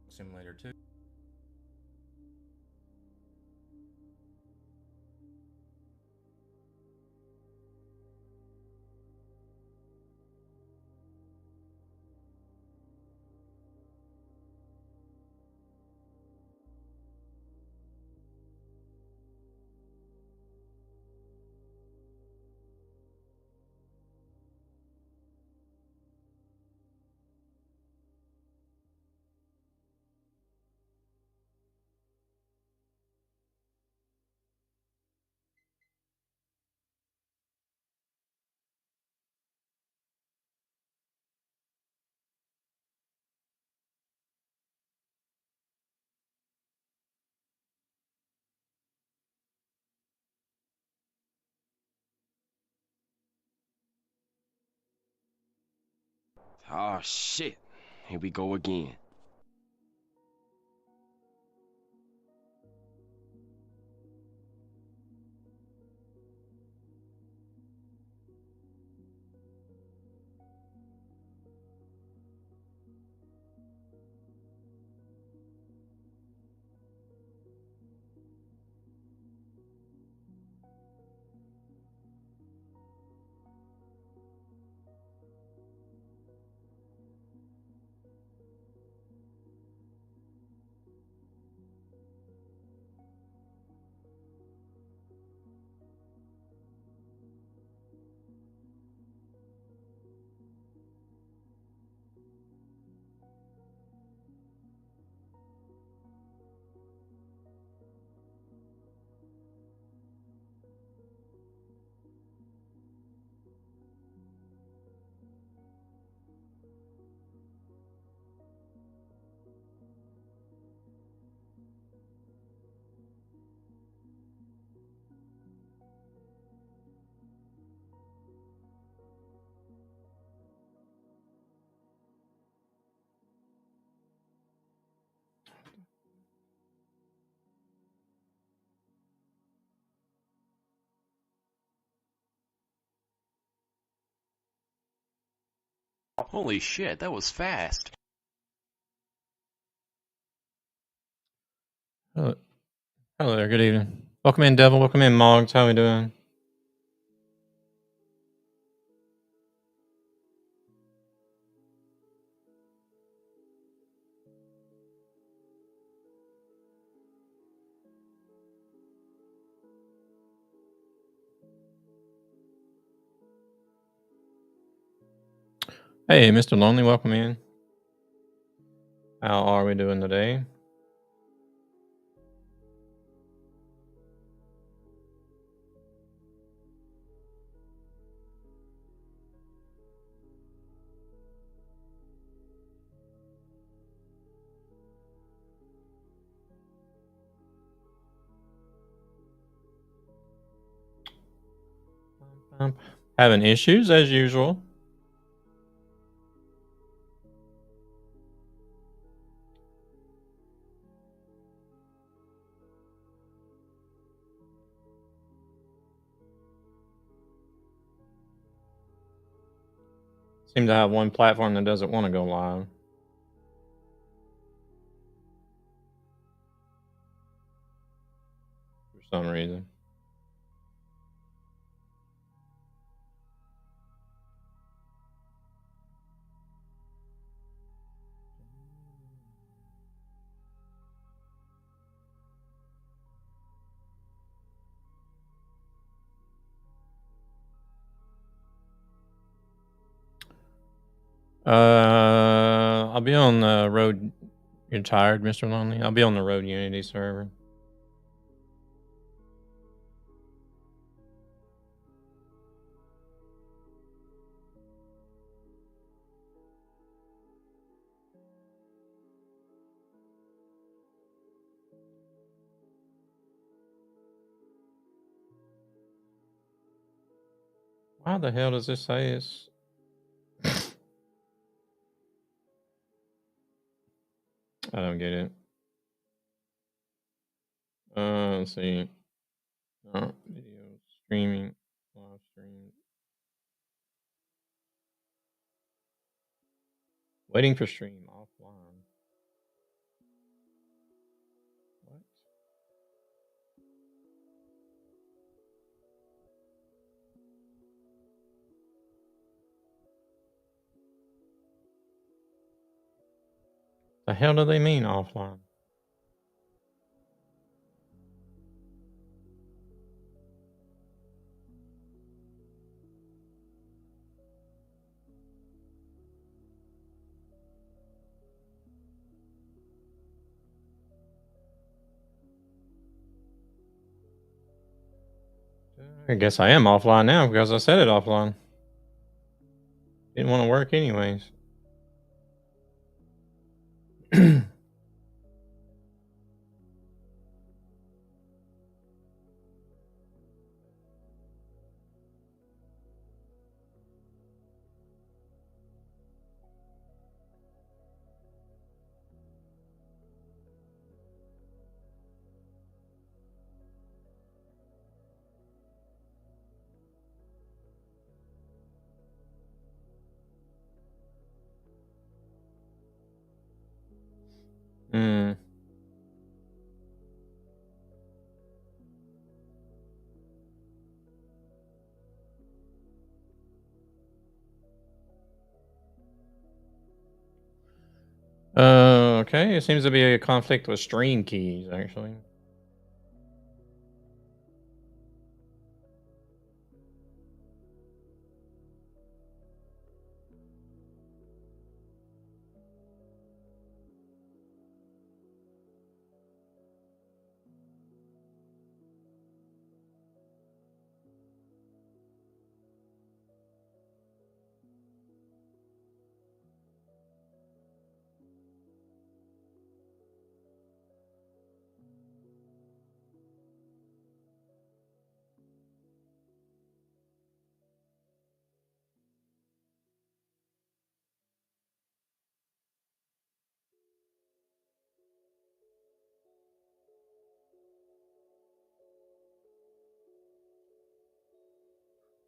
Simulator 2. Oh shit. Here we go again. Holy shit, that was fast. Hello, hello there. Good evening. Welcome in, Devil. Welcome in, Moggs. How we doing? Hey, Mr. Lonely. Welcome in. How are we doing today? Having issues as usual. Seem to have one platform that doesn't want to go live for some reason. I'll be on the road. You're tired, Mr. Lonely? I'll be on the Road Unity server. Why the hell does this say it's... I don't get it. Let's see. Video streaming, live stream. Waiting for stream offline. The hell do they mean offline? I guess I am offline now because I set it offline. Didn't want to work anyways. Hmm. Okay. It seems to be a conflict with stream keys, actually.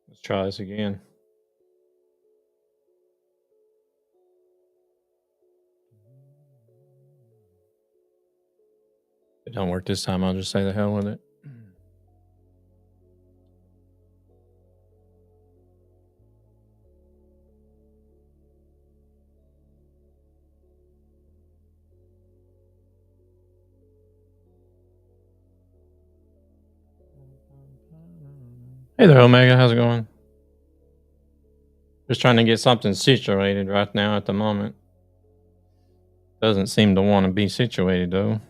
Let's try this again. If it don't work this time, I'll just say the hell with it. Hey there, Omega. How's it going? Just trying to get something situated right now at the moment. Doesn't seem to want to be situated, though.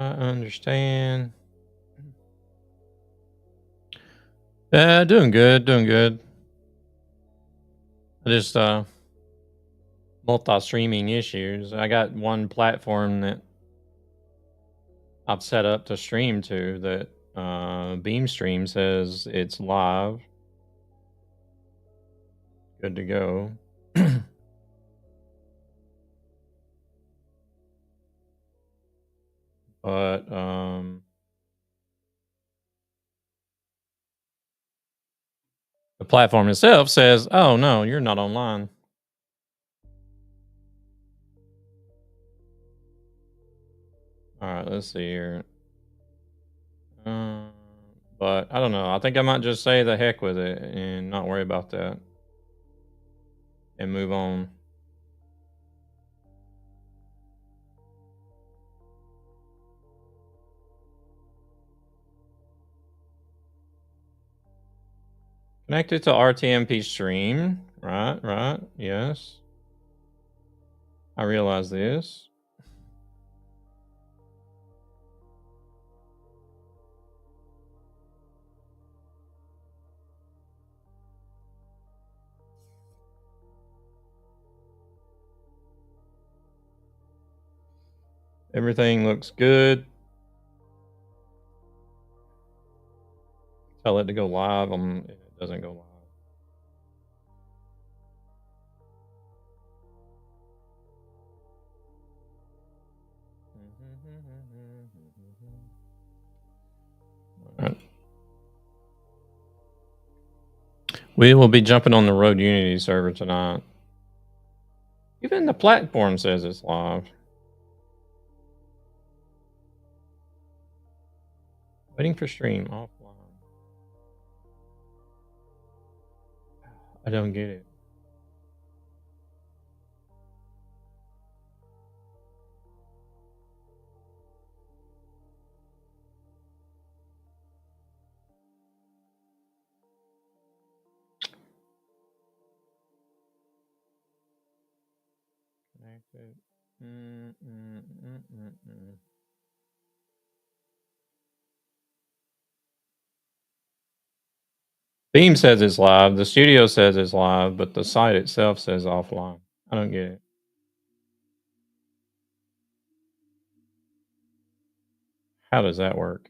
I understand. Doing good, doing good. I just multi-streaming issues. I got one platform that I've set up to stream to that Beam Stream says it's live. Good to go. But the platform itself says, "Oh no, you're not online." All right, let's see here. But I don't know. I think I might just say the heck with it and not worry about that and move on. Connected to RTMP stream. Right, right. Yes. I realize this. Everything looks good. Tell it to go live. It doesn't go live. Right. We will be jumping on the Road Unity server tonight. Even the platform says it's live. Waiting for stream offline. I don't get it. Connected. Beam says it's live. The studio says it's live, but the site itself says offline. I don't get it. How does that work?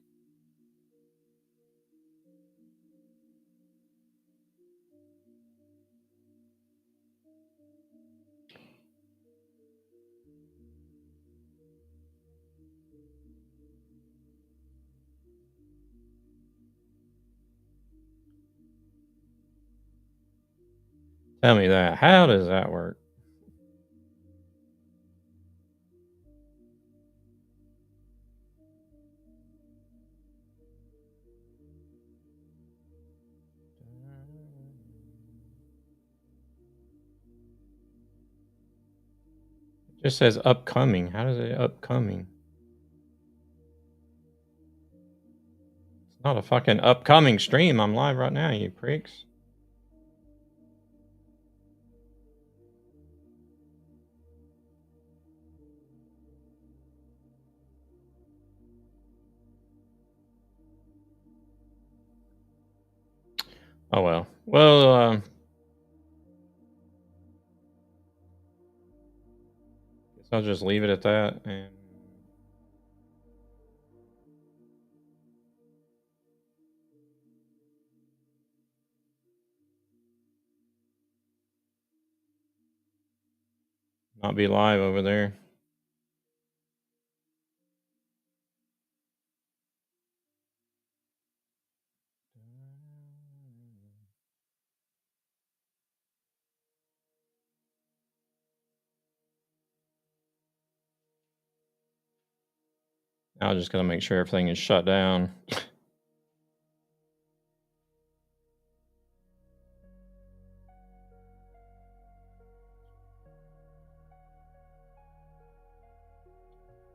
Tell me that. How does that work? It just says upcoming. How does it upcoming? It's not a fucking upcoming stream. I'm live right now, you pricks. Oh well. Well, guess I'll just leave it at that and not be live over there. Now I'm just gonna make sure everything is shut down.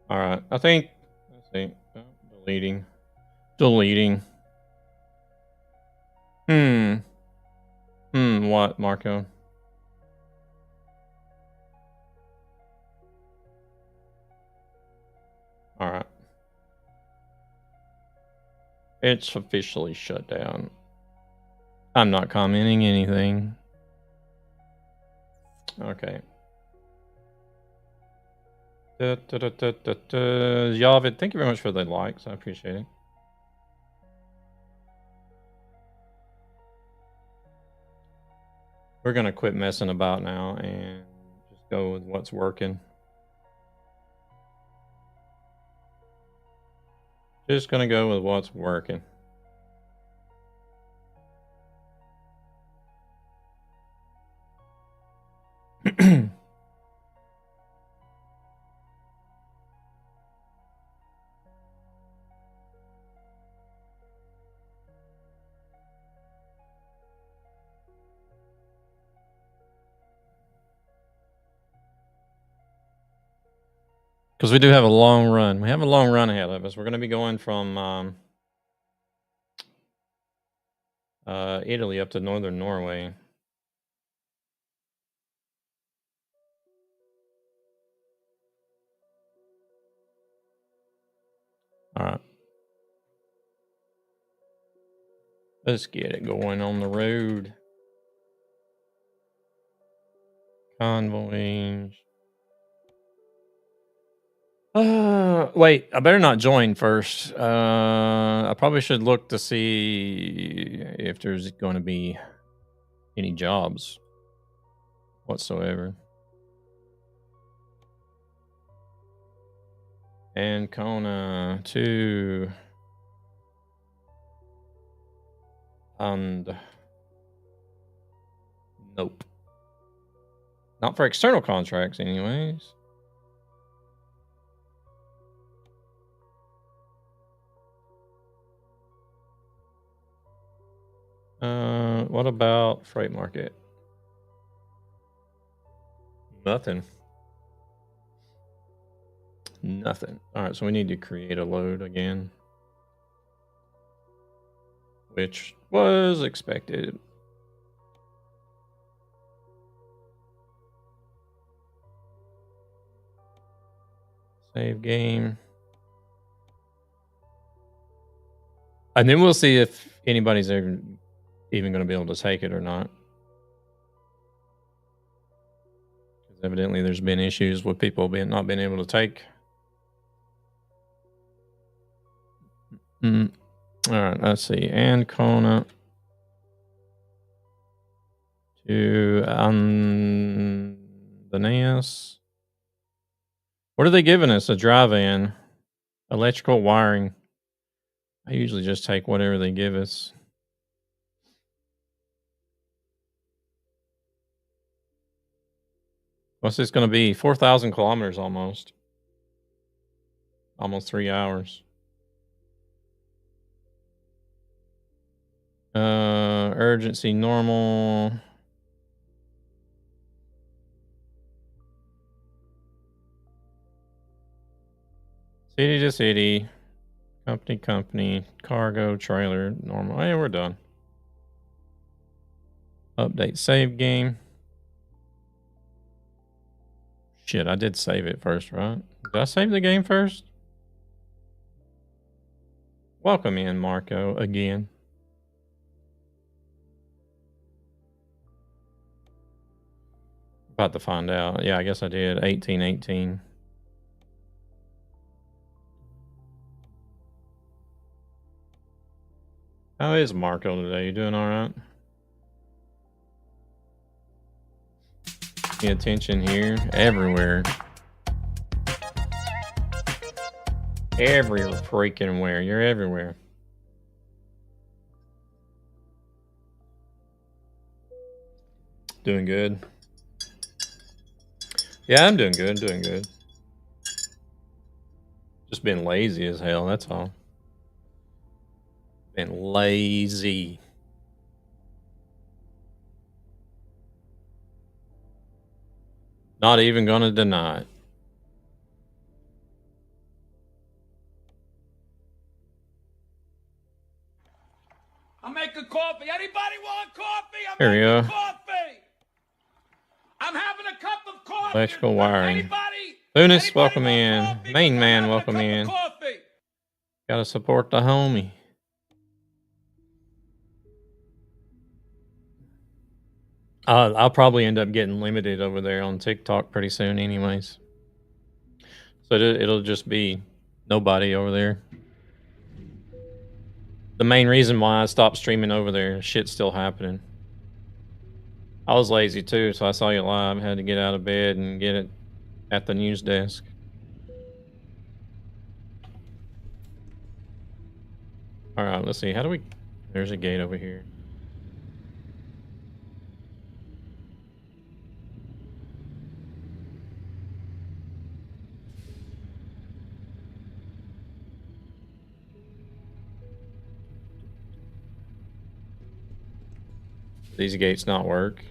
All right. I think. Let's see. Oh, deleting. Deleting. What, Marco? All right. It's officially shut down. I'm not commenting anything. Okay. Yavid, thank you very much for the likes. I appreciate it. We're going to quit messing about now and just go with what's working. Just going to go with what's working. Because we do have a long run. We have a long run ahead of us. We're going to be going from Italy up to northern Norway. All right. Let's get it going on the road. Convoys. Wait, I better not join first. I probably should look to see if there's going to be any jobs whatsoever. Ancona to and nope. Not for external contracts anyways. What about freight market? Nothing. Nothing. All right, so we need to create a load again, which was expected. Save game. And then we'll see if anybody's even going to be able to take it or not. Because evidently there's been issues with people not being able to take. All right, let's see. Ancona to Andenes. What are they giving us? A drive-in, electrical wiring. I usually just take whatever they give us. What's this going to be? 4,000 kilometers almost. Almost 3 hours. Urgency normal. City to city. Company. Cargo, trailer, normal. Hey, we're done. Update save game. Shit, I did save it first, right? Did I save the game first? Welcome in, Marco, again. About to find out. Yeah, I guess I did. 1818. How is Marco today? You doing all right? Pay attention here. Everywhere. Everywhere freaking where. You're everywhere. Doing good. Yeah, I'm doing good. Just been lazy as hell, that's all. Been lazy. Not even gonna deny it. I'm making coffee. Anybody want coffee? Here we go. Coffee. I'm having a cup of coffee. Electrical wiring. Anybody? Lunis, welcome in. Main man, welcome in. Coffee. Gotta support the homie. I'll probably end up getting limited over there on TikTok pretty soon anyways. So it'll just be nobody over there. The main reason why I stopped streaming over there, shit's still happening. I was lazy too, so I saw you live. Had to get out of bed and get it at the news desk. All right, let's see. How do we... There's a gate over here. These gates not work?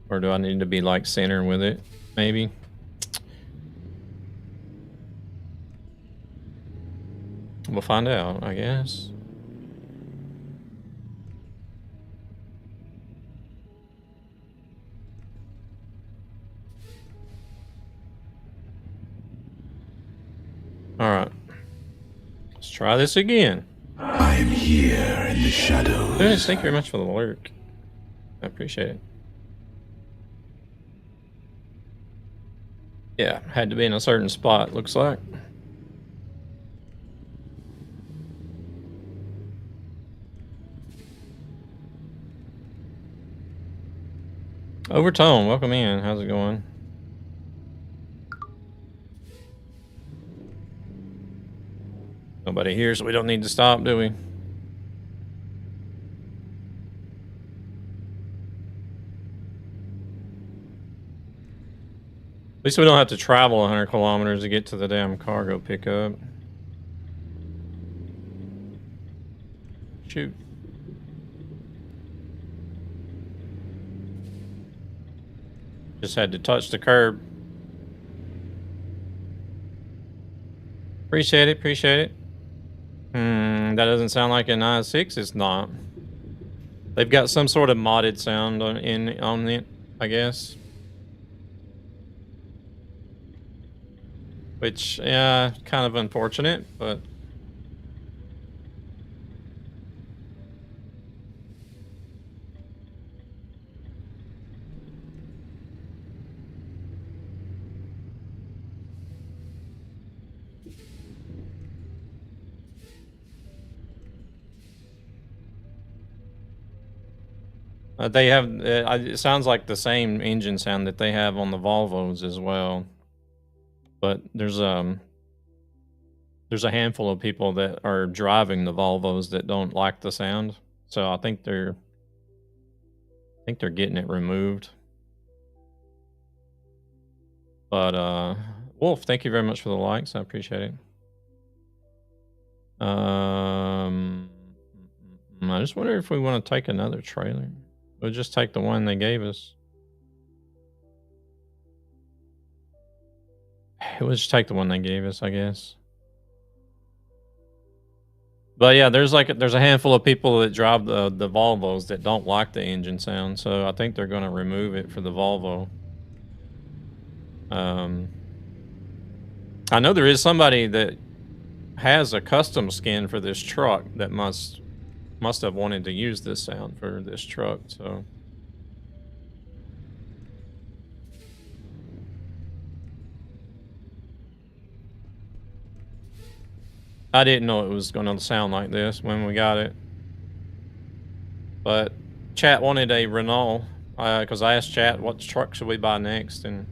Or do I need to be like center with it? Maybe. We'll find out, I guess. All right. Let's try this again. I am here in the shadows. Dennis, thank you very much for the lurk. I appreciate it. Yeah, had to be in a certain spot, looks like. Overtone, welcome in. How's it going? Nobody here, so we don't need to stop, do we? At least we don't have to travel 100 kilometers to get to the damn cargo pickup. Shoot. Just had to touch the curb. Appreciate it, appreciate it. That doesn't sound like an i6. It's not. They've got some sort of modded sound on it, I guess. Which, yeah, kind of unfortunate, but... they have, it sounds like the same engine sound that they have on the Volvos as well. But there's a handful of people that are driving the Volvos that don't like the sound. So I think they're getting it removed. But Wolf, thank you very much for the likes. I appreciate it. I just wonder if we want to take another trailer. We'll just take the one they gave us. We'll just take the one they gave us, I guess. But yeah, there's a handful of people that drive the Volvos that don't like the engine sound, so I think they're going to remove it for the Volvo. I know there is somebody that has a custom skin for this truck that must have wanted to use this sound for this truck, so... I didn't know it was going to sound like this when we got it. But chat wanted a Renault, because I asked chat what truck should we buy next, and...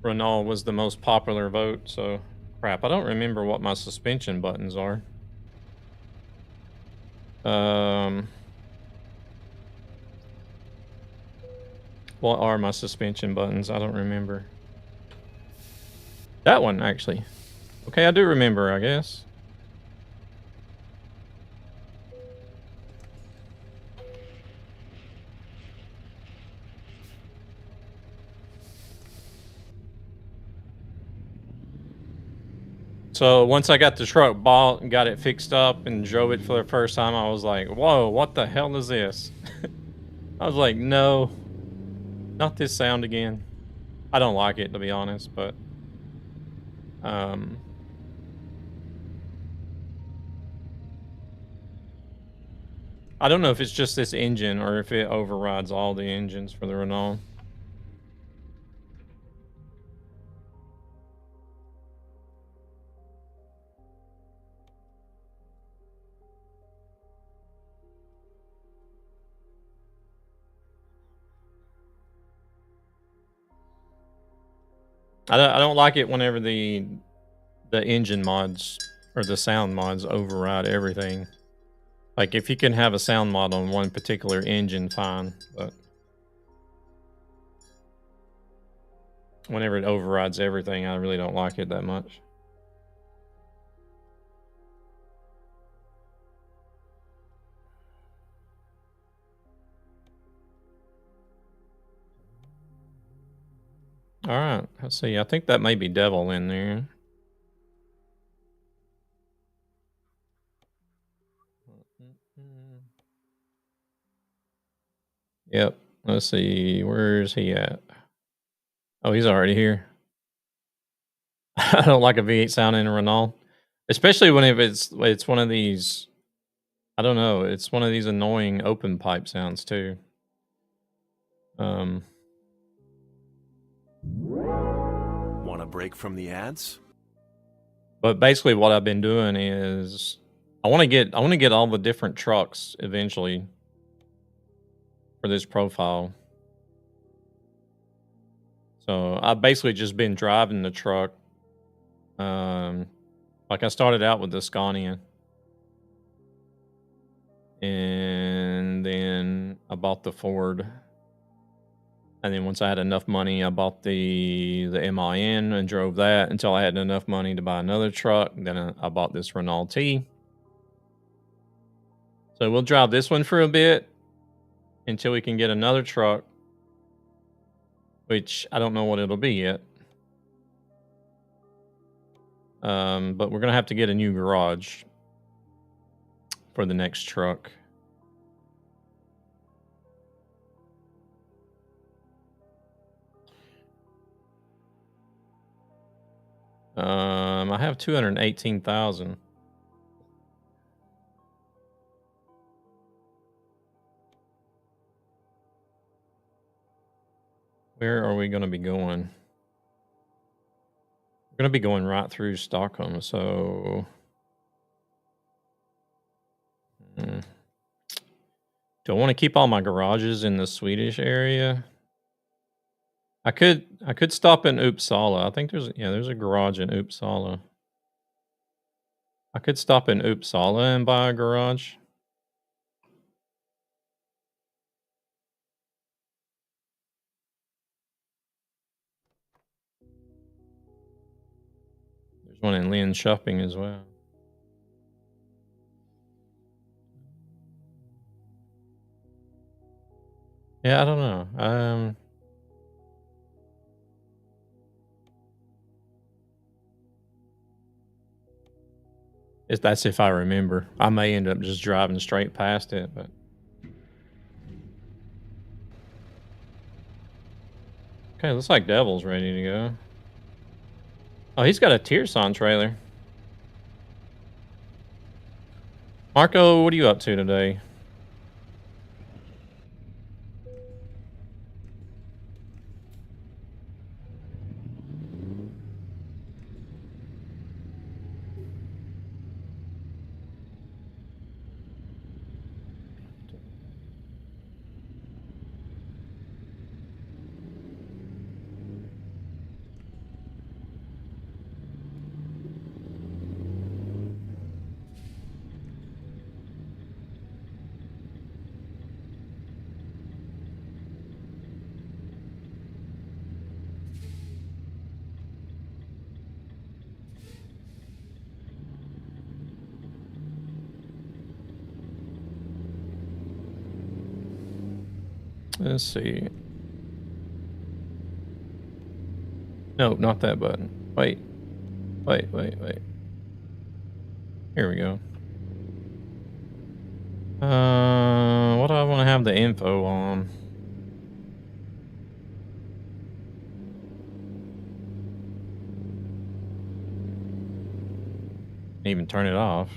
Renault was the most popular vote, so... Crap, I don't remember what my suspension buttons are. What are my suspension buttons? I don't remember. That one, actually. Okay, I do remember, I guess. So once I got the truck bought and got it fixed up and drove it for the first time, I was like, whoa, what the hell is this? I was like, no, not this sound again. I don't like it, to be honest, but... I don't know if it's just this engine or if it overrides all the engines for the Renault. I don't like it whenever the engine mods or the sound mods override everything. Like, if you can have a sound mod on one particular engine, fine, but whenever it overrides everything, I really don't like it that much. All right, let's see. I think that may be Devil in there. Yep. Let's see. Where's he at? Oh, he's already here. I don't like a V8 sound in a Renault, especially when it's one of these. I don't know. It's one of these annoying open pipe sounds too. Want a break from the ads? But basically, what I've been doing is I want to get all the different trucks eventually for this profile. So I've basically just been driving the truck. Like I started out with the Scania, and then I bought the Ford. And then once I had enough money, I bought the MIN and drove that until I had enough money to buy another truck. Then I bought this Renault T. So we'll drive this one for a bit until we can get another truck, which I don't know what it'll be yet. But we're gonna have to get a new garage for the next truck. I have 218,000. Where are we going to be going? We're going to be going right through Stockholm, so do I want to keep all my garages in the Swedish area? I could stop in Uppsala. I think there's a garage in Uppsala. I could stop in Uppsala and buy a garage. There's one in Linköping as well. Yeah, I don't know. That's if I remember. I may end up just driving straight past it, but okay, looks like Devil's ready to go. Oh, he's got a Tearson trailer. Marco, what are you up to today? Let's see. No, not that button. Wait. Here we go. What do I want to have the info on? Even turn it off.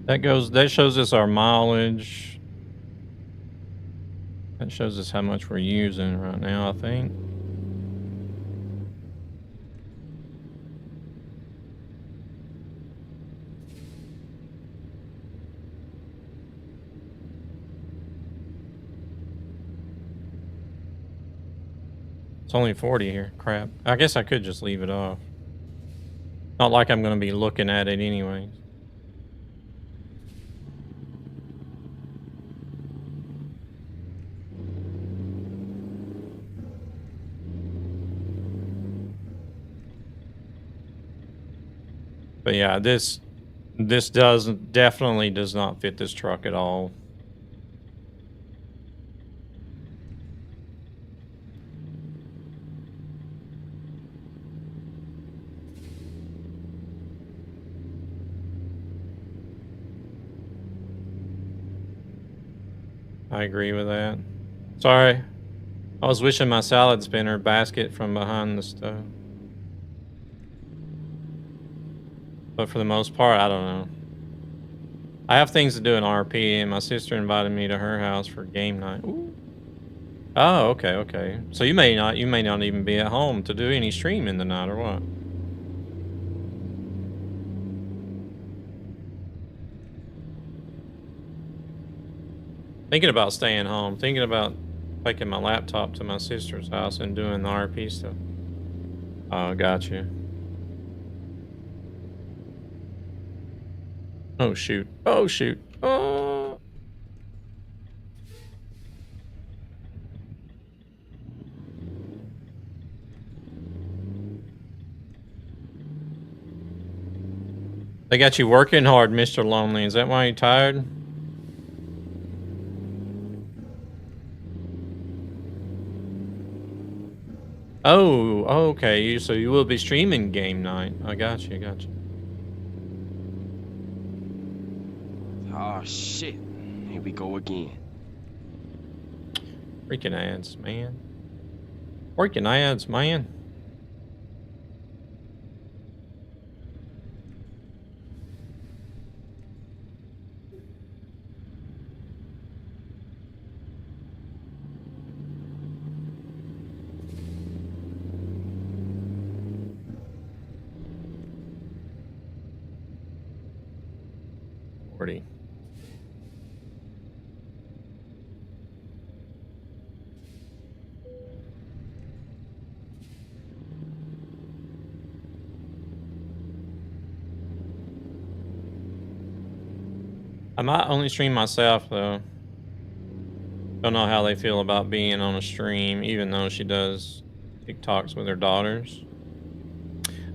That shows us our mileage. That shows us how much we're using right now, I think. It's only 40 here. Crap. I guess I could just leave it off. Not like I'm going to be looking at it anyways. But yeah, this definitely does not fit this truck at all. I agree with that. Sorry. I was wishing my salad spinner basket from behind the stove. But for the most part, I don't know. I have things to do in RP, and my sister invited me to her house for game night. Ooh. Oh, okay. So you may not even be at home to do any streaming tonight, or what? Thinking about staying home. Thinking about taking my laptop to my sister's house and doing the RP stuff. Oh, got you. Oh shoot. Oh shoot. Oh. They got you working hard, Mr. Lonely. Is that why you're tired? Oh, okay. So you will be streaming game night. I got you, got you. Oh shit. Here we go again. Freaking ads, man. Freaking ads, man. I might only stream myself though. Don't know how they feel about being on a stream, even though she does TikToks with her daughters.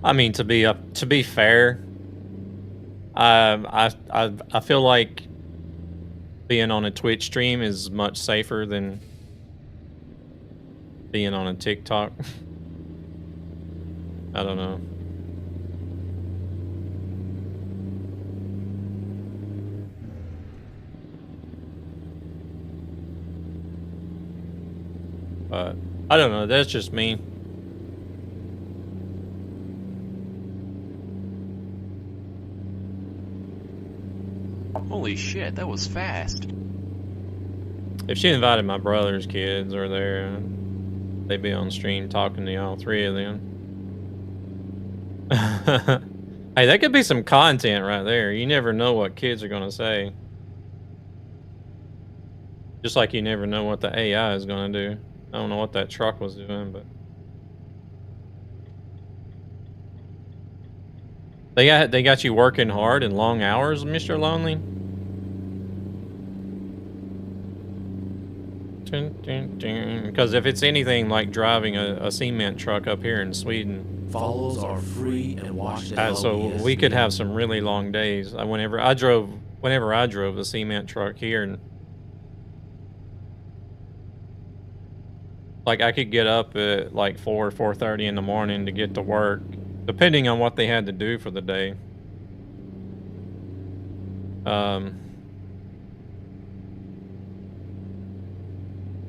I mean, to be fair, I feel like being on a Twitch stream is much safer than being on a TikTok. I don't know. But I don't know, that's just me. Holy shit, that was fast. If she invited my brother's kids or there, they'd be on stream talking to all three of them. Hey, that could be some content right there. You never know what kids are gonna say. Just like you never know what the AI is gonna do. I don't know what that truck was doing, but they got you working hard and long hours, Mr. Lonely. Because if it's anything like driving a cement truck up here in Sweden, Follows are free and watched so we could have some really long days. Whenever I drove the cement truck here, and like I could get up at like 4:30 in the morning to get to work, depending on what they had to do for the day.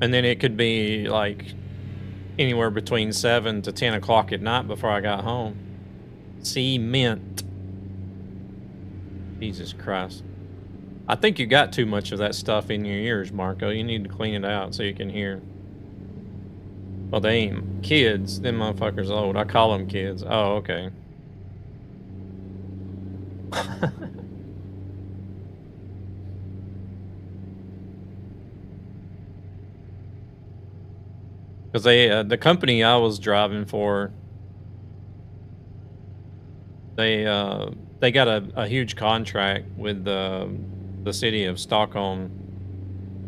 And then it could be like anywhere between 7 to 10 o'clock at night before I got home. Cement. Jesus Christ. I think you got too much of that stuff in your ears, Marco. You need to clean it out so you can hear. Well, they ain't kids. Them motherfuckers old. I call them kids. Oh, okay. Because the company I was driving for, they got a huge contract with the city of Stockholm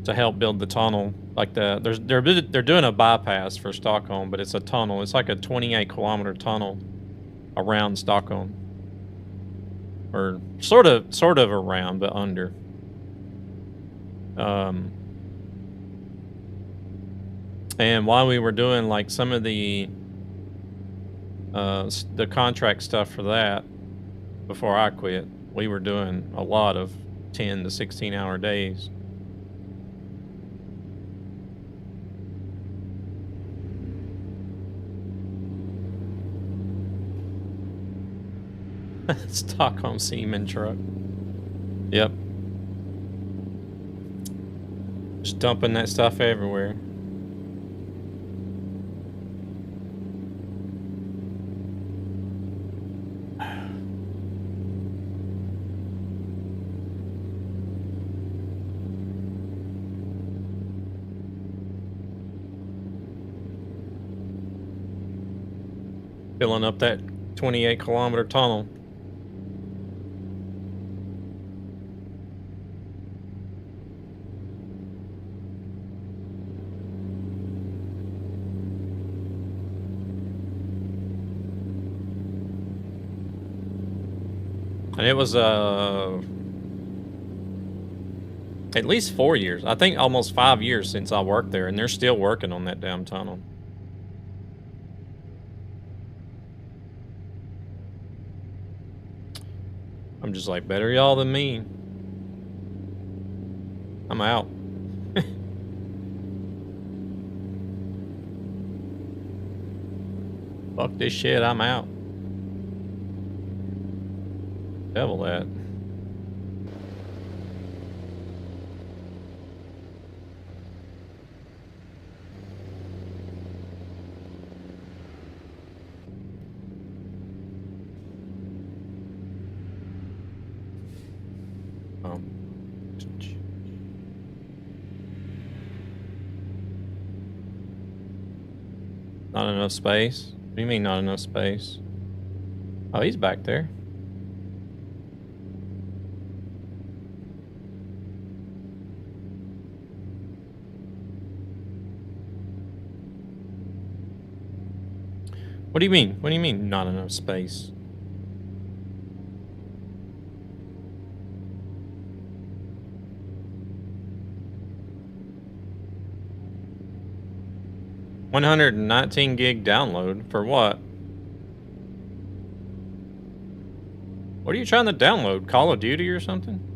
to help build the tunnel. Like they're doing a bypass for Stockholm, but it's a tunnel. It's like a 28-kilometer tunnel around Stockholm, or sort of around, but under. And while we were doing like some of the contract stuff for that, before I quit, we were doing a lot of 10 to 16-hour days. Stockholm Seaman truck. Yep. Just dumping that stuff everywhere. Filling up that 28-kilometer tunnel. And it was at least 4 years. I think almost 5 years since I worked there, and they're still working on that damn tunnel. I'm just like, better y'all than me. I'm out. Fuck this shit, I'm out. Devil that. Oh. Not enough space? What do you mean not enough space? Oh, he's back there. What do you mean? What do you mean not enough space? $119 gig download for what? What are you trying to download? Call of Duty or something?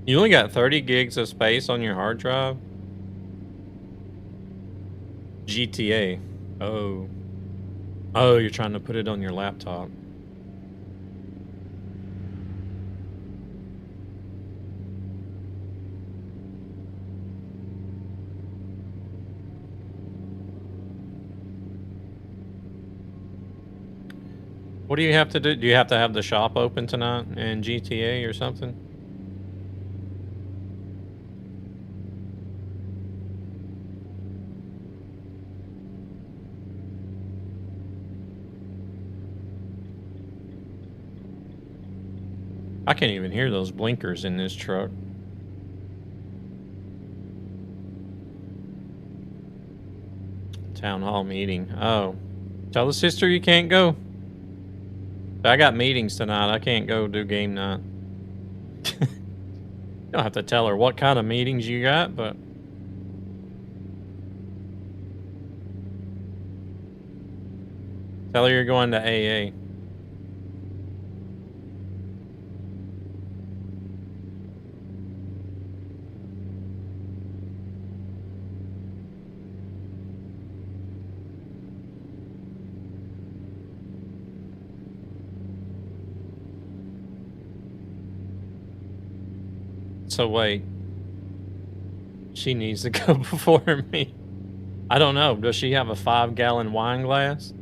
You only got 30 gigs of space on your hard drive? GTA. Oh. Oh, you're trying to put it on your laptop. What do you have to do? Do you have to have the shop open tonight in GTA or something? I can't even hear those blinkers in this truck. Town hall meeting. Oh. Tell the sister you can't go. I got meetings tonight. I can't go do game night. You don't have to tell her what kind of meetings you got, but... Tell her you're going to AA. So wait, she needs to go before me. I don't know. Does she have a 5-gallon wine glass?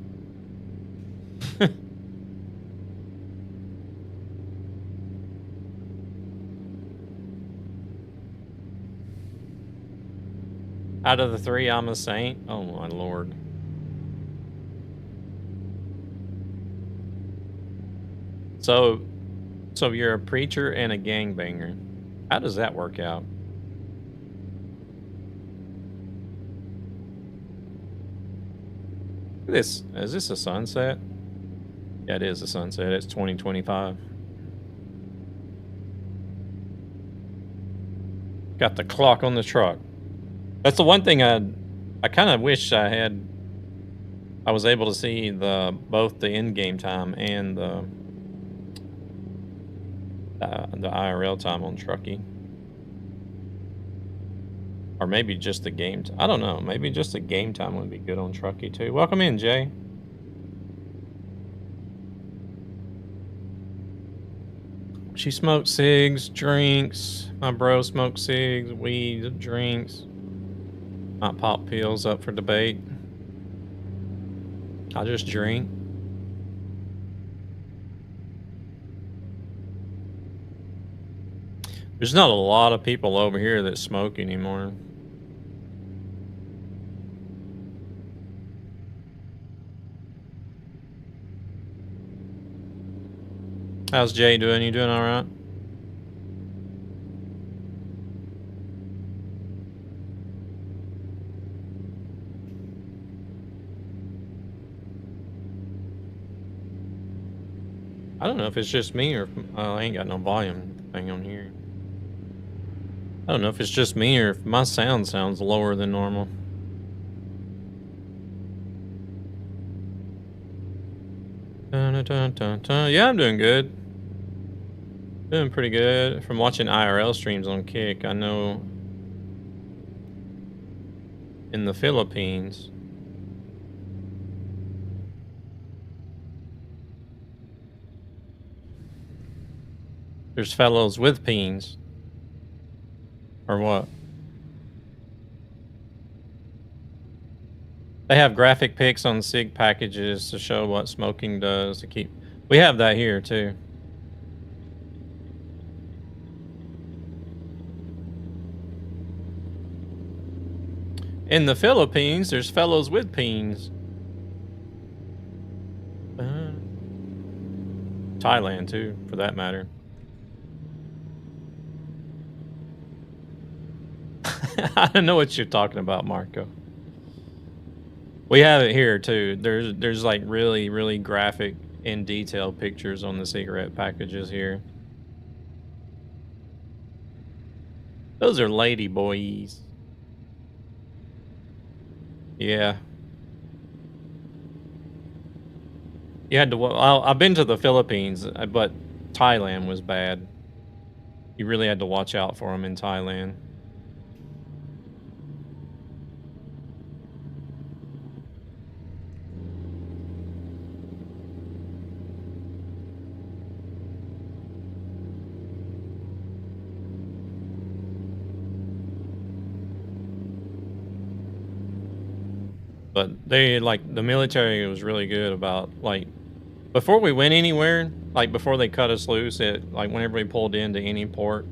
Out of the 3, I'm a saint. Oh my lord. So you're a preacher and a gangbanger. How does that work out? Look at this. Is this a sunset? Yeah, it is a sunset. It's 2025. Got the clock on the truck. That's the one thing I kind of wish I was able to see both the in-game time and the IRL time on Truckee. Or maybe just the game I don't know. Maybe just the game time would be good on Truckee too. Welcome in, Jay. She smokes cigs, drinks. My bro smokes cigs, weed, drinks. Might pop pills up for debate. I just drink. There's not a lot of people over here that smoke anymore. How's Jay doing? You doing all right? I don't know if it's just me or if, I ain't got no volume thing on here. I don't know if it's just me or if my sound sounds lower than normal. Dun, dun, dun, dun. Yeah, I'm doing good. Doing pretty good. From watching IRL streams on Kick, I know in the Philippines, there's fellows with peens. Or what? They have graphic pics on SIG packages to show what smoking does to keep... We have that here, too. In the Philippines, there's fellows with peens. Thailand, too, for that matter. I don't know what you're talking about, Marco. We have it here too. There's like really graphic and detailed pictures on the cigarette packages here. Those are lady boys. Yeah. You had to. I've been to the Philippines, but Thailand was bad. You really had to watch out for them in Thailand. But they, like, the military was really good about, like, before we went anywhere, like, before they cut us loose, like, whenever we pulled into any port,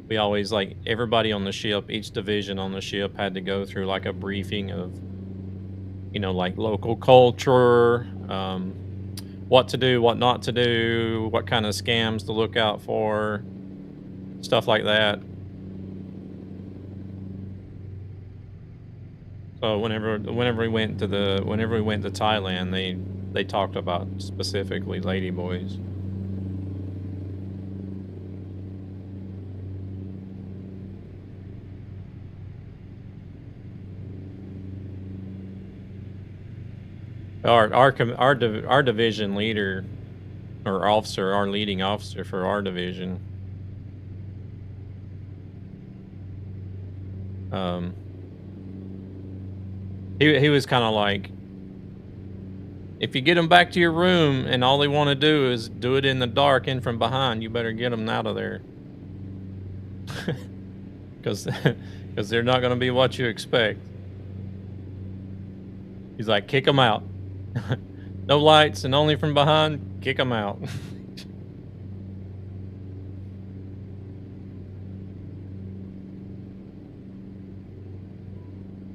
we always, like, everybody on the ship, each division on the ship had to go through, like, a briefing of, you know, like, local culture, what to do, what not to do, what kind of scams to look out for, stuff like that. So whenever we went to Thailand, they talked about specifically ladyboys. Our division leader or officer, our leading officer for our division, he was kind of like, if you get them back to your room and all they want to do is do it in the dark and from behind, you better get them out of there. Because they're not going to be what you expect. He's like, kick them out. No lights and only from behind, kick them out.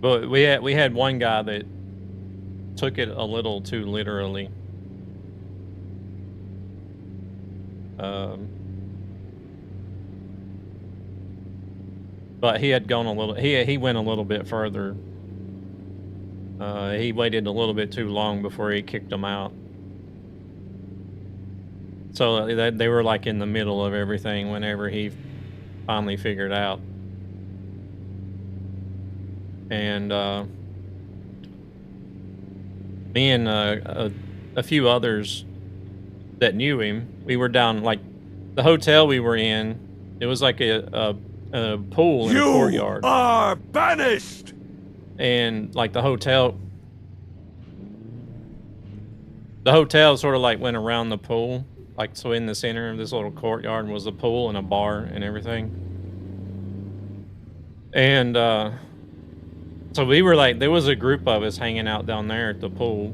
But we had one guy that took it a little too literally. But he had gone a little. He went a little bit further. He waited a little bit too long before he kicked them out. So they were like in the middle of everything whenever he finally figured out. And me and a few others that knew him, we were down, like, the hotel we were in, it was like a pool in a courtyard. You are banished! And, like, the hotel sort of, like, went around the pool. Like, so in the center of this little courtyard was a pool and a bar and everything. And, so we were like, there was a group of us hanging out down there at the pool.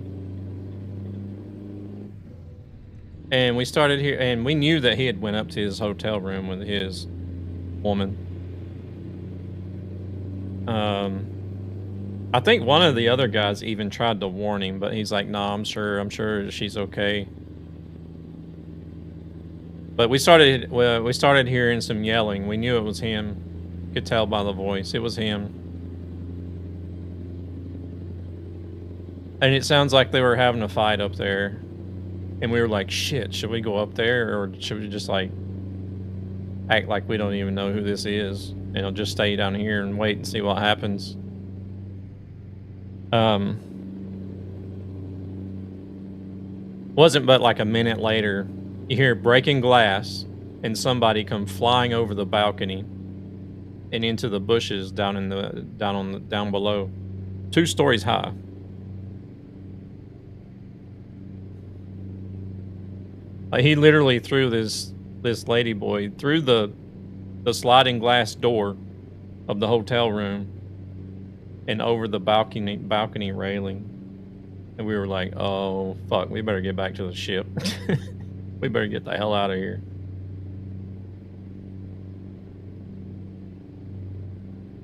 And we started here, and we knew that he had went up to his hotel room with his woman. I think one of the other guys even tried to warn him, but he's like, "Nah, I'm sure she's okay." But we started hearing some yelling. We knew it was him. Could tell by the voice, it was him. And it sounds like they were having a fight up there. And we were like, shit, should we go up there or should we just like act like we don't even know who this is? And I'll just stay down here and wait and see what happens. Wasn't but like a minute later, you hear breaking glass and somebody come flying over the balcony and into the bushes down below, 2 stories high. He literally threw this lady boy through the sliding glass door of the hotel room and over the balcony railing. And we were like, oh fuck, we better get back to the ship. We better get the hell out of here.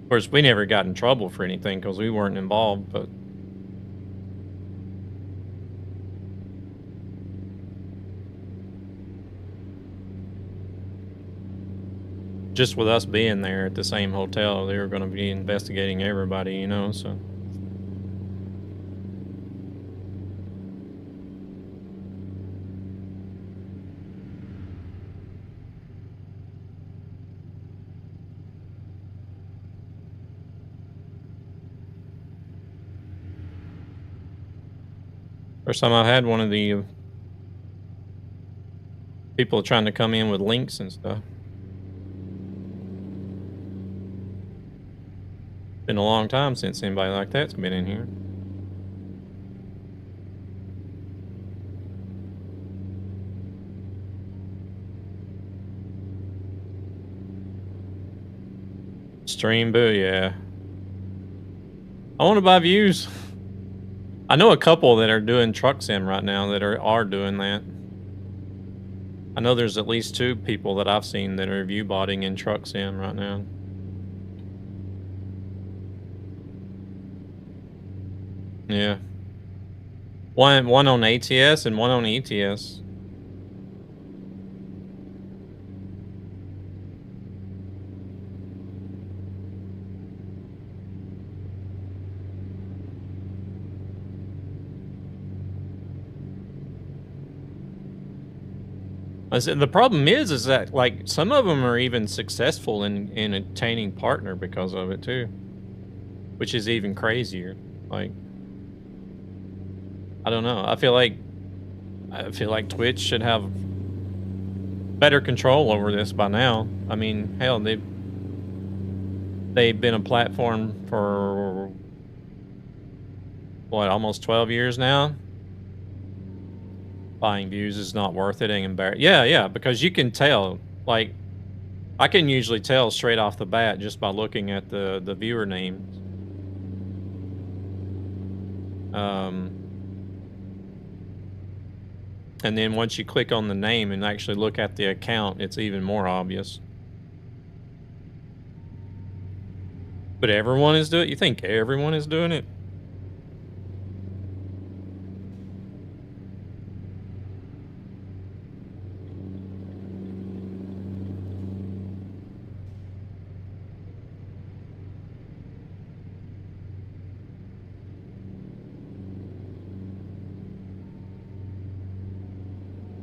Of course, we never got in trouble for anything because we weren't involved, but just with us being there at the same hotel, they were going to be investigating everybody, you know, so. First time I've had one of the people trying to come in with links and stuff. Been a long time since anybody like that's been in here. Stream boo, yeah. I want to buy views. I know a couple that are doing truck sim right now that are doing that. I know there's at least 2 people that I've seen that are view botting in truck sim right now. Yeah. One on ATS and one on ETS. I said, the problem is that like some of them are even successful in attaining partner because of it too, which is even crazier. Like, I don't know. I feel like Twitch should have better control over this by now. I mean, hell, they've been a platform for what, almost 12 years now. Buying views is not worth it and embarrassing. Yeah, because you can tell. Like, I can usually tell straight off the bat just by looking at the viewer names. And then once you click on the name and actually look at the account, it's even more obvious. But everyone is doing it? You think everyone is doing it?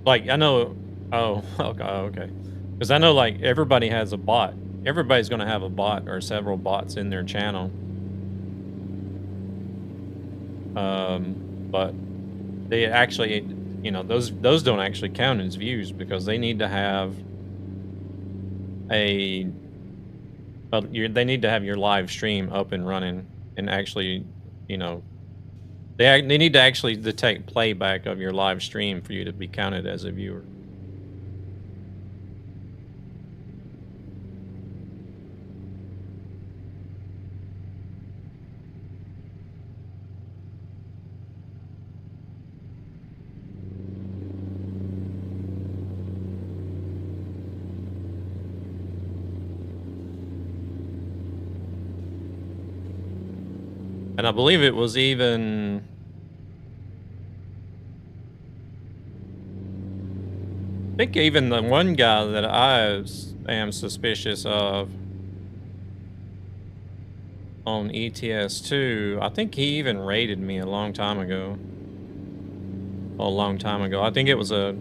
Like, I know, oh, okay. Because I know, like, everybody has a bot. Everybody's going to have a bot or several bots in their channel. But they actually, you know, those don't actually count as views because they need to have they need to have your live stream up and running and actually, you know, they need to actually detect playback of your live stream for you to be counted as a viewer. And I believe it was even... I think even the one guy that I am suspicious of on ETS2, I think he even raided me a long time ago. a long time ago. I think it was a...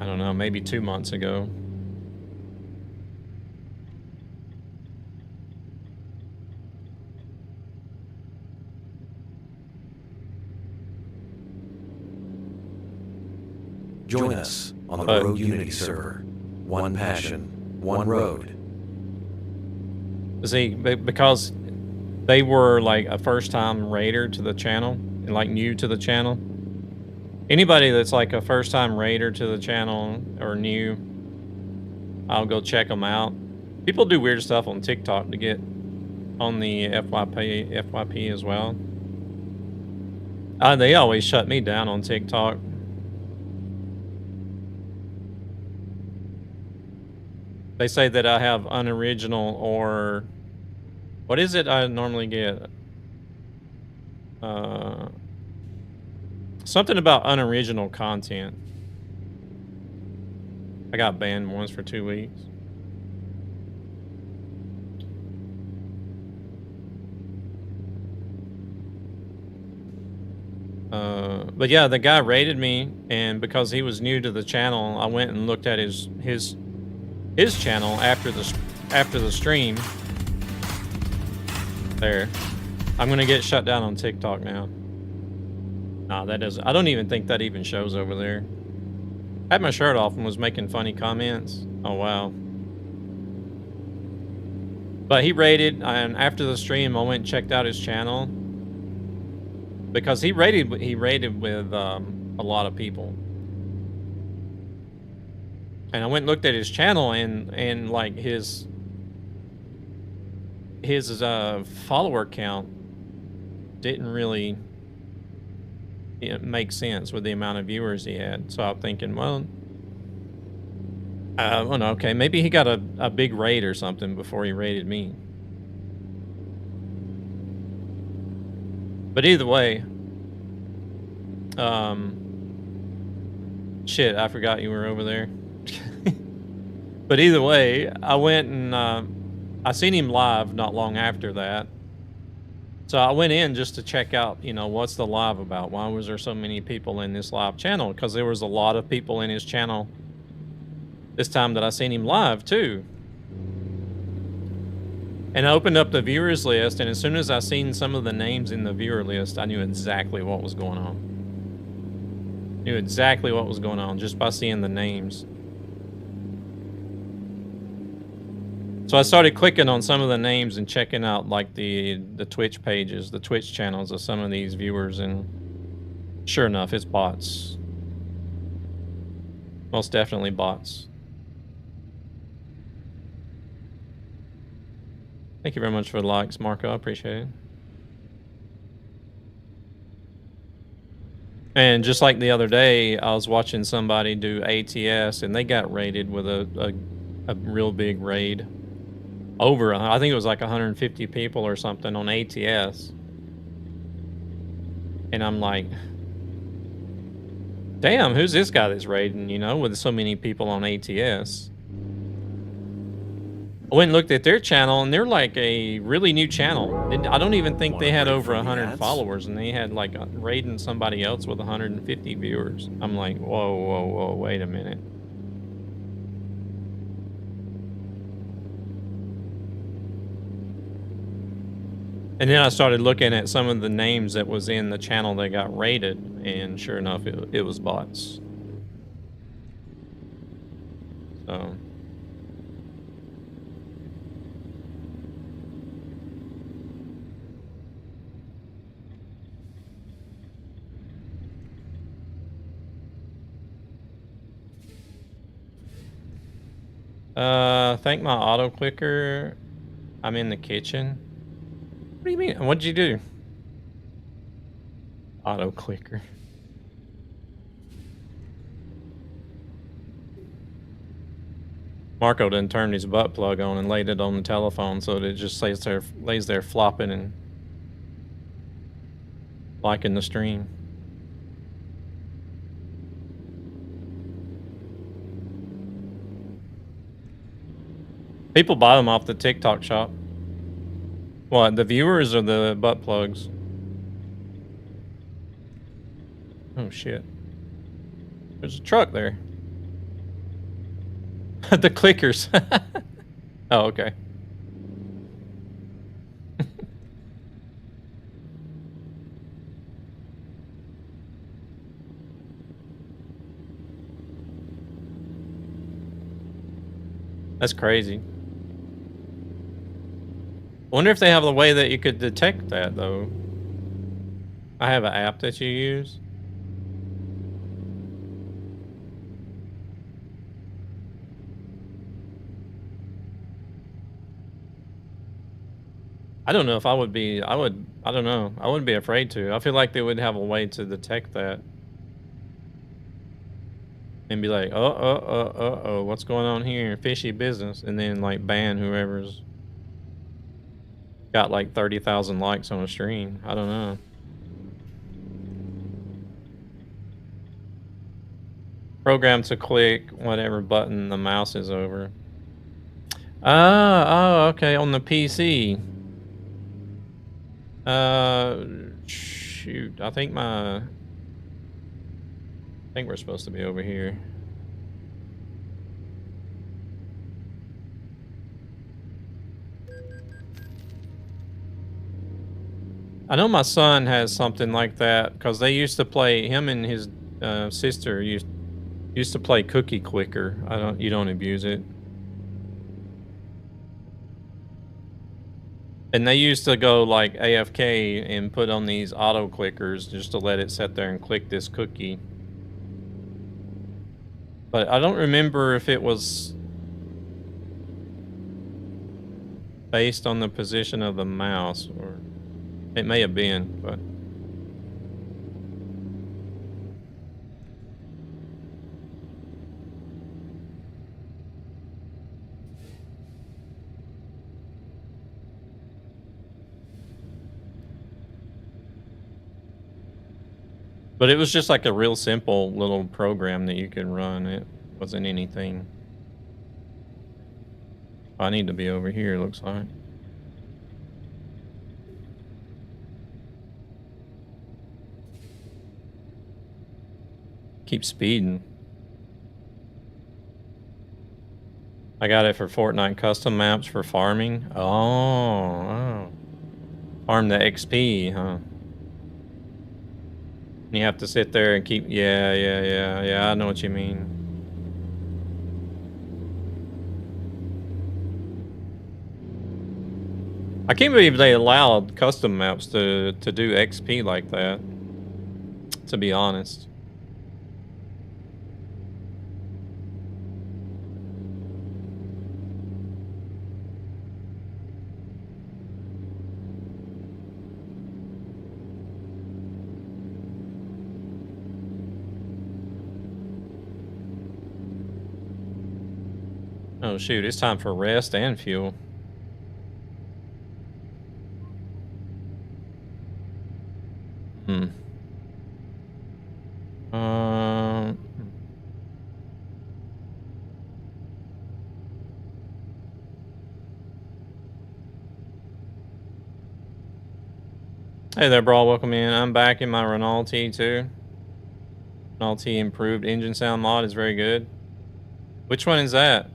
I don't know, maybe 2 months ago. Join us on the Road Unity server. One passion, one road. See, because they were like a first-time raider to the channel, and like new to the channel. Anybody that's like a first-time raider to the channel or new, I'll go check them out. People do weird stuff on TikTok to get on the FYP as well. They always shut me down on TikTok. They say that I have unoriginal or... What is it I normally get? Something about unoriginal content. I got banned once for 2 weeks. But yeah, the guy raided me, and because he was new to the channel, I went and looked at his channel after the stream. There. I'm gonna get shut down on TikTok now. Nah, that doesn't. I don't even think that even shows over there. I had my shirt off and was making funny comments. Oh wow. But he raided, and after the stream, I went and checked out his channel because he raided with a lot of people. And I went and looked at his channel, and like his follower count didn't really make sense with the amount of viewers he had. So I'm thinking, well, I don't know, okay, maybe he got a big raid or something before he raided me. But either way, shit, I forgot you were over there. But either way, I went and I seen him live not long after that. So I went in just to check out, you know, what's the live about? Why was there so many people in this live channel? Because there was a lot of people in his channel this time that I seen him live too. And I opened up the viewers list, and as soon as I seen some of the names in the viewer list, I knew exactly what was going on. Knew exactly what was going on just by seeing the names. So I started clicking on some of the names and checking out like the Twitch pages, the Twitch channels of some of these viewers, and sure enough, it's bots. Most definitely bots. Thank you very much for the likes, Marco. I appreciate it. And just like the other day, I was watching somebody do ATS, and they got raided with a real big raid. Over, I think it was like 150 people or something on ATS. And I'm like, damn, who's this guy that's raiding, you know, with so many people on ATS? I went and looked at their channel, and they're like a really new channel. I don't even think they had over 100 followers, and they had like raiding somebody else with 150 viewers. I'm like, whoa, whoa, whoa, wait a minute. And then I started looking at some of the names that was in the channel that got raided, and sure enough, it was bots. So. Thank my auto clicker. I'm in the kitchen. What do you mean? What'd you do? Auto clicker. Marco done turned his butt plug on and laid it on the telephone so that it just lays there flopping and liking the stream. People buy them off the TikTok shop. What, the viewers or the butt plugs? Oh shit. There's a truck there. The clickers. Oh, okay. That's crazy. Wonder if they have a way that you could detect that, though. I have an app that you use. I don't know if I would be, I don't know. I wouldn't be afraid to. I feel like they would have a way to detect that. And be like, oh, what's going on here? Fishy business. And then, like, ban whoever's got, like, 30,000 likes on a stream. I don't know. Program to click whatever button the mouse is over. Oh, okay, on the PC. Shoot, I think we're supposed to be over here. I know my son has something like that because they used to play. Him and his sister used to play Cookie Clicker. You don't abuse it. And they used to go like AFK and put on these auto clickers just to let it sit there and click this cookie. But I don't remember if it was based on the position of the mouse, or it may have been, but it was just like a real simple little program that you could run. It wasn't anything. I need to be over here, looks like. Keep speeding. I got it for Fortnite custom maps for farming. Oh. Farm the XP, huh? You have to sit there and keep... Yeah, I know what you mean. I can't believe they allowed custom maps to do XP like that, to be honest. Oh shoot, it's time for rest and fuel. Hey there, Brawl, welcome in. I'm back in my Renault T2. Renault T improved engine sound mod is very good. Which one is that?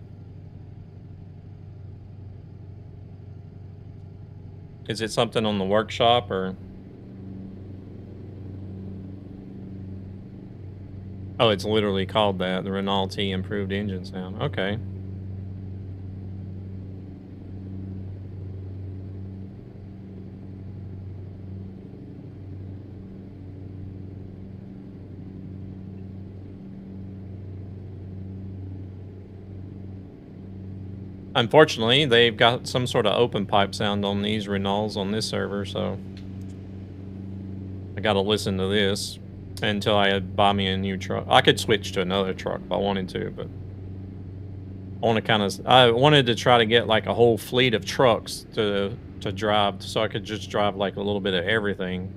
Is it something on the workshop, or? Oh, it's literally called that, the Renault T improved engine sound. Okay. Unfortunately, they've got some sort of open pipe sound on these Renaults on this server, so I gotta listen to this until I buy me a new truck. I could switch to another truck if I wanted to, but I wanted to try to get like a whole fleet of trucks to drive, so I could just drive like a little bit of everything.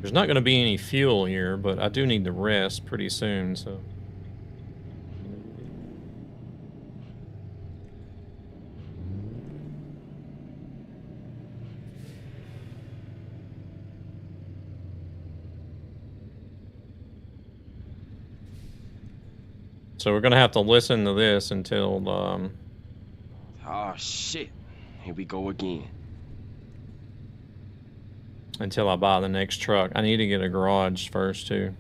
There's not going to be any fuel here, but I do need to rest pretty soon, so. So we're gonna have to listen to this until Oh shit. Here we go again. until I buy the next truck. I need to get a garage first too.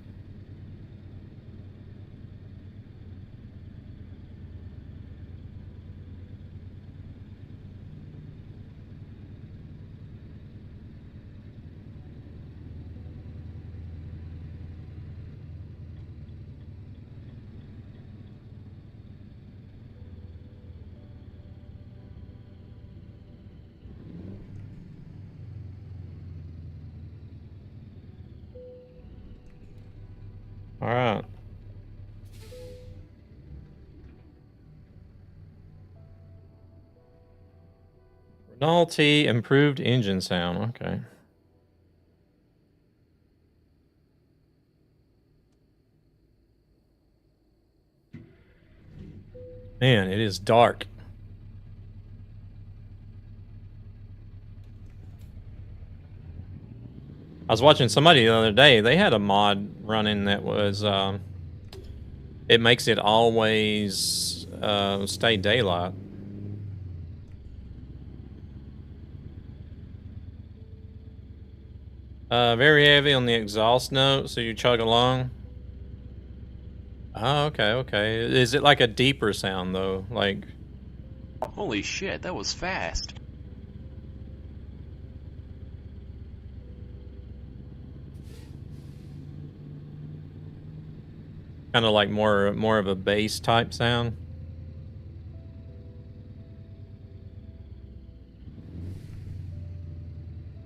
All right. Renault T improved engine sound. Okay. Man, it is dark. I was watching somebody the other day. They had a mod running that was it makes it always stay daylight. Very heavy on the exhaust note, so you chug along. Oh, okay, okay. Is it like a deeper sound though? Like, Holy shit, that was fast. kind of like more of a bass type sound?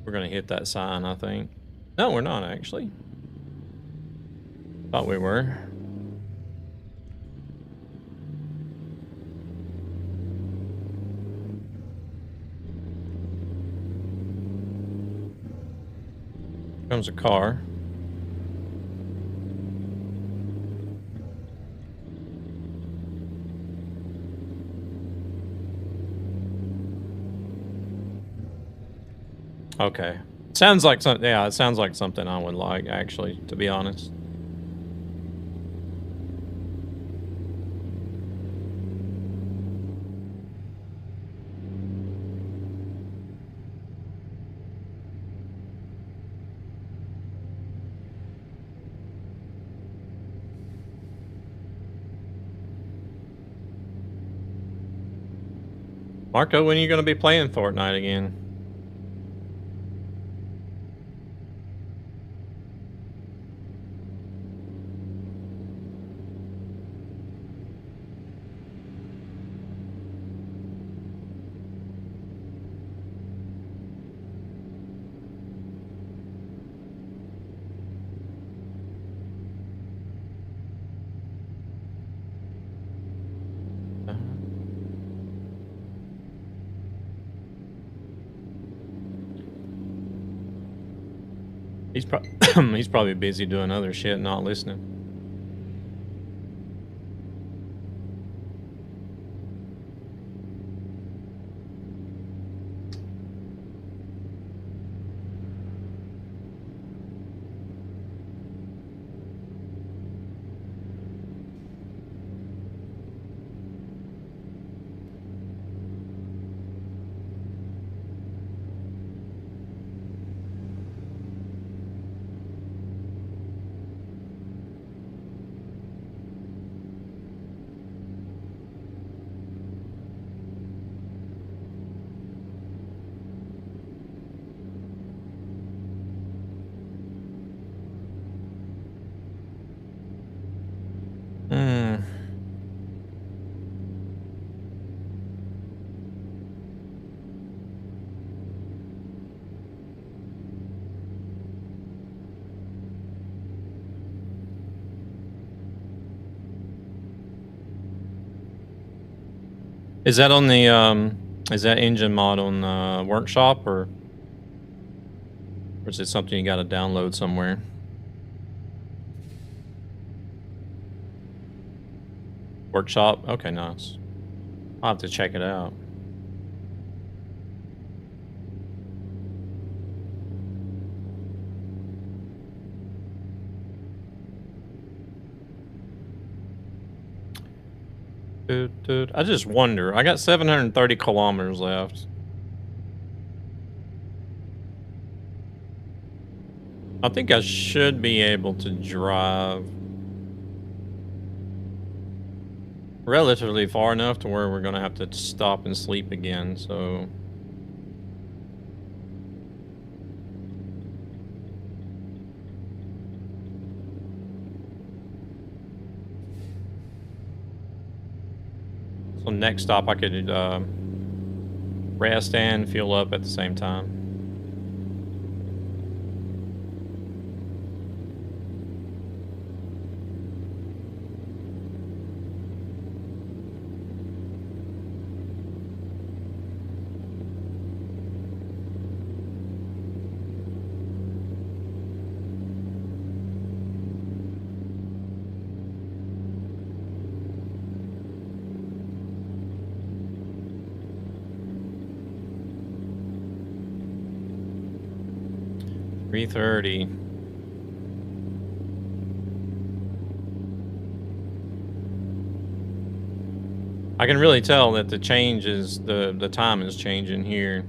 We're gonna hit that sign, I think. No, we're not actually. Thought we were. Comes a car. Okay. Sounds like something. Yeah, it sounds like something I would like, actually, to be honest. Marco, when are you going to be playing Fortnite again? He's he's probably busy doing other shit, not listening. Is that on the is that engine mod on Workshop or is it something you got to download somewhere? Workshop? Okay, nice. I'll have to check it out. I just wonder. I got 730 kilometers left. I think I should be able to drive relatively far enough to where we're going to have to stop and sleep again, so... So next stop I could rest and fuel up at the same time. $3:30. I can really tell that the change is the time is changing here,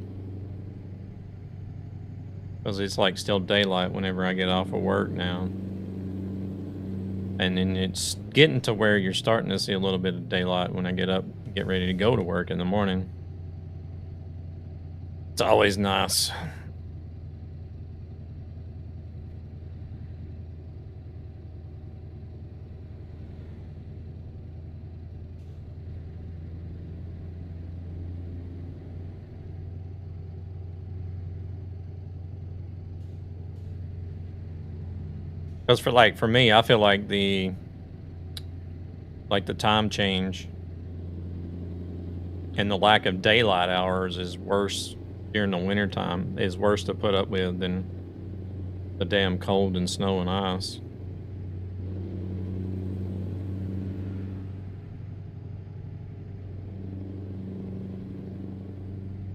because it's like still daylight whenever I get off of work now, and then it's getting to where you're starting to see a little bit of daylight when I get up, get ready to go to work in the morning. It's always nice. Because for me, I feel like the time change and the lack of daylight hours is worse during the wintertime, is worse to put up with than the damn cold and snow and ice.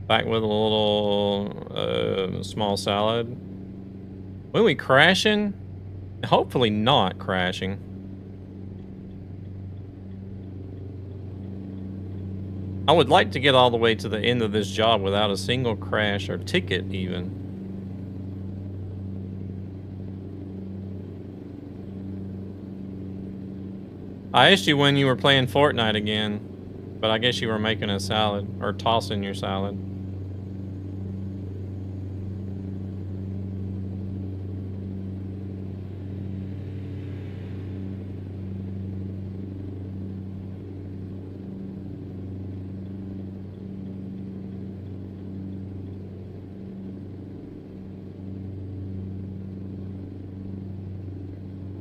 Back with a little small salad. When we crashing? Hopefully not crashing. I would like to get all the way to the end of this job without a single crash or ticket even. I asked you when you were playing Fortnite again, but I guess you were making a salad or tossing your salad.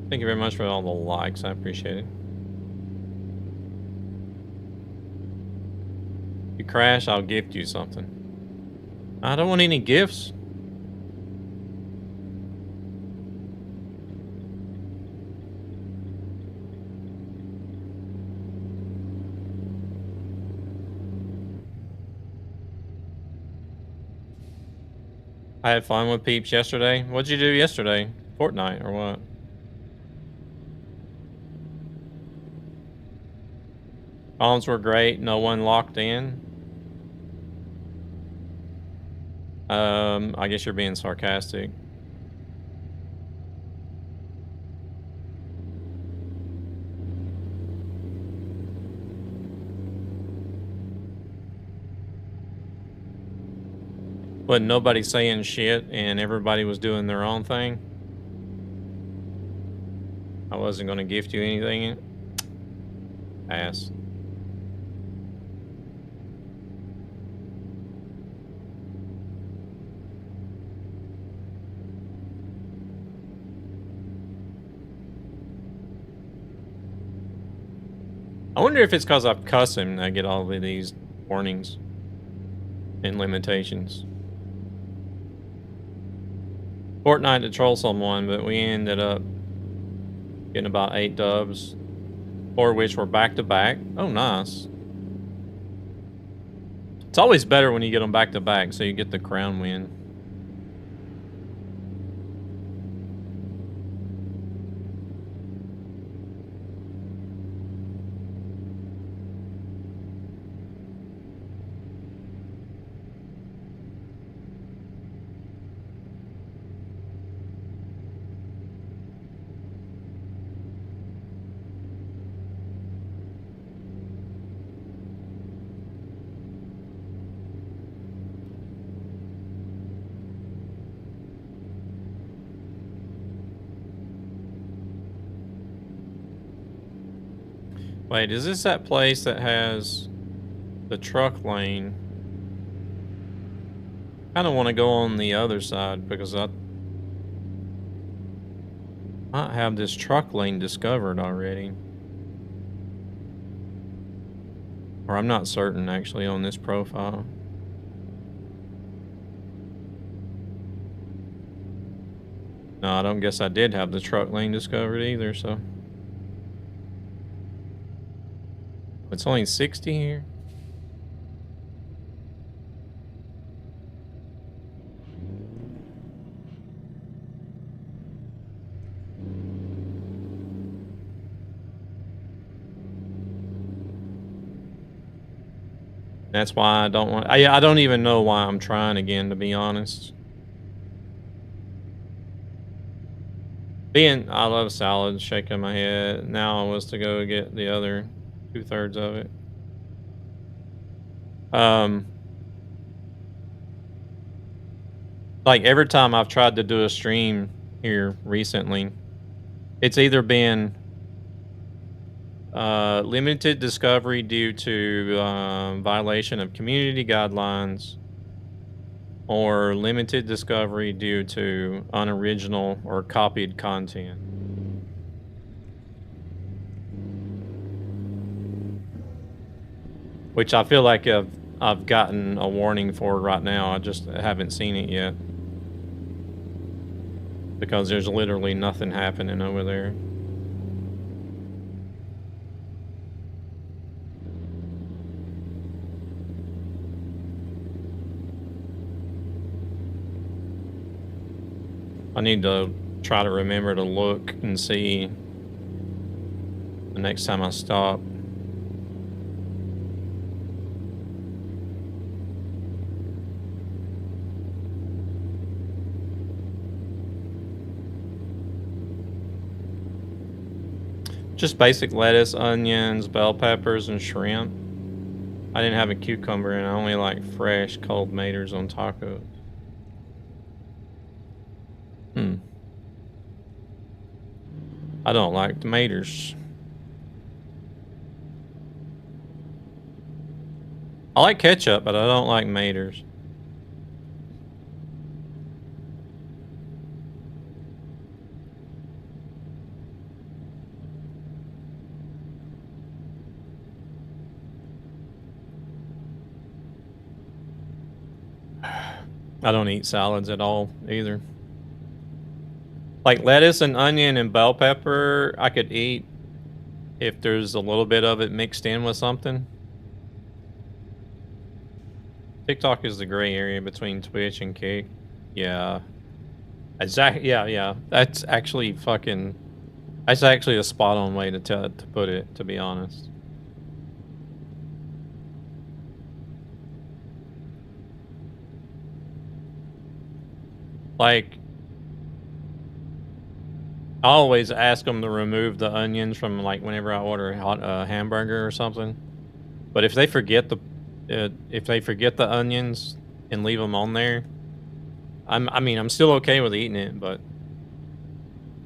Thank you very much for all the likes. I appreciate it. If you crash, I'll gift you something. I don't want any gifts. I had fun with peeps yesterday. What'd you do yesterday? Fortnite or what? Phones were great. No one locked in. I guess you're being sarcastic. But nobody saying shit and everybody was doing their own thing. I wasn't gonna gift you anything. Ass. I wonder if it's because I've cussed him and I get all of these warnings and limitations. Fortnite to troll someone, but we ended up getting about 8 dubs, 4 of which were back to back. Oh, nice. It's always better when you get them back to back, so you get the crown win. Wait, is this that place that has the truck lane? I kind of want to go on the other side because I might have this truck lane discovered already. Or I'm not certain actually on this profile. No, I don't guess I did have the truck lane discovered either, so. It's only 60 here. That's why I don't want. I don't even know why I'm trying again, to be honest. I love salad. Shaking my head. Now I was to go get the other 2/3 of it. Like every time I've tried to do a stream here recently, it's either been limited discovery due to violation of community guidelines, or limited discovery due to unoriginal or copied content. Which I feel like I've gotten a warning for right now. I just haven't seen it yet. Because there's literally nothing happening over there. I need to try to remember to look and see the next time I stop. Just basic lettuce, onions, bell peppers, and shrimp. I didn't have a cucumber, and I only like fresh, cold tomatoes on tacos. I don't like tomatoes. I like ketchup, but I don't like tomatoes. I don't eat salads at all either. Like lettuce and onion and bell pepper, I could eat if there's a little bit of it mixed in with something. TikTok is the gray area between Twitch and Kick. Yeah. Exactly. Yeah. That's actually that's actually a spot on way to put it, to be honest. Like, I always ask them to remove the onions from, like, whenever I order a hamburger or something. But if they forget the onions and leave them on there, I'm still okay with eating it. But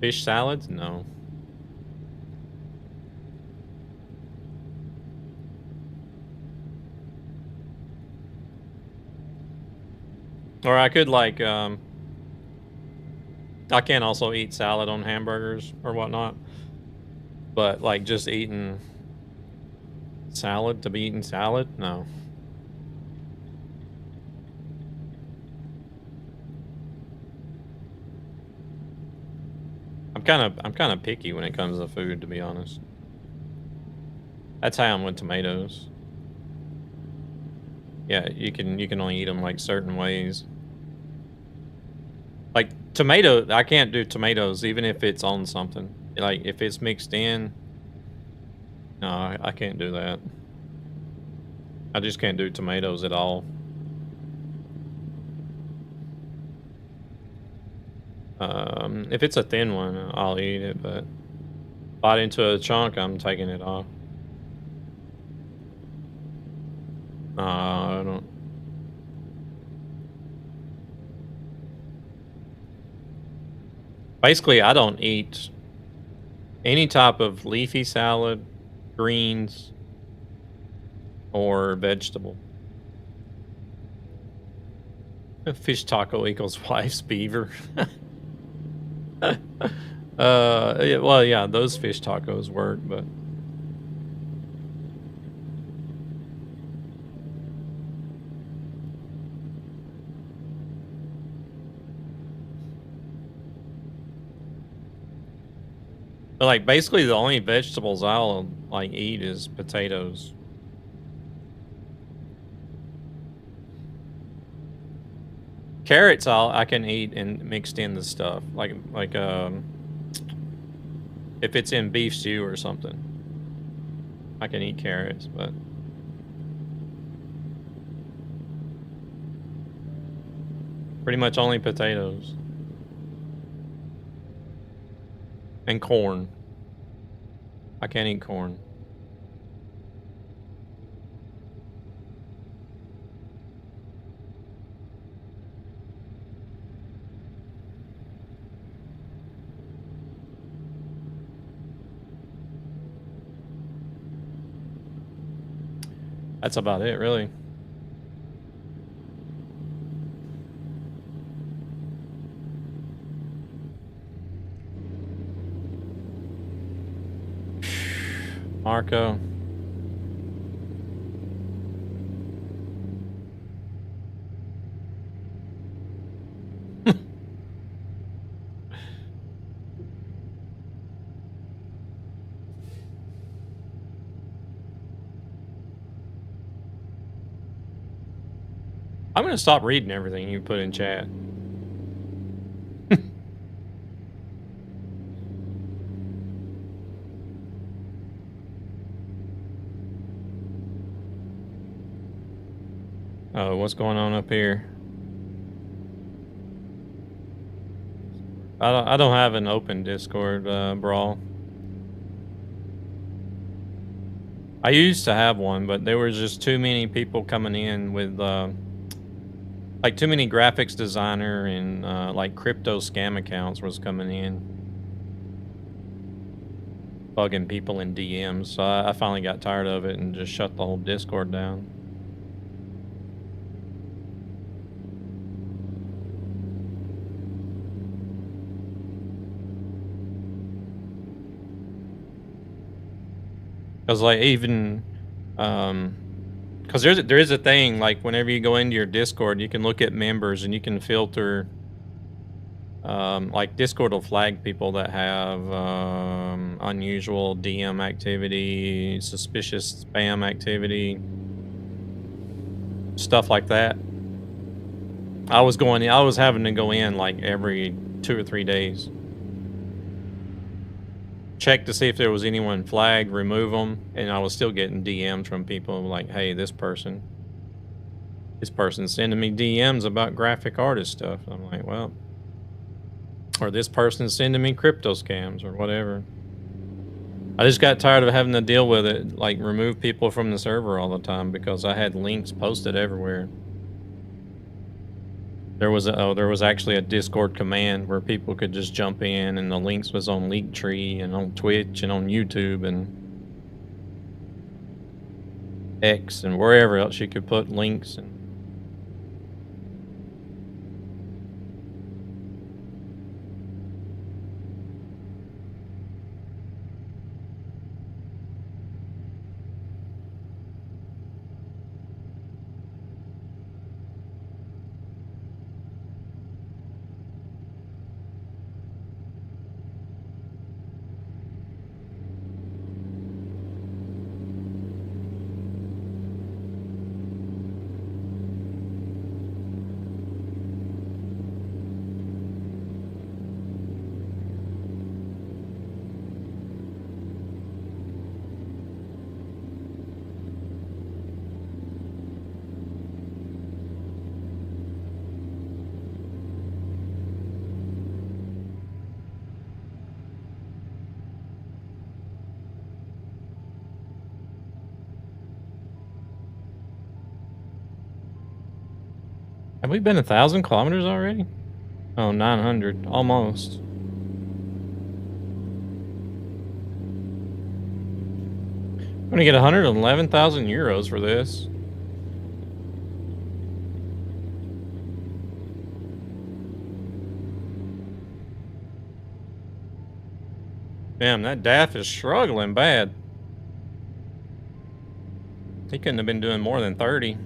fish salads, no. Or I could, like, I can also eat salad on hamburgers or whatnot, but like just eating salad to be eating salad, no. I'm kind of picky when it comes to food, to be honest. That's how I'm with tomatoes. Yeah, you can only eat them like certain ways. Like tomato, I can't do tomatoes even if it's on something. Like if it's mixed in, no, I can't do that. I just can't do tomatoes at all. If it's a thin one, I'll eat it, but bite into a chunk, I'm taking it off. I don't. Basically, I don't eat any type of leafy salad greens, or vegetable. A fish taco equals wife's beaver. Yeah, well, yeah, those fish tacos work, but like basically the only vegetables I'll like eat is potatoes. Carrots I can eat and mixed in the stuff like if it's in beef stew or something, I can eat carrots, but pretty much only potatoes and corn. I can't eat corn. That's about it, really. Marco. I'm gonna stop reading everything you put in chat. Oh, what's going on up here? I don't have an open Discord, Brawl. I used to have one, but there was just too many people coming in with like too many graphics designer and like crypto scam accounts was coming in, bugging people in DMs. So I finally got tired of it and just shut the whole Discord down. Cause like even, cause there is a thing like whenever you go into your Discord, you can look at members and you can filter. Like Discord will flag people that have unusual DM activity, suspicious spam activity, stuff like that. I was having to go in like every 2 or 3 days. Check to see if there was anyone flagged, remove them, and I was still getting DMs from people like, hey, this person's sending me DMs about graphic artist stuff. I'm like, well, or this person's sending me crypto scams or whatever. I just got tired of having to deal with it, like remove people from the server all the time because I had links posted everywhere. There was actually a Discord command where people could just jump in, and the links was on Linktree and on Twitch and on YouTube and X and wherever else you could put links. And have we been 1,000 kilometers already? Oh, 900, almost. gonna get 111,000 euros for this. Damn, that Daff is struggling bad. He couldn't have been doing more than 30.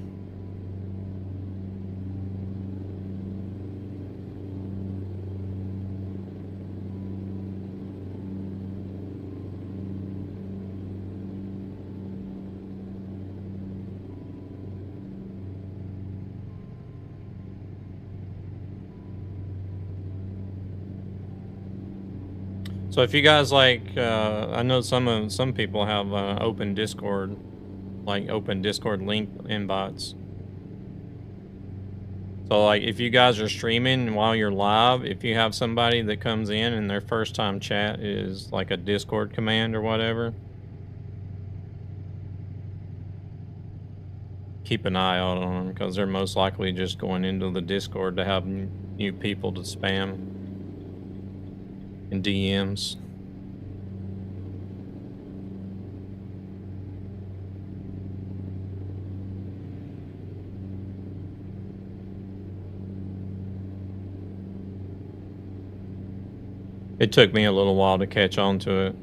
So if you guys like, I know some people have open Discord, like open Discord link invites. So like if you guys are streaming while you're live, if you have somebody that comes in and their first time chat is like a Discord command or whatever, keep an eye out on them because they're most likely just going into the Discord to have new people to spam in DMs. It took me a little while to catch on to it.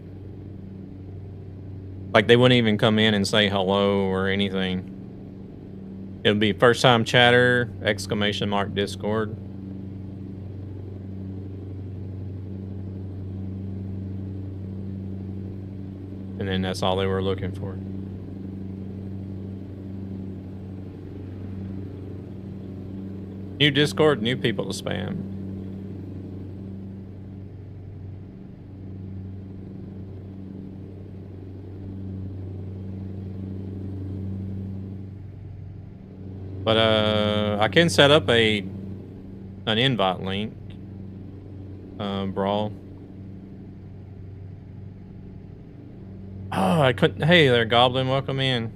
Like they wouldn't even come in and say hello or anything. It would be first time chatter, ! Discord. And then that's all they were looking for. New Discord, new people to spam. But I can set up an invite link. Brawl. Oh, I couldn't. Hey there, Goblin. Welcome in.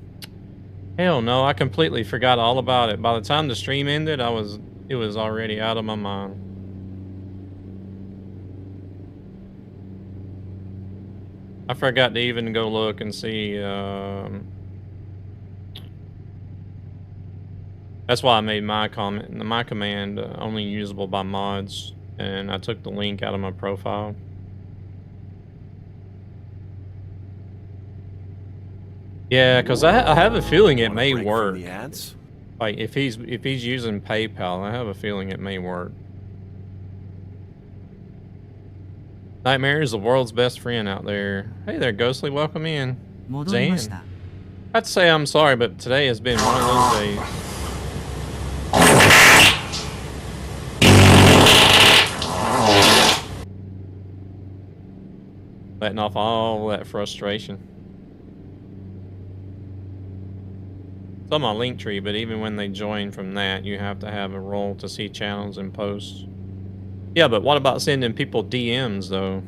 Hell no, I completely forgot all about it. By the time the stream ended, it was already out of my mind. I forgot to even go look and see. That's why I made my command only usable by mods, and I took the link out of my profile. Yeah, because I have a feeling it may work. The ads? Like if he's using PayPal, I have a feeling it may work. Nightmare is the world's best friend out there. Hey there, Ghostly. Welcome in. Zan. I have to say I'm sorry, but today has been one of those days. Letting off all that frustration. It's on my link tree, but even when they join from that, you have to have a role to see channels and posts. Yeah, but what about sending people DMs, though?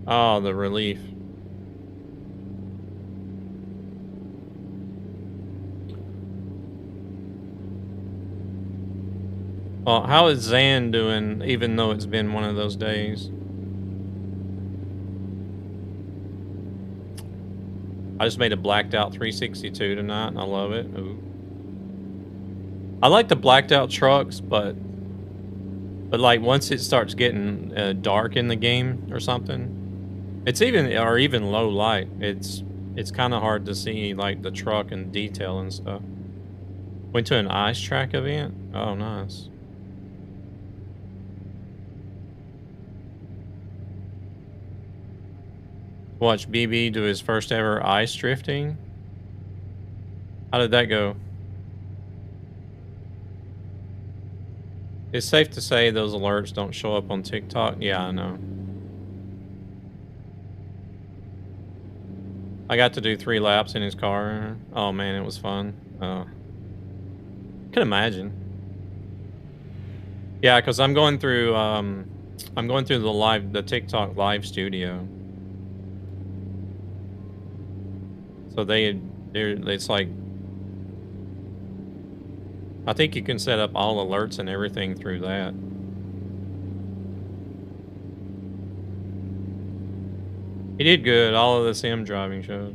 Oh, the relief. Well, how is Zan doing, even though it's been one of those days? I just made a blacked out 362 tonight, and I love it. Ooh. I like the blacked out trucks, but like once it starts getting dark in the game or something, it's even low light. It's kind of hard to see like the truck and detail and stuff. Went to an ice track event. Oh, nice. Watch BB do his first ever ice drifting. How did that go? It's safe to say those alerts don't show up on TikTok. Yeah, I know. I got to do 3 laps in his car. Oh man, it was fun. Can imagine. Yeah, because I'm going through the TikTok live studio. So it's like, I think you can set up all alerts and everything through that. He did good. All of the sim driving shows.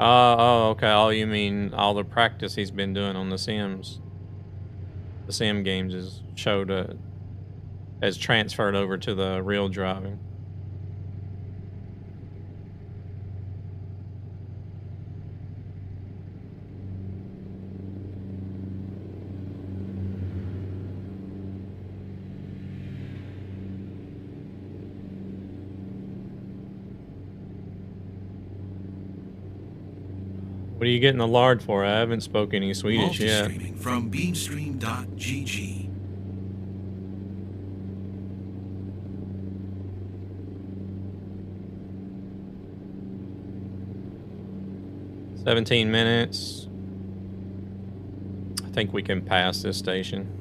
Oh, okay. Oh, you mean all the practice he's been doing on the Sims? The Sim games is showed has transferred over to the real driving. What are you getting the lard for? I haven't spoken any Swedish yet. Multi-streaming from beamstream.gg. $17 I think we can pass this station.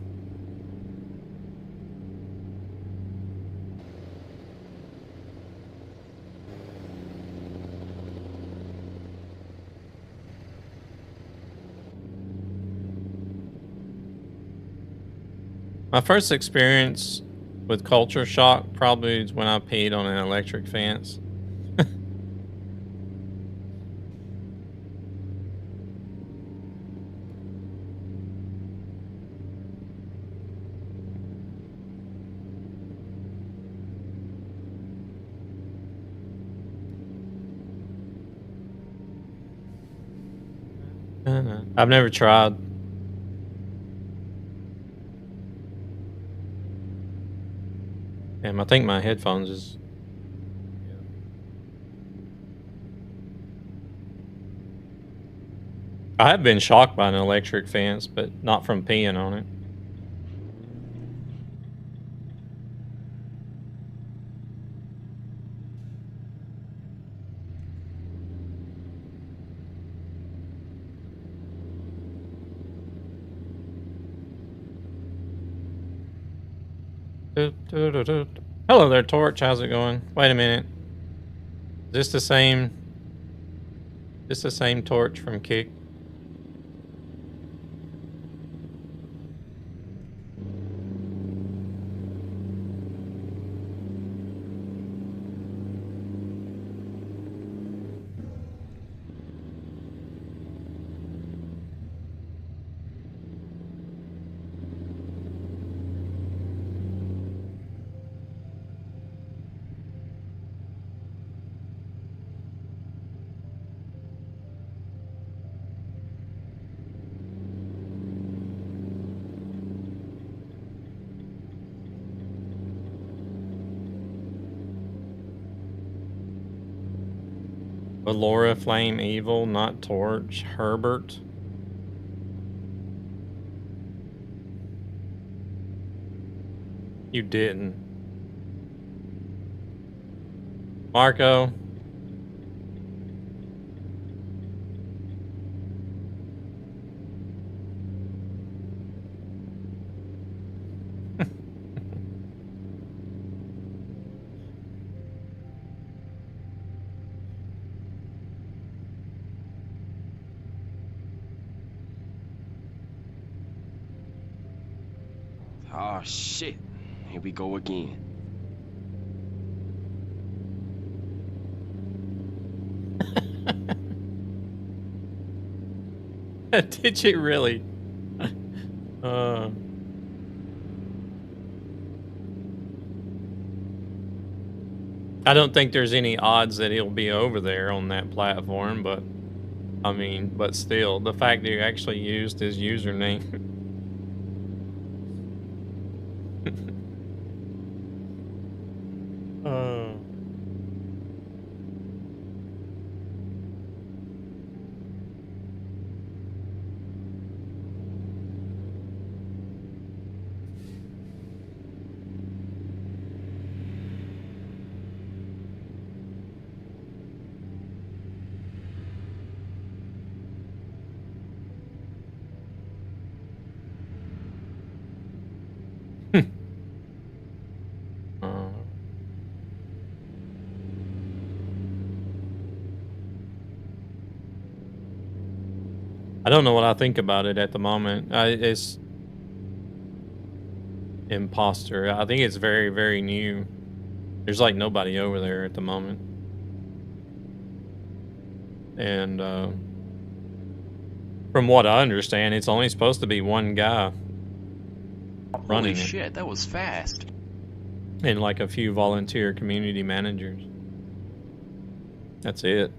My first experience with culture shock probably is when I peed on an electric fence. I've never tried. I think my headphones is. I have been shocked by an electric fence, but not from peeing on it. Hello there, Torch. How's it going? Wait a minute. Is this the same? Is this the same Torch from Kick? Laura Flame Evil, not Torch. Herbert. You didn't. Marco. Oh shit. Here we go again. Did you really? I don't think there's any odds that he'll be over there on that platform, but I mean, but still, the fact that you actually used his username. I don't know what I think about it at the moment. imposter. I think it's very, very new. There's like nobody over there at the moment. And from what I understand, it's only supposed to be one guy running Holy it. shit, that was fast. And like a few volunteer community managers. That's it.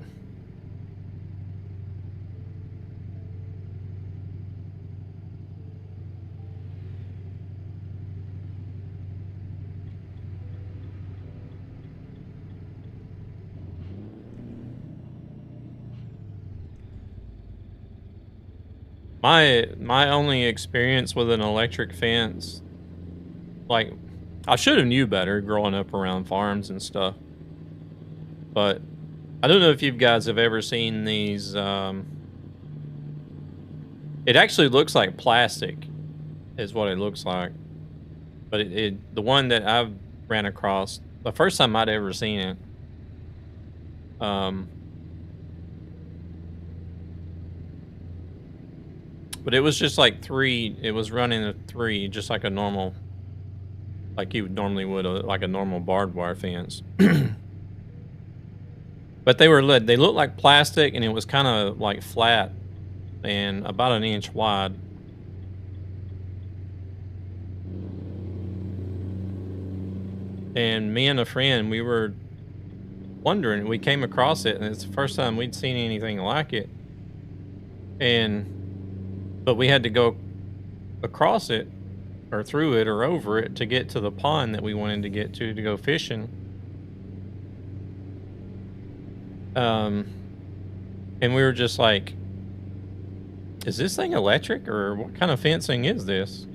My only experience with an electric fence, like, I should have knew better growing up around farms and stuff. But I don't know if you guys have ever seen these. It actually looks like plastic, is what it looks like. But the one that I've ran across, the first time I'd ever seen it, but it was just like it was running a 3, just like a normal, like you would normally would, like a normal barbed wire fence. But they looked like plastic, and it was kind of like flat and about an inch wide. And me and a friend, we were wondering, we came across it, and it's the first time we'd seen anything like it. But we had to go across it, or through it, or over it to get to the pond that we wanted to get to go fishing. And we were just like, is this thing electric, or what kind of fencing is this?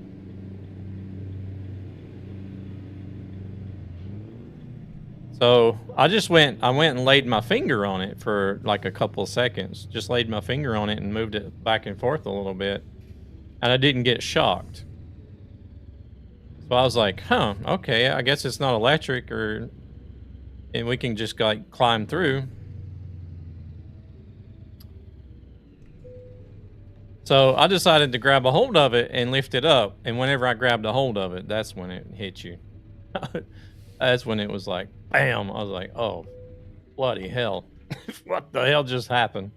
So I went and laid my finger on it for like a couple of seconds. Just laid my finger on it and moved it back and forth a little bit. And I didn't get shocked. So I was like, huh, okay, I guess it's not electric, and we can just like climb through. So I decided to grab a hold of it and lift it up. And whenever I grabbed a hold of it, that's when it hit you. That's when it was like, bam. I was like, oh, bloody hell. What the hell just happened?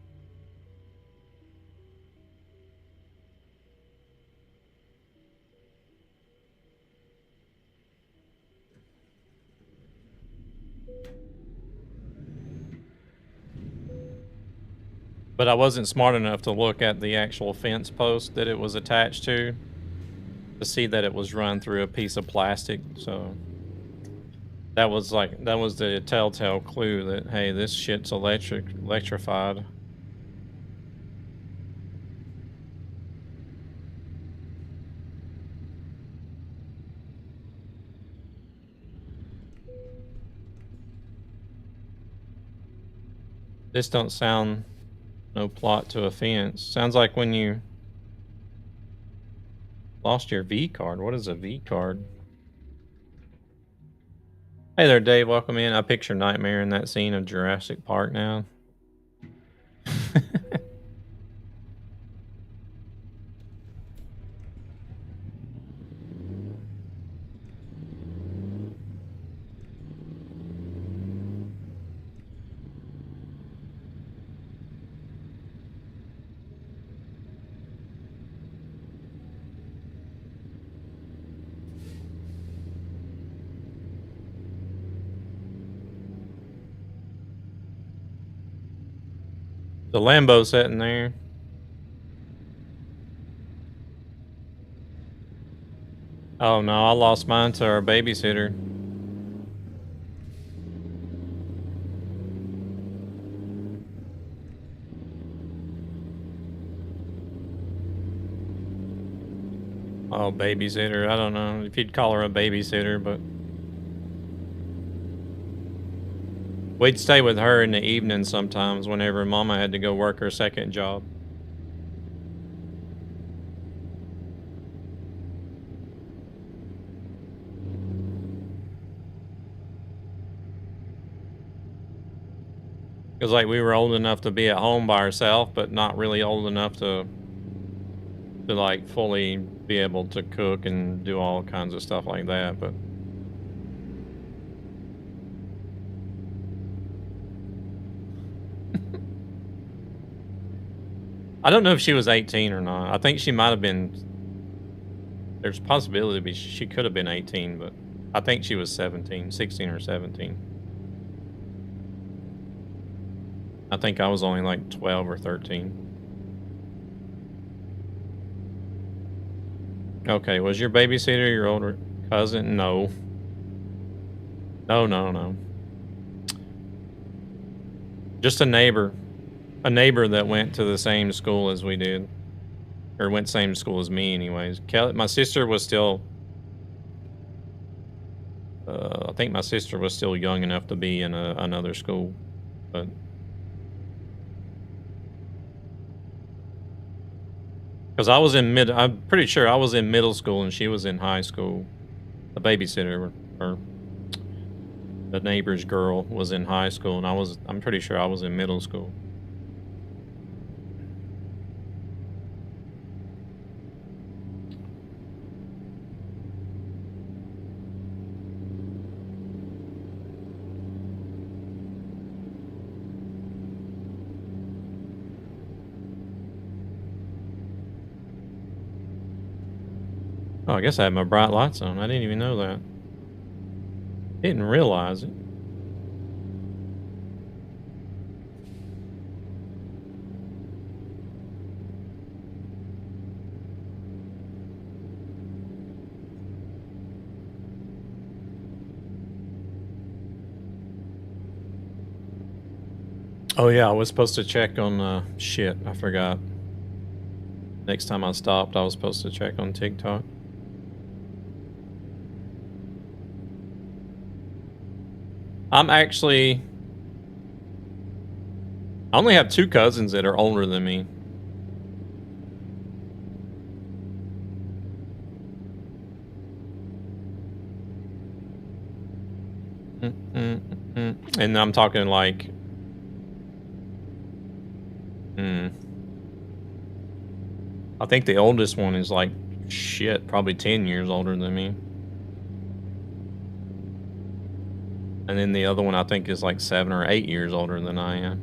But I wasn't smart enough to look at the actual fence post that it was attached to see that it was run through a piece of plastic. So that was the telltale clue that, hey, this shit's electrified. This don't sound no plot to a fence. Sounds like when you lost your V card. What is a V card? Hey there, Dave. Welcome in. I picture Nightmare in that scene of Jurassic Park now. The Lambo sitting there. Oh no, I lost mine to our babysitter. Oh, babysitter. I don't know if you'd call her a babysitter, but we'd stay with her in the evening sometimes whenever Mama had to go work her second job. Because like we were old enough to be at home by ourselves, but not really old enough to to like fully be able to cook and do all kinds of stuff like that, but I don't know if she was 18 or not. I think she might have been. There's a possibility she could have been 18, but I think she was 17, 16 or 17. I think I was only like 12 or 13. Okay, was your babysitter your older cousin? No. No. Just a neighbor. A neighbor that went to the same school as we did. Or went same school as me anyways. My sister was still... I think my sister was still young enough to be in another school. But... Because I was in I'm pretty sure I was in middle school and she was in high school. The babysitter, or the neighbor's girl, was in high school, and I'm pretty sure I was in middle school. Oh, I guess I had my bright lights on. I didn't even know that. Didn't realize it. Oh yeah, I was supposed to check on, shit, I forgot. Next time I stopped, I was supposed to check on TikTok. I only have 2 cousins that are older than me. And I'm talking like... I think the oldest one is like, shit, probably 10 years older than me. And then the other one I think is like 7 or 8 years older than I am.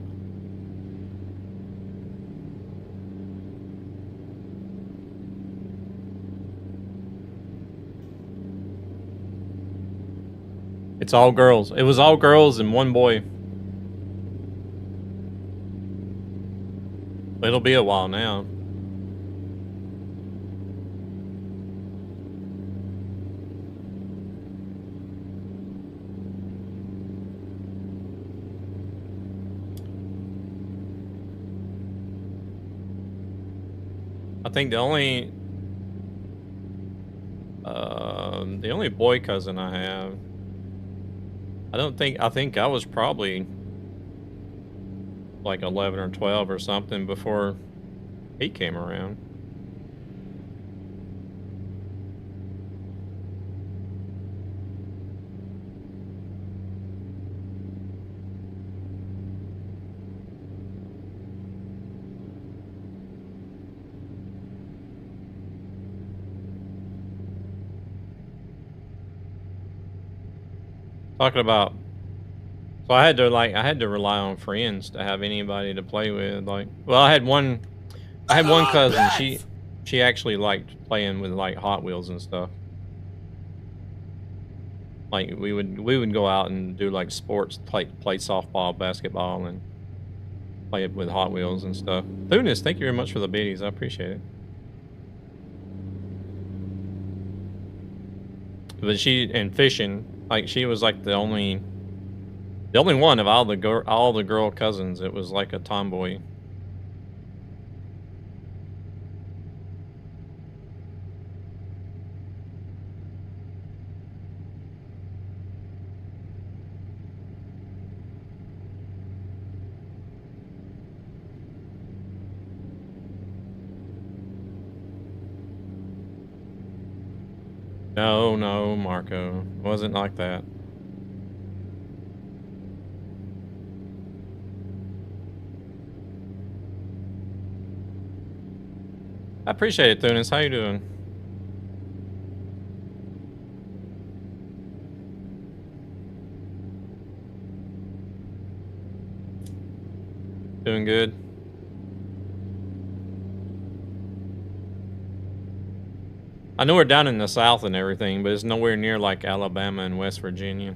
It's all girls. It was all girls and 1 boy. It'll be a while now. I think the only boy cousin I have, I think I was probably like 11 or 12 or something before he came around. Talking about, so I had to rely on friends to have anybody to play with. Like, well, I had one cousin. She actually liked playing with like Hot Wheels and stuff. Like we would go out and do like sports, play softball, basketball, and play it with Hot Wheels and stuff. Thunis, thank you very much for the biddies. I appreciate it. But and fishing, like she was like the only one of all the girl cousins that was like a tomboy. No, Marco. It wasn't like that. I appreciate it, Thunis. How you doing? Doing good. I know we're down in the south and everything, but it's nowhere near like Alabama and West Virginia.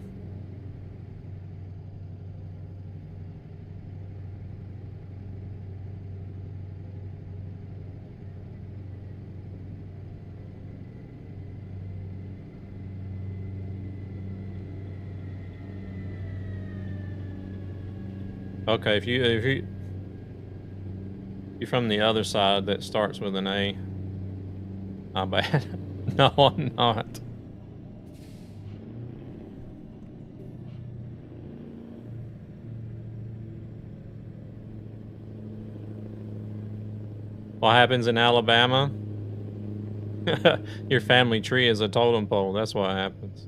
Okay, if you're from the other side that starts with an A, not bad. No, I'm not. What happens in Alabama? Your family tree is a totem pole. That's what happens.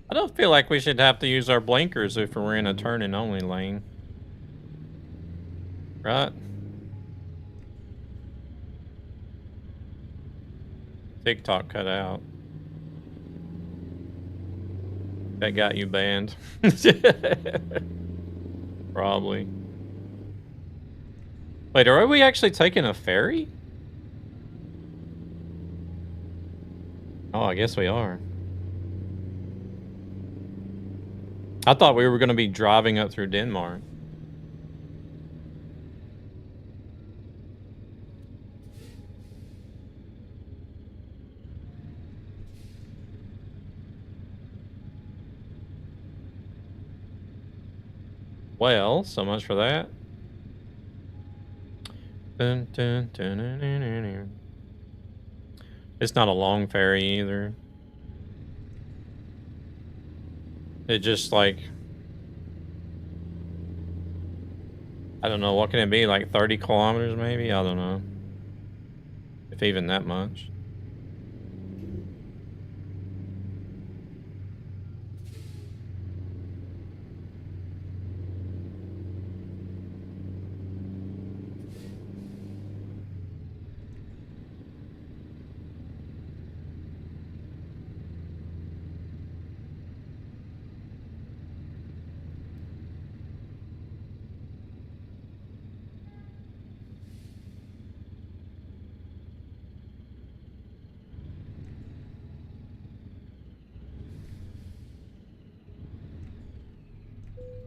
I don't feel like we should have to use our blinkers if we're in a turn-in only lane. Right? TikTok cut out. That got you banned. Probably. Wait, are we actually taking a ferry? Oh, I guess we are. I thought we were going to be driving up through Denmark. Well, so much for that. Dun, dun, dun, dun, dun, dun, dun. It's not a long ferry either. It just like, I don't know, what can it be? Like 30 kilometers maybe? I don't know. If even that much.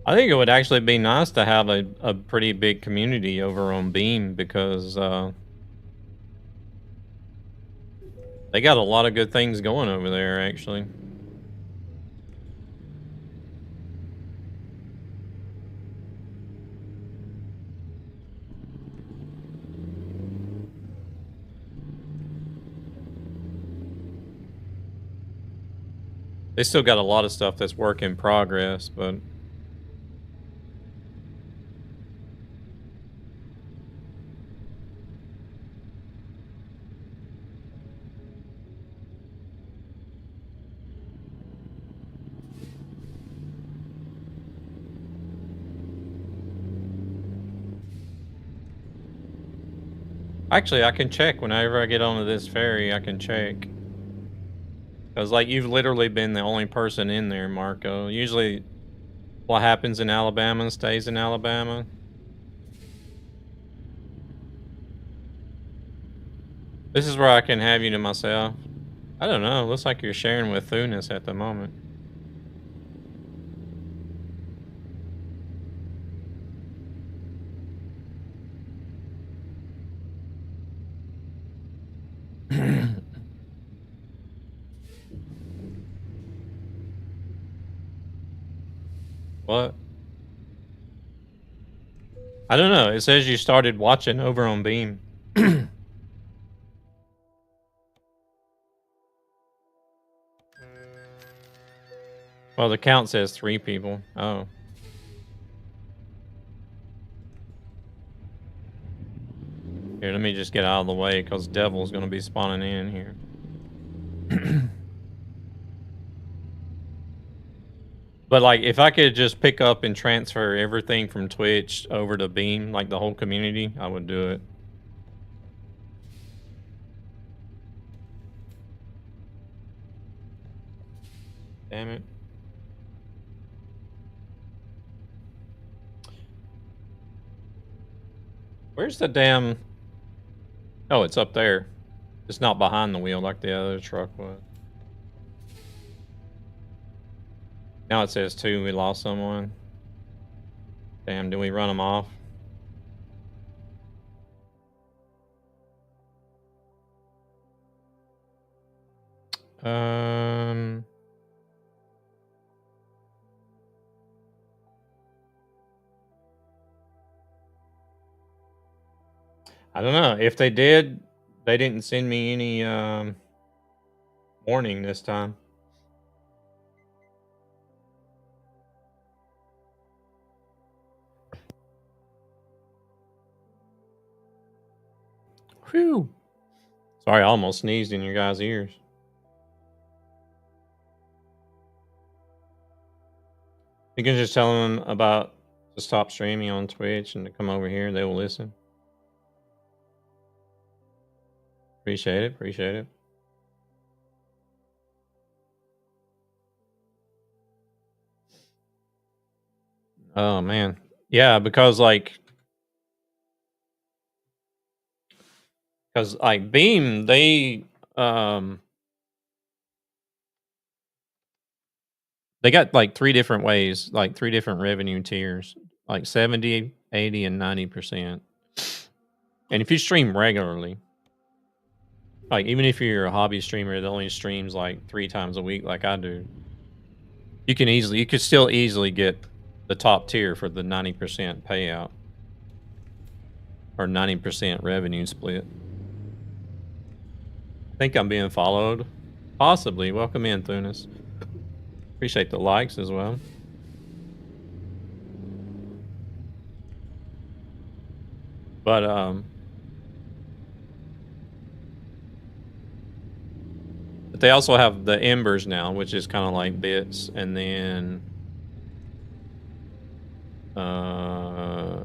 I think it would actually be nice to have a pretty big community over on Beam because they got a lot of good things going over there, actually. They still got a lot of stuff that's work in progress, but actually I can check whenever I get onto this ferry. I can check. Because, like, you've literally been the only person in there, Marco. Usually, what happens in Alabama stays in Alabama. This is where I can have you to myself. I don't know. Looks like you're sharing with Thunis at the moment. What? I don't know. It says you started watching over on Beam. Well, the count says 3 people. Oh. Here, let me just get out of the way because Devil's going to be spawning in here. But, like, if I could just pick up and transfer everything from Twitch over to Beam, like the whole community, I would do it. Damn it. Where's the damn... Oh, it's up there. It's not behind the wheel like the other truck was. Now it says 2. We lost someone. Damn, did we run them off? I don't know. If they did, they didn't send me any warning this time. Whew. Sorry, I almost sneezed in your guys' ears. You can just tell them about to stop streaming on Twitch and to come over here. They will listen. Appreciate it. Appreciate it. Oh, man. Yeah, because, like... Because, like, Beam, they got, like, 3 different ways. Like, 3 different revenue tiers. Like, 70, 80, and 90%. And if you stream regularly... Like, even if you're a hobby streamer that only streams, like, 3 times a week like I do, you could still easily get the top tier for the 90% payout. Or 90% revenue split. I think I'm being followed. Possibly. Welcome in, Thunis. Appreciate the likes as well. But, but they also have the Embers now, which is kind of like bits, and then the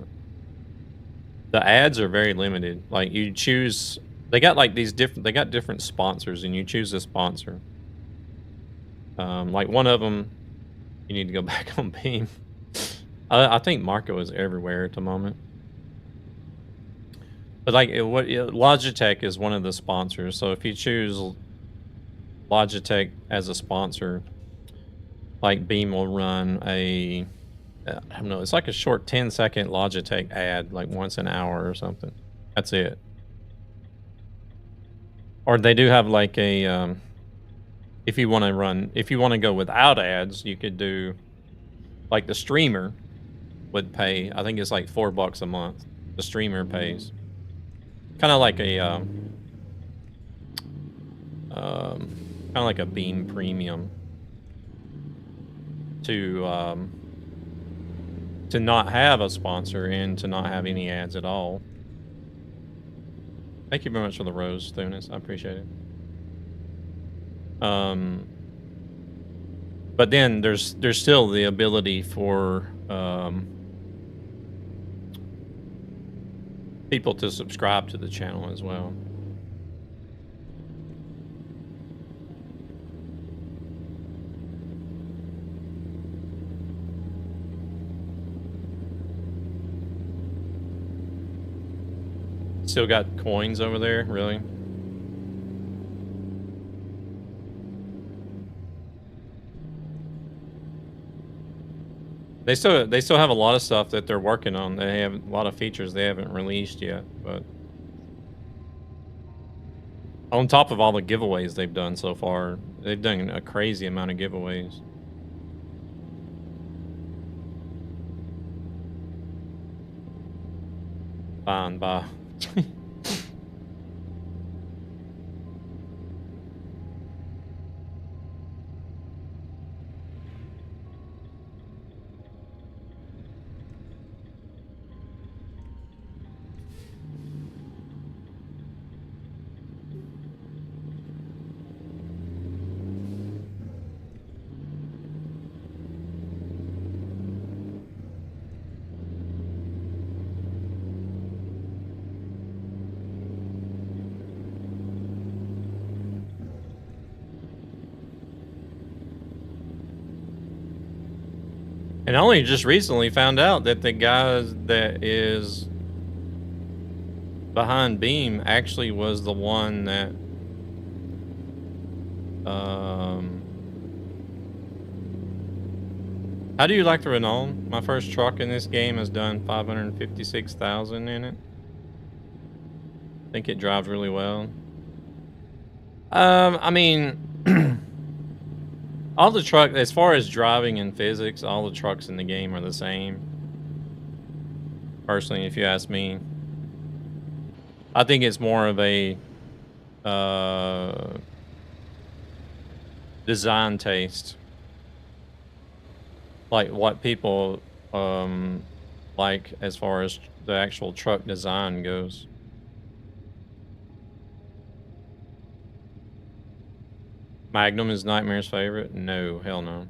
ads are very limited. Like, you choose, they got like these different, they got different sponsors, and you choose a sponsor. Like one of them, you need to go back on Beam. I think Marco is everywhere at the moment. But like, Logitech is one of the sponsors, so if you choose Logitech as a sponsor, like Beam will run a, I don't know, it's like a short 10-second Logitech ad, like once an hour or something. That's it. Or they do have like a, if you want to go without ads, you could do, like the streamer would pay, I think it's like $4 a month. The streamer pays. Kind of like a, kind of like a Beam Premium to not have a sponsor and to not have any ads at all. Thank you very much for the rose, Thunis. I appreciate it. But then there's still the ability for people to subscribe to the channel as well. Still got coins over there, really? They still have a lot of stuff that they're working on. They have a lot of features they haven't released yet, but on top of all the giveaways they've done so far, they've done a crazy amount of giveaways. Fine, bye. And I only just recently found out that the guy that is behind Beam actually was the one that how do you like the Renault? My first truck in this game has done 556,000 in it. I think it drives really well. I mean, all the truck, as far as driving and physics, all the trucks in the game are the same. Personally, if you ask me, I think it's more of a design taste, like what people like as far as the actual truck design goes. Magnum is Nightmare's favorite? No, hell no.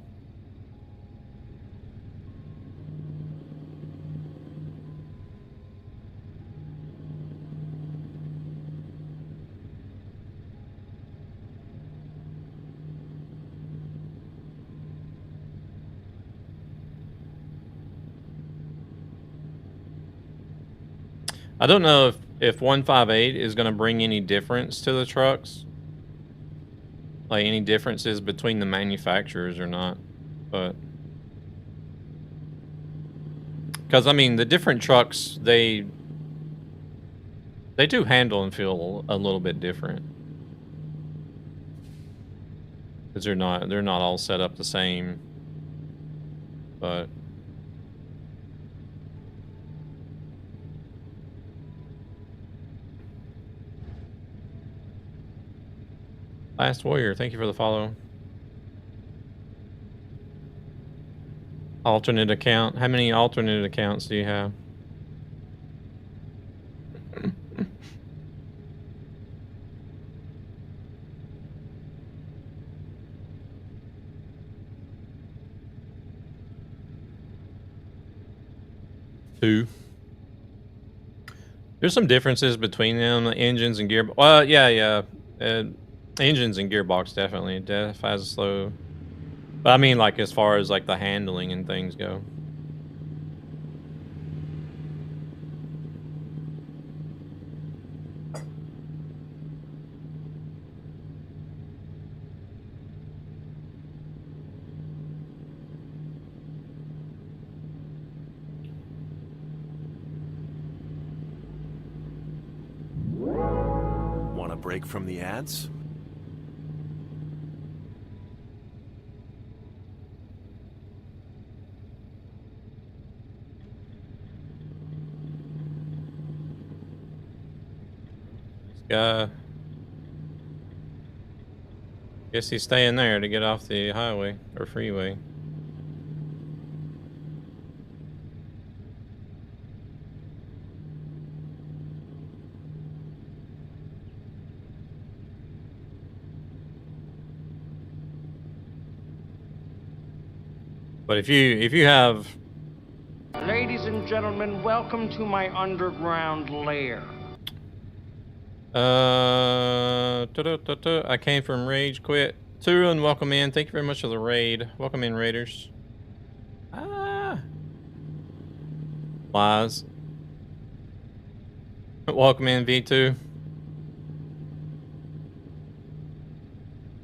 I don't know if 158 is going to bring any difference to the trucks. Like any differences between the manufacturers or not, but because I mean the different trucks they do handle and feel a little bit different because they're not all set up the same, but Last Warrior, thank you for the follow. Alternate account. How many alternate accounts do you have? Two. There's some differences between them, the engines and gear. Well, yeah. Engines and gearbox definitely. Def has a slow. But I mean, like as far as like the handling and things go. Want a break from the ads? Guess he's staying there to get off the highway or freeway. But if you have, ladies and gentlemen, welcome to my underground lair. I came from Rage Quit. Turun, welcome in. Thank you very much for the raid. Welcome in, Raiders. Lies. Welcome in, V2.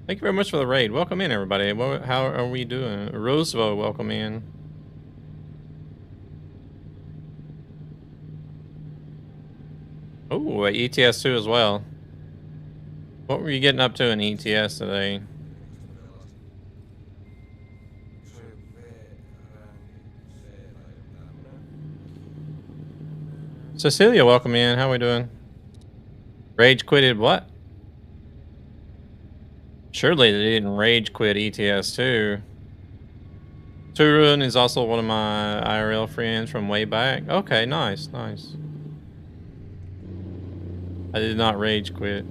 Thank you very much for the raid. Welcome in, everybody. How are we doing? Roosevelt, welcome in. Oh, ETS 2 as well. What were you getting up to in ETS today? Cecilia, welcome in. How we doing? Rage quitted what? Surely they didn't rage quit ETS2. Turun is also one of my IRL friends from way back. Okay, nice, nice. I did not rage quit.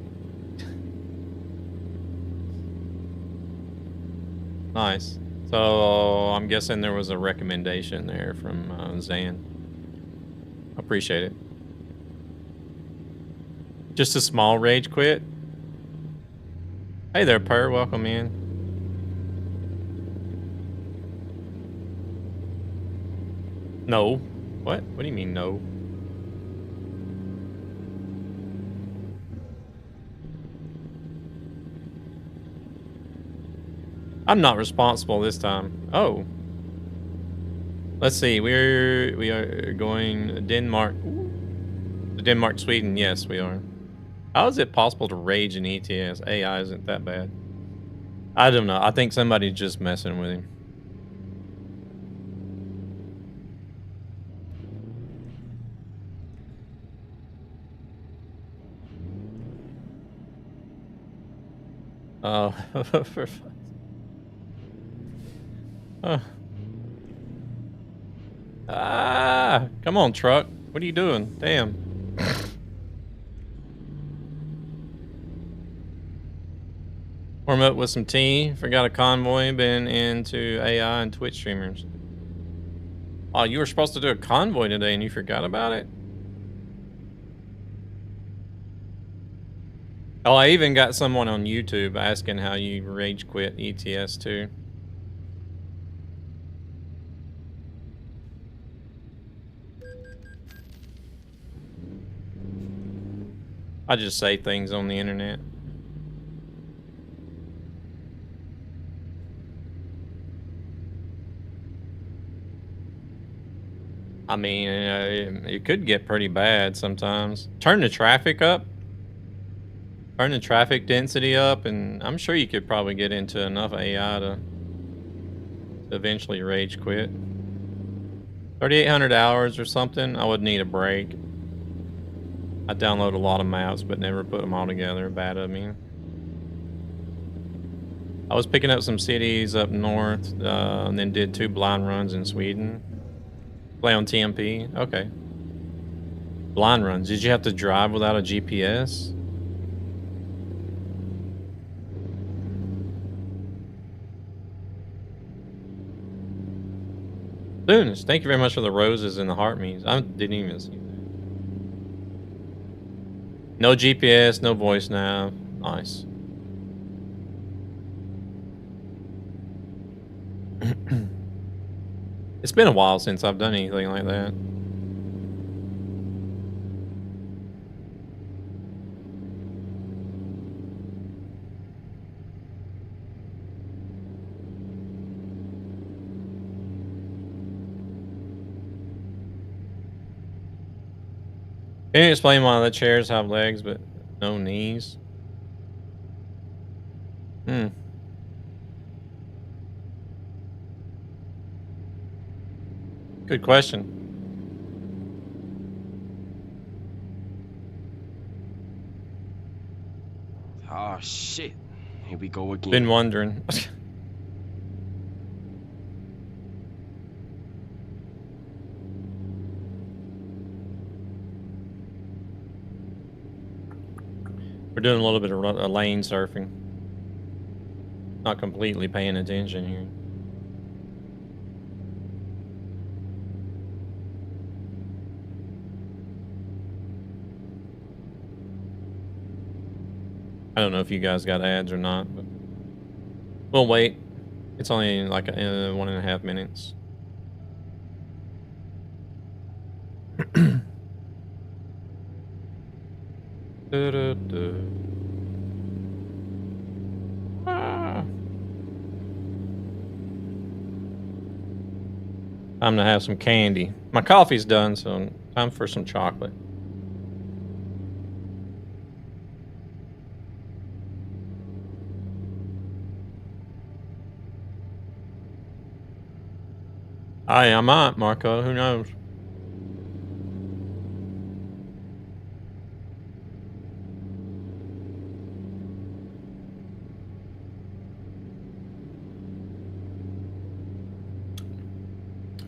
Nice. So I'm guessing there was a recommendation there from Zan. Appreciate it. Just a small rage quit. Hey there, Per. Welcome in. No. What? What do you mean no? I'm not responsible this time. Oh. Let's see. We are going Denmark. Denmark, Sweden. Yes, we are. How is it possible to rage in ETS? AI isn't that bad. I don't know. I think somebody's just messing with him. Oh, for fun. Ah, come on, truck. What are you doing? Damn. Warm up with some tea. Forgot a convoy. Been into AI and Twitch streamers. Oh, you were supposed to do a convoy today and you forgot about it? Oh, I even got someone on YouTube asking how you rage quit ETS too. I just say things on the internet. I mean, it could get pretty bad sometimes. Turn the traffic up. Turn the traffic density up, and I'm sure you could probably get into enough AI to eventually rage quit. 3,800 hours or something. I would need a break. I download a lot of maps, but never put them all together. Bad of me. I was picking up some cities up north, and then did 2 blind runs in Sweden. Play on TMP. Okay. Blind runs. Did you have to drive without a GPS? Lunas, thank you very much for the roses and the heart means. I didn't even see that. No GPS, no voice nav. Nice. It's been a while since I've done anything like that. Can you explain why the chairs have legs but no knees? Good question. Oh shit. Here we go again. Been wondering. We're doing a little bit of lane surfing. Not completely paying attention here. I don't know if you guys got ads or not, but we'll wait. It's only like 1.5 minutes. Time to have some candy. My coffee's done, so time for some chocolate. I might, Marco. Who knows?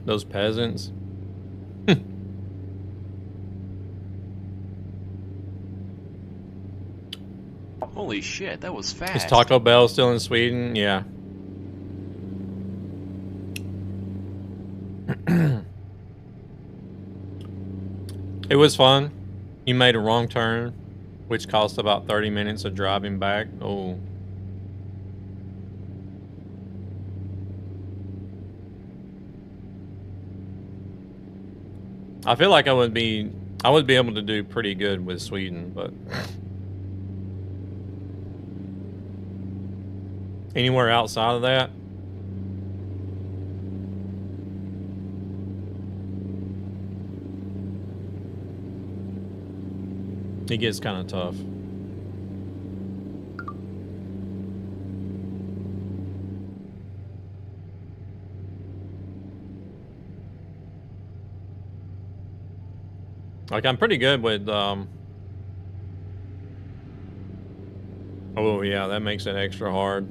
Those peasants. Holy shit, that was fast. Is Taco Bell still in Sweden? Yeah. It was fun. You made a wrong turn, which cost about 30 minutes of driving back. Oh. I feel like I would be able to do pretty good with Sweden, but anywhere outside of that, it gets kind of tough. Like, I'm pretty good with, oh yeah, that makes it extra hard.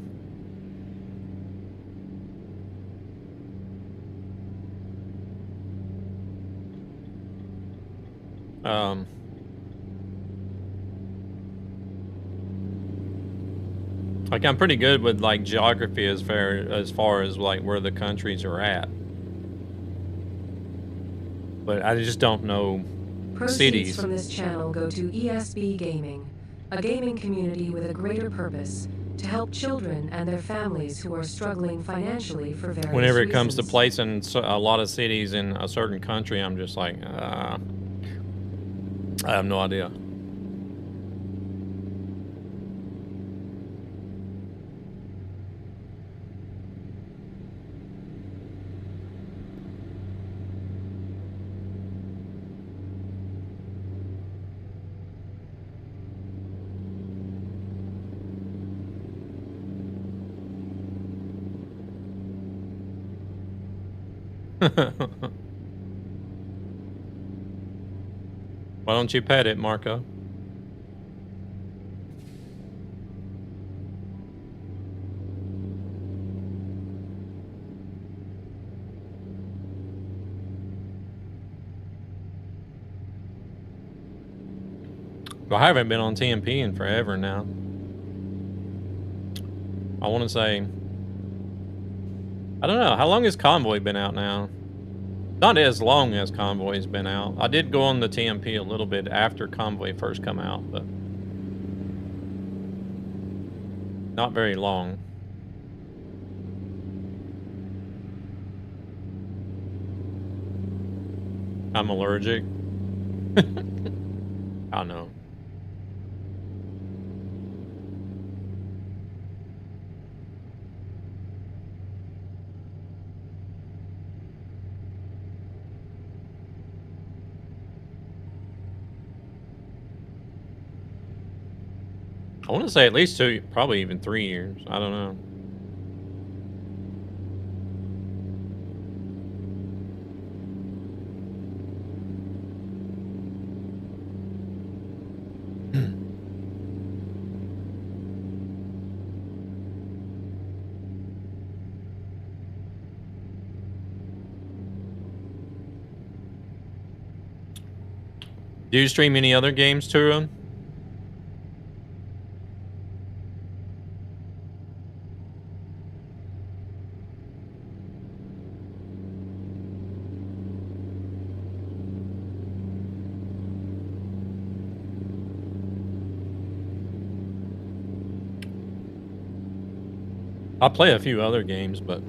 Like, I'm pretty good with, like, geography as far as, like, where the countries are at. But I just don't know Proceeds cities. from this channel go to ESB Gaming, a gaming community with a greater purpose to help children and their families who are struggling financially for various Whenever it comes to reasons. placing a lot of cities in a certain country, I'm just like, I have no idea. Why don't you pet it, Marco? Well, I haven't been on TMP in forever now. I want to say, I don't know, how long has Convoy been out now? Not as long as Convoy's been out. I did go on the TMP a little bit after Convoy first come out, but not very long. I'm allergic. I know. I want to say at least 2, probably even 3 years. I don't know. Do you stream any other games, Turum? I play a few other games, but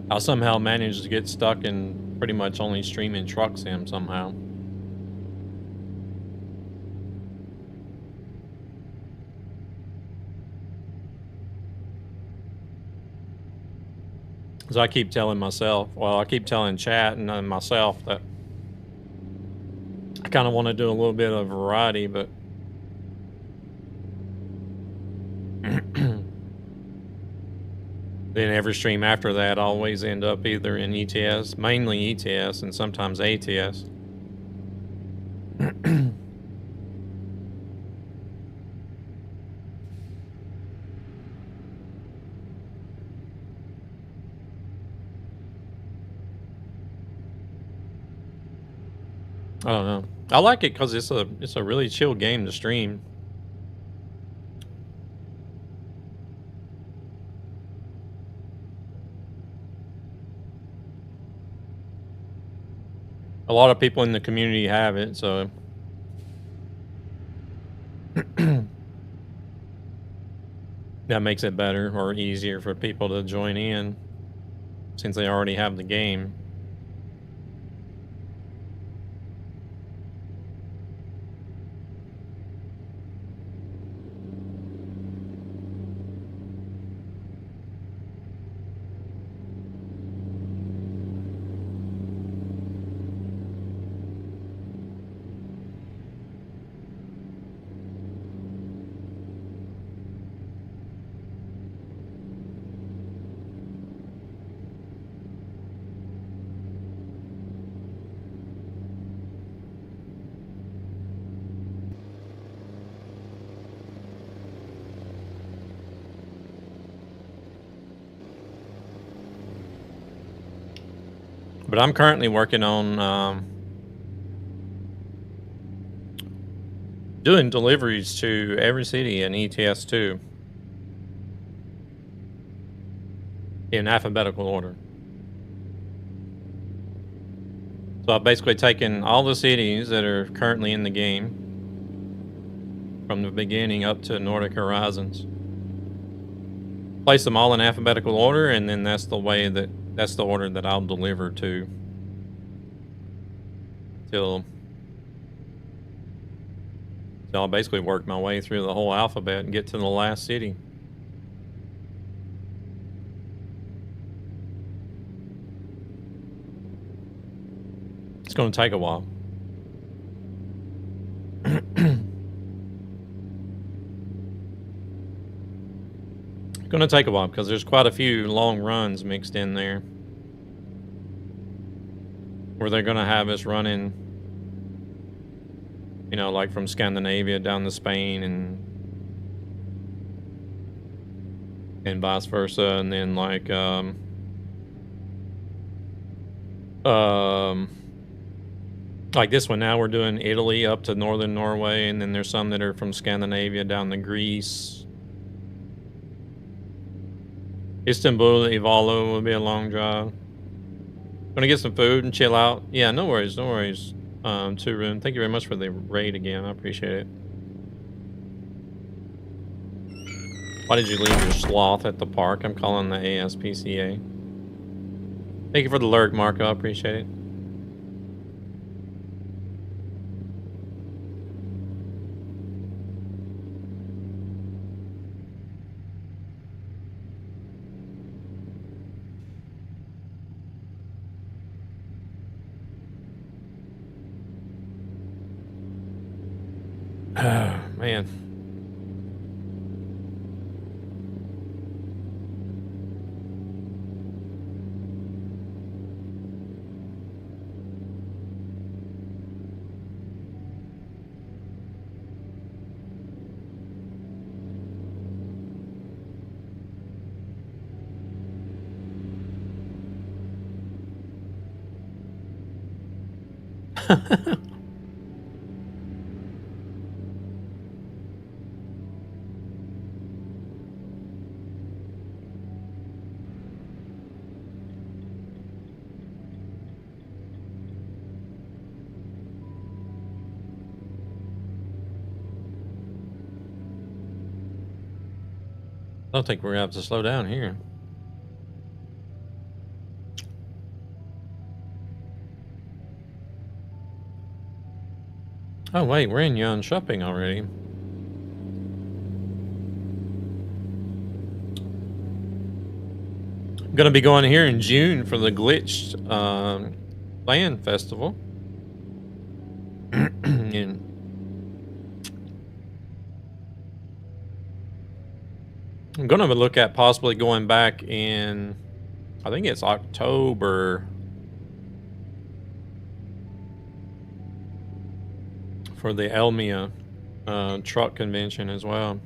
I somehow managed to get stuck in pretty much only streaming Truck Sim somehow. Because I keep telling myself, well, I keep telling chat and myself that I kind of want to do a little bit of variety, but then every stream after that I always end up either in ETS, mainly ETS, and sometimes ATS. I don't know. I like it because it's a really chill game to stream. A lot of people in the community have it, so that makes it better or easier for people to join in since they already have the game. But I'm currently working on doing deliveries to every city in ETS 2 in alphabetical order. So I've basically taken all the cities that are currently in the game from the beginning up to Nordic Horizons, place them all in alphabetical order, and then that's the order that I'll deliver to till I'll basically work my way through the whole alphabet and get to the last city. It's going to take a while. It's going to take a while because there's quite a few long runs mixed in there where they're going to have us running, you know, like from Scandinavia down to Spain and vice versa, and then like like this one now we're doing Italy up to northern Norway, and then there's some that are from Scandinavia down to Greece. Istanbul, Ivalo will be a long drive. Gonna get some food and chill out. Yeah, no worries, no worries. Turun, thank you very much for the raid again. I appreciate it. Why did you leave your sloth at the park? I'm calling the ASPCA. Thank you for the lurk, Marco. I appreciate it. Oh, man. I don't think we're gonna have to slow down here. Oh wait, we're in Yon shopping already. I'm gonna be going here in June for the Glitched Land Festival. And I'm gonna look at possibly going back in, I think it's October, for the Elmia truck convention as well.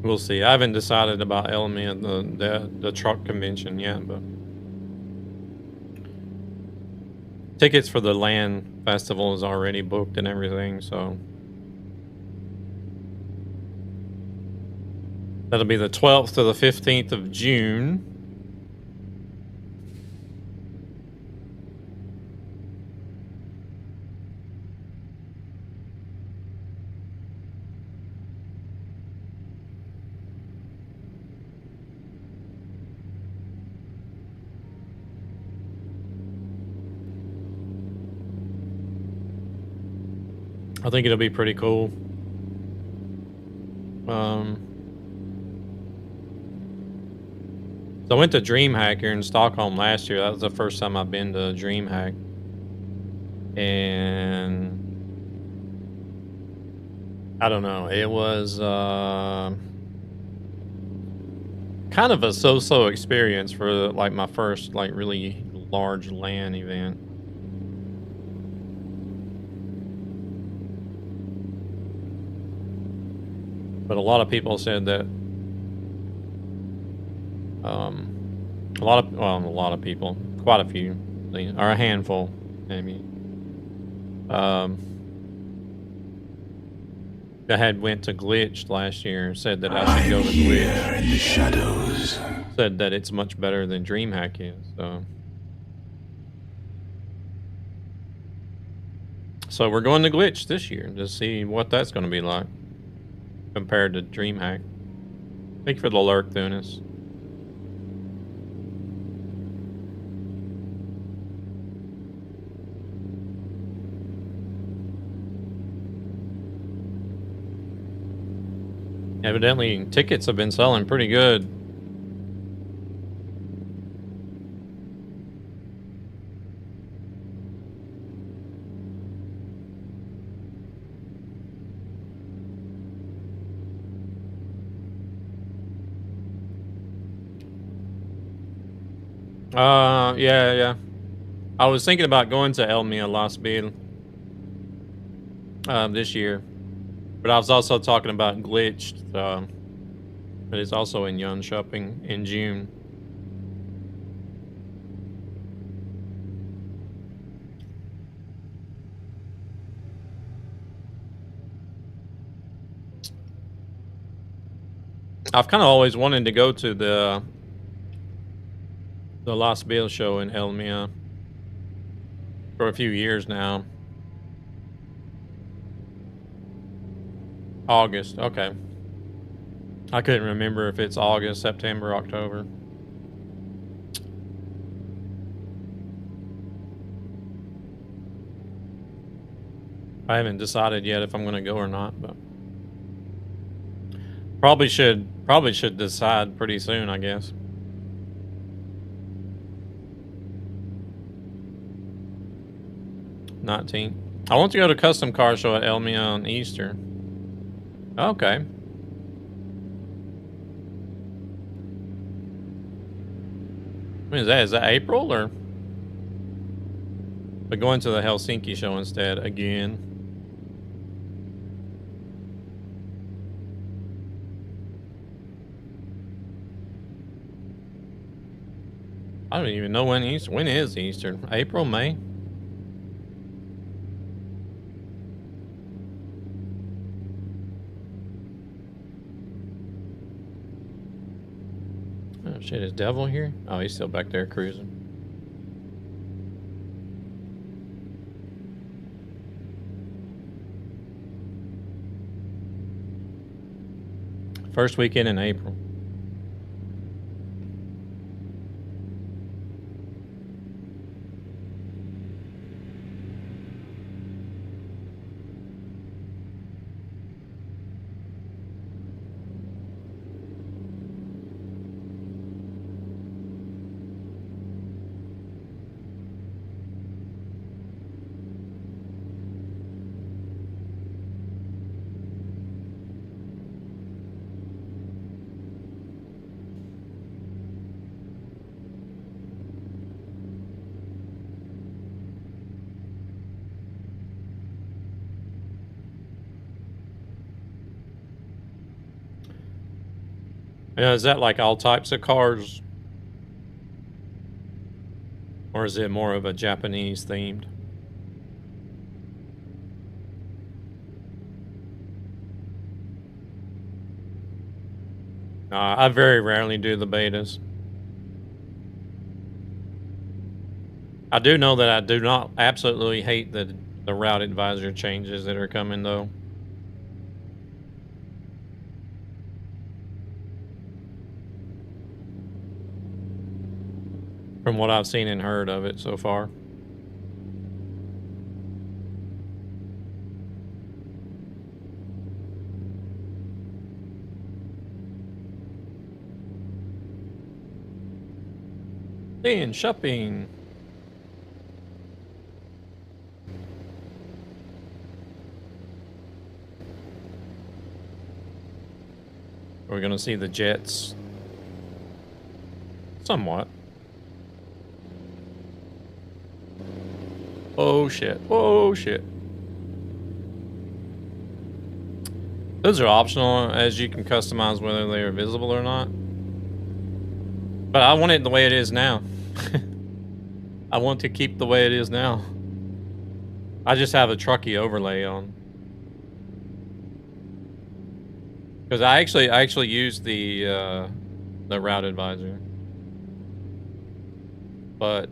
We'll see. I haven't decided about Elmia, the truck convention yet, but tickets for the land festival is already booked and everything, so that'll be the 12th to the 15th of June. I think it'll be pretty cool. So I went to DreamHack here in Stockholm last year. That was the first time I've been to DreamHack. And I don't know. It was kind of a so-so experience for like my first like really large LAN event. But a lot of people said that a lot of people, quite a few, or a handful, maybe, that had went to Glitched last year said that I should go to Glitched. In the shadows. Said that it's much better than DreamHack is. So we're going to Glitched this year to see what that's going to be like compared to DreamHack. Thank you for the alert, Thunis. Evidently, tickets have been selling pretty good. Yeah. I was thinking about going to Elmia Las Bil this year, but I was also talking about Glitched, that is also in Jönköping in June. I've kind of always wanted to go to the Las Bil show in Elmia for a few years now. August, okay. I couldn't remember if it's August, September, October. I haven't decided yet if I'm going to go or not, but probably should decide pretty soon, I guess. I want to go to Custom Car Show at Elmia on Easter. Okay. When is that? Is that April or? But going to the Helsinki show instead again. I don't even know when Easter. When is Easter? April, May? Oh shit, is Devil here? Oh, he's still back there cruising. First weekend in April. Yeah, is that like all types of cars? Or is it more of a Japanese themed? I very rarely do the betas. I do know that I do not absolutely hate the route advisor changes that are coming though. From what I've seen and heard of it so far. And shopping. We're gonna see the jets. Somewhat. Oh shit. Oh shit. Those are optional, as you can customize whether they are visible or not. But I want it the way it is now. I want to keep the way it is now. I just have a trucky overlay on. Because I actually use the route advisor. But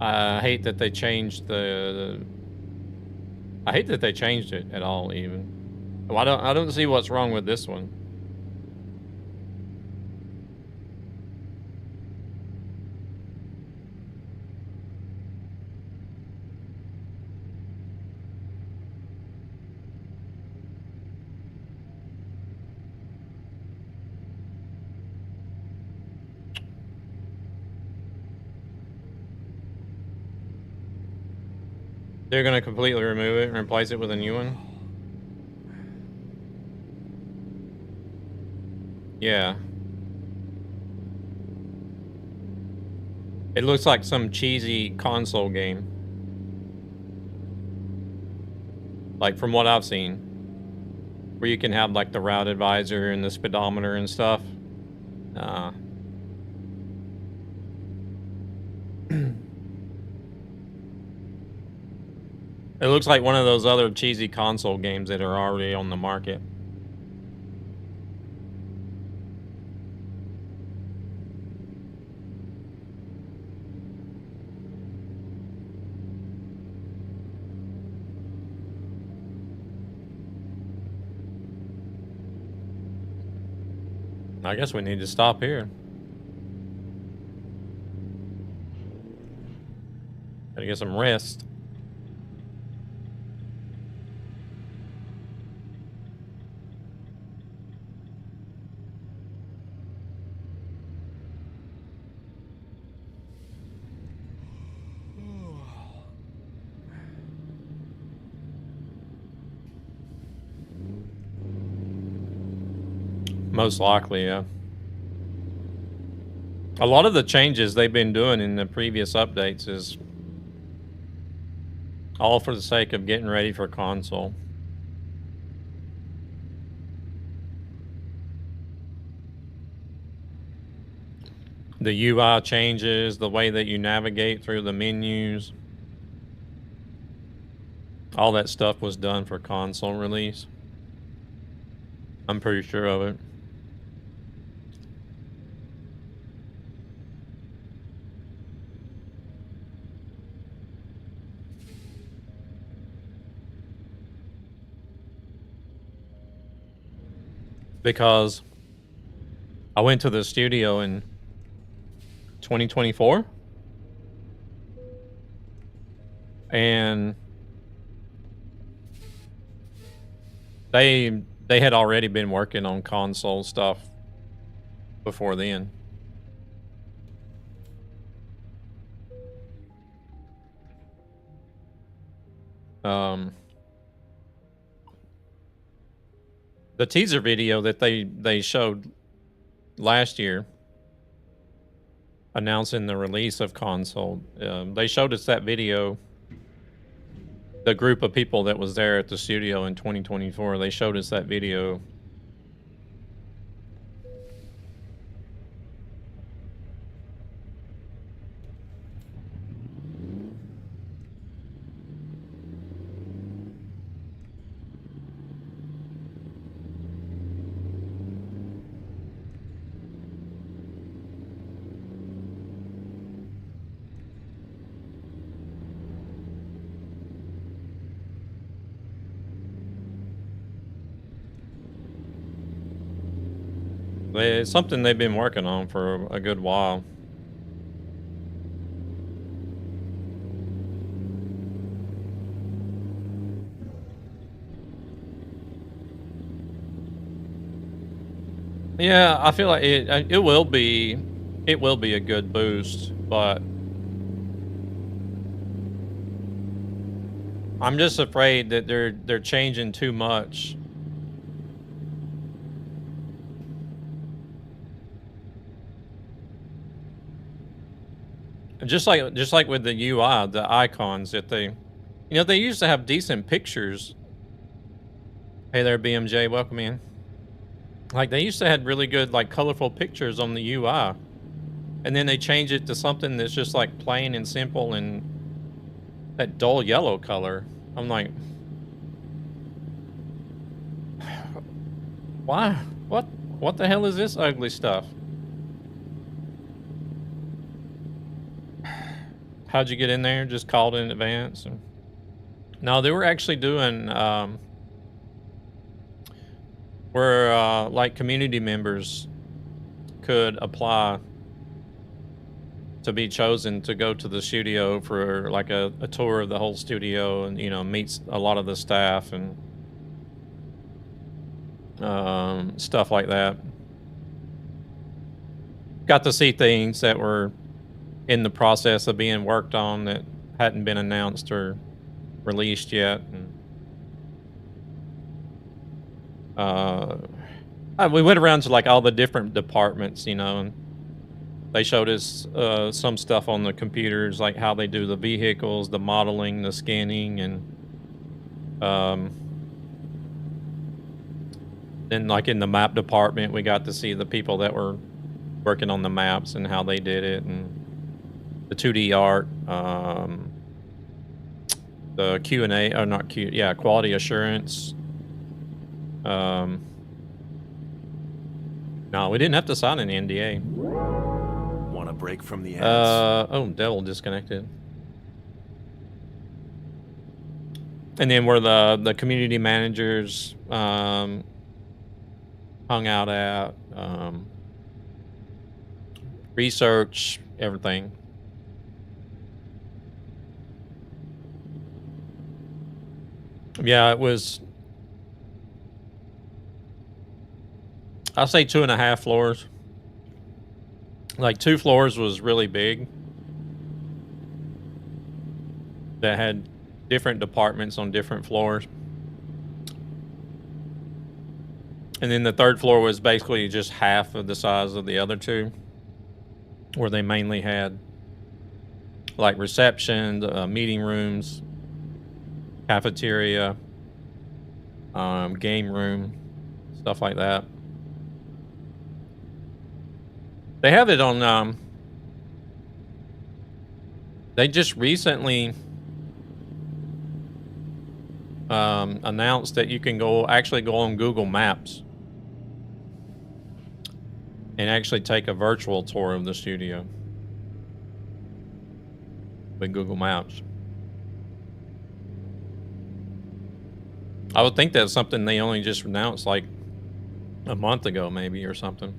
I hate that they changed I hate that they changed it at all even. Well, I don't see what's wrong with this one. They're gonna completely remove it and replace it with a new one? Yeah. It looks like some cheesy console game. Like from what I've seen. Where you can have like the route advisor and the speedometer and stuff. It looks like one of those other cheesy console games that are already on the market. I guess we need to stop here. Gotta get some rest. Most likely, yeah. A lot of the changes they've been doing in the previous updates is all for the sake of getting ready for console. The UI changes, the way that you navigate through the menus. All that stuff was done for console release. I'm pretty sure of it. Because I went to the studio in 2024 and they had already been working on console stuff before then. The teaser video that they showed last year announcing the release of console, they showed us that video. The group of people that was there at the studio in 2024, they showed us that video It's something they've been working on for a good while. Yeah, I feel like it will be a good boost, but I'm just afraid that they're changing too much. Just like with the UI, the icons that they used to have decent pictures. Hey there, BMJ, welcome in. Like they used to have really good, like, colorful pictures on the UI, and then they change it to something that's just like plain and simple and that dull yellow color. I'm like, why? What the hell is this ugly stuff? How'd you get in there? Just called in advance? No, they were actually doing where like community members could apply to be chosen to go to the studio for like a tour of the whole studio, and meet a lot of the staff and stuff like that. Got to see things that were in the process of being worked on that hadn't been announced or released yet. And we went around to like all the different departments, and they showed us some stuff on the computers, like how they do the vehicles, the modeling, the scanning, and then like in the map department, we got to see the people that were working on the maps and how they did it, and the 2D art, the Q&A, or not Q, yeah, quality assurance. No, we didn't have to sign an NDA. Want a break from the ads? Oh, Devil disconnected. And then where the community managers hung out at, research, everything. Yeah, it was, I'll say 2.5 floors. Like 2 floors was really big. That had different departments on different floors. And then the 3rd floor was basically just half of the size of the other 2, where they mainly had like reception, meeting rooms, cafeteria, game room, stuff like that. They have it on, they just recently announced that you can actually go on Google Maps and actually take a virtual tour of the studio with Google Maps. I would think that's something they only just announced like a month ago, maybe, or something.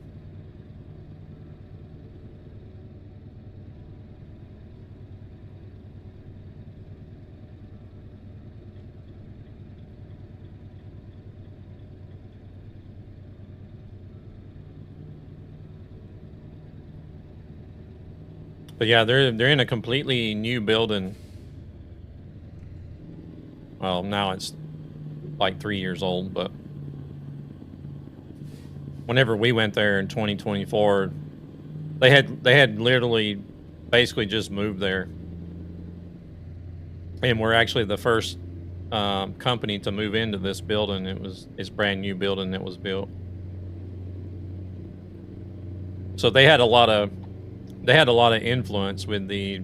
But yeah, they're in a completely new building. Well, now it's like 3 years old, but whenever we went there in 2024, they had literally basically just moved there, and we're actually the first company to move into this building. It's brand new building that was built, so they had a lot of influence with the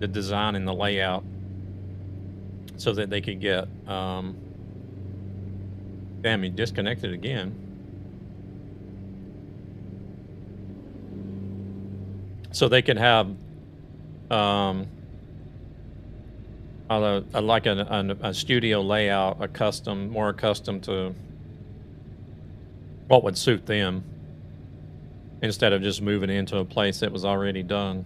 design and the layout, so that they could get. Damn, he disconnected again. So they could have like a studio layout, more accustomed to what would suit them. instead of just moving into a place that was already done.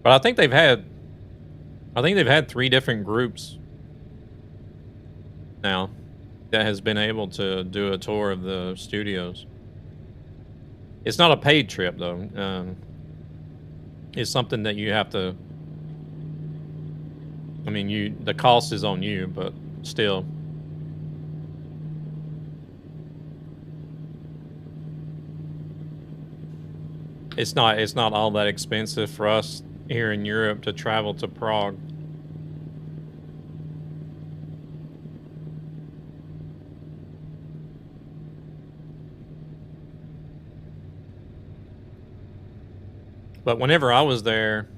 But I think they've had 3 different groups now that has been able to do a tour of the studios. It's not a paid trip though. It's something that you have to. I mean, the cost is on you, but still. It's not all that expensive for us here in Europe to travel to Prague. But whenever I was there,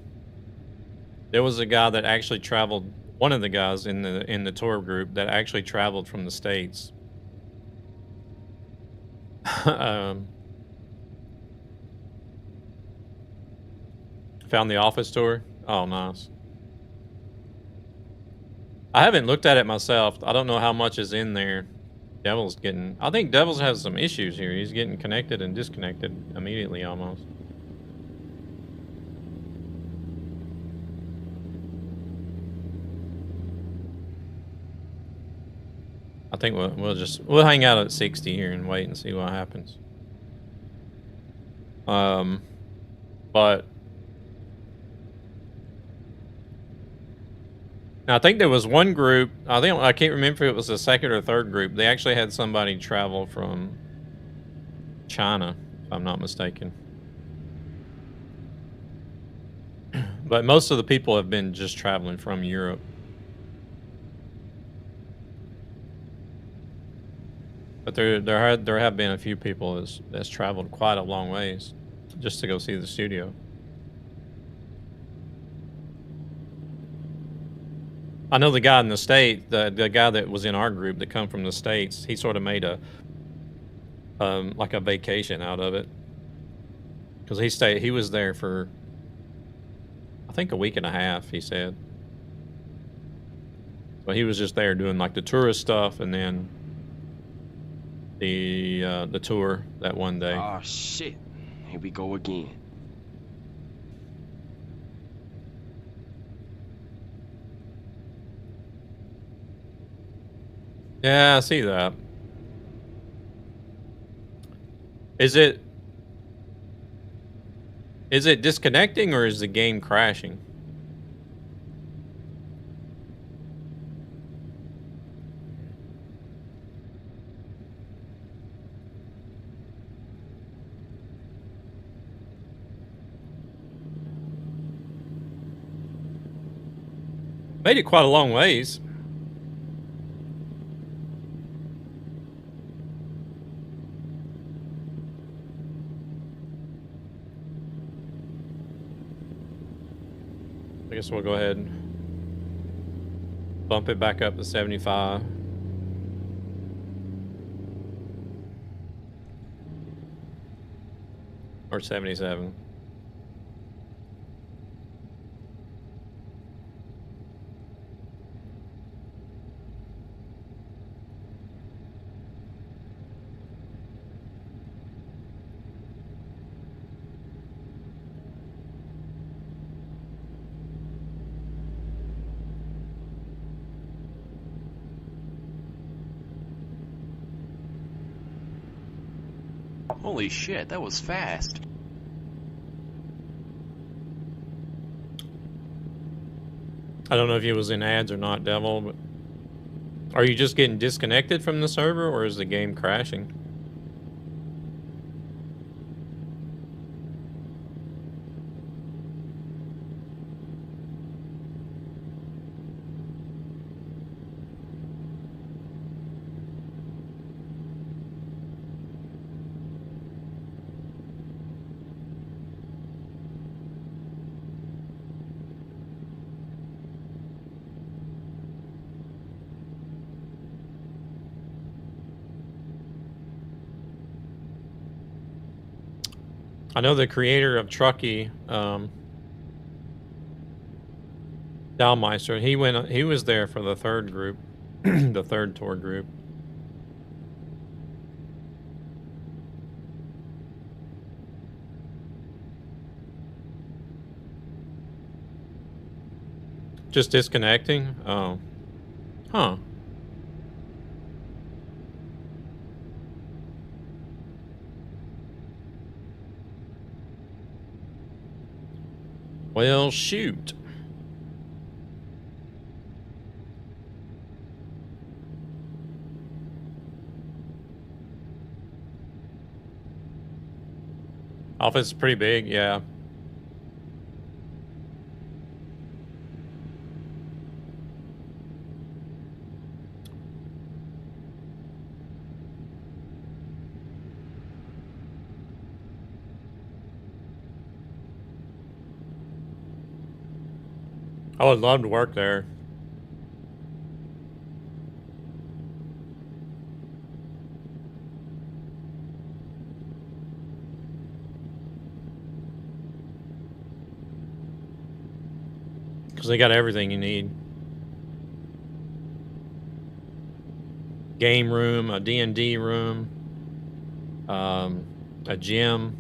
there was a guy that actually traveled. One of the guys in the tour group that actually traveled from the States. Found the office tour. Oh, nice. I haven't looked at it myself. I don't know how much is in there. I think Devil's has some issues here. He's getting connected and disconnected immediately almost. I think we'll hang out at 60 here and wait and see what happens. But now, I think there was one group. I can't remember if it was the second or third group. They actually had somebody travel from China, if I'm not mistaken. But most of the people have been just traveling from Europe. But there have been a few people that's traveled quite a long ways just to go see the studio. I know the guy in the state, the guy that was in our group that come from the States, he sort of made a like a vacation out of it. Because he was there for I think a week and a half, he said. So he was just there doing like the tourist stuff and then the tour that one day. Oh shit. Here we go again. Yeah, I see that. Is it disconnecting or is the game crashing? Made it quite a long ways. I guess we'll go ahead and bump it back up to 75. Or 77. Holy shit, that was fast. I don't know if he was in ads or not, Devil, but are you just getting disconnected from the server or is the game crashing? I know the creator of Truckee, Dalmeister. He was there for the third group, the third tour group. Just disconnecting? Oh. Huh. Well, shoot. Office is pretty big, yeah. I would love to work there. Because they got everything you need. Game room, a D&D room, a gym.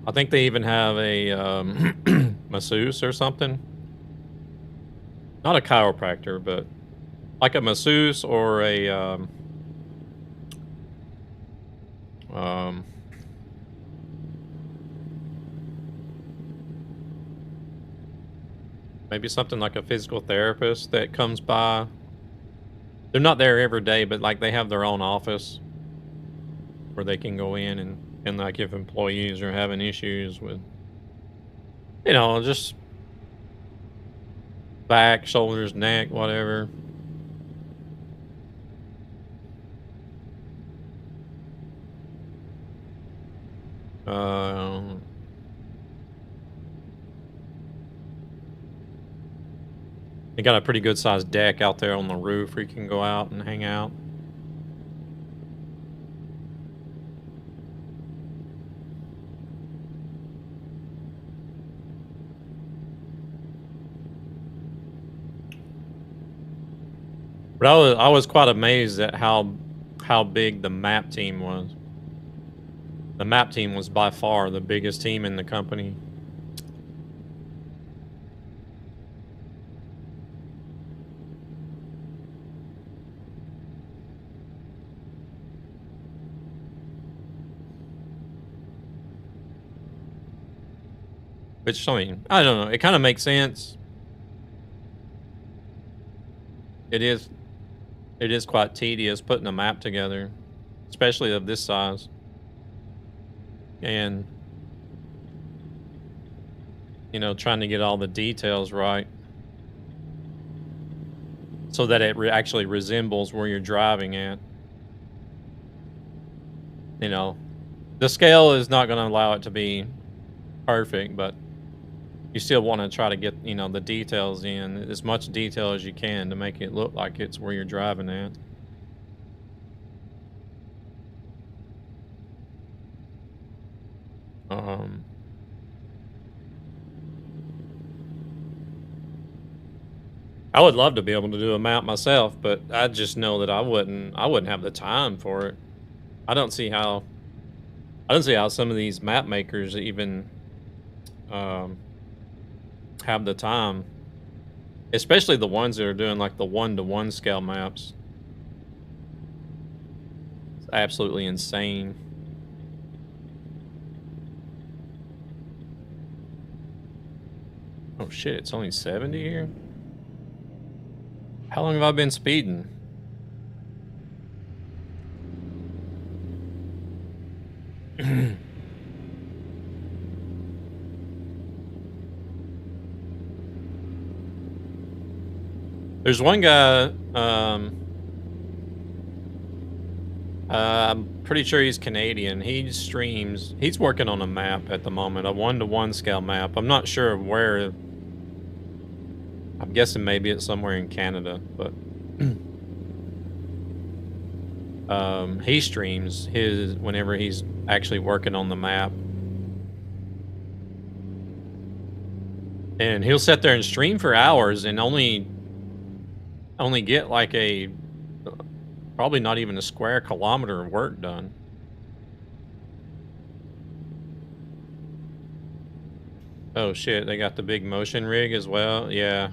I think they even have a masseuse or something. Not a chiropractor, but like a masseuse or a maybe something like a physical therapist that comes by. They're not there every day, but like they have their own office where they can go in and like if employees are having issues with, you know, just back, shoulders, neck, whatever. They got a pretty good sized deck out there on the roof where you can go out and hang out. But I was quite amazed at how big the map team was. The map team was by far the biggest team in the company. Which, I mean, I don't know. It kind of makes sense. It is quite tedious putting a map together, especially of this size. And, you know, trying to get all the details right so that it actually resembles where you're driving at. You know, the scale is not going to allow it to be perfect, but you still want to try to get, you know, the details in, as much detail as you can to make it look like it's where you're driving at. I would love to be able to do a map myself, but I just know that I wouldn't have the time for it. I don't see how some of these map makers even have the time, especially the ones that are doing like the 1-to-1 scale maps. It's absolutely insane. Oh shit, it's only 70 here? How long have I been speeding? There's one guy, I'm pretty sure he's Canadian. He streams, he's working on a map at the moment, a 1-to-1 scale map. I'm not sure where. I'm guessing maybe it's somewhere in Canada, but he streams his whenever he's actually working on the map. And he'll sit there and stream for hours and only get like a probably not even a square kilometer of work done. Oh shit, they got the big motion rig as well. Yeah.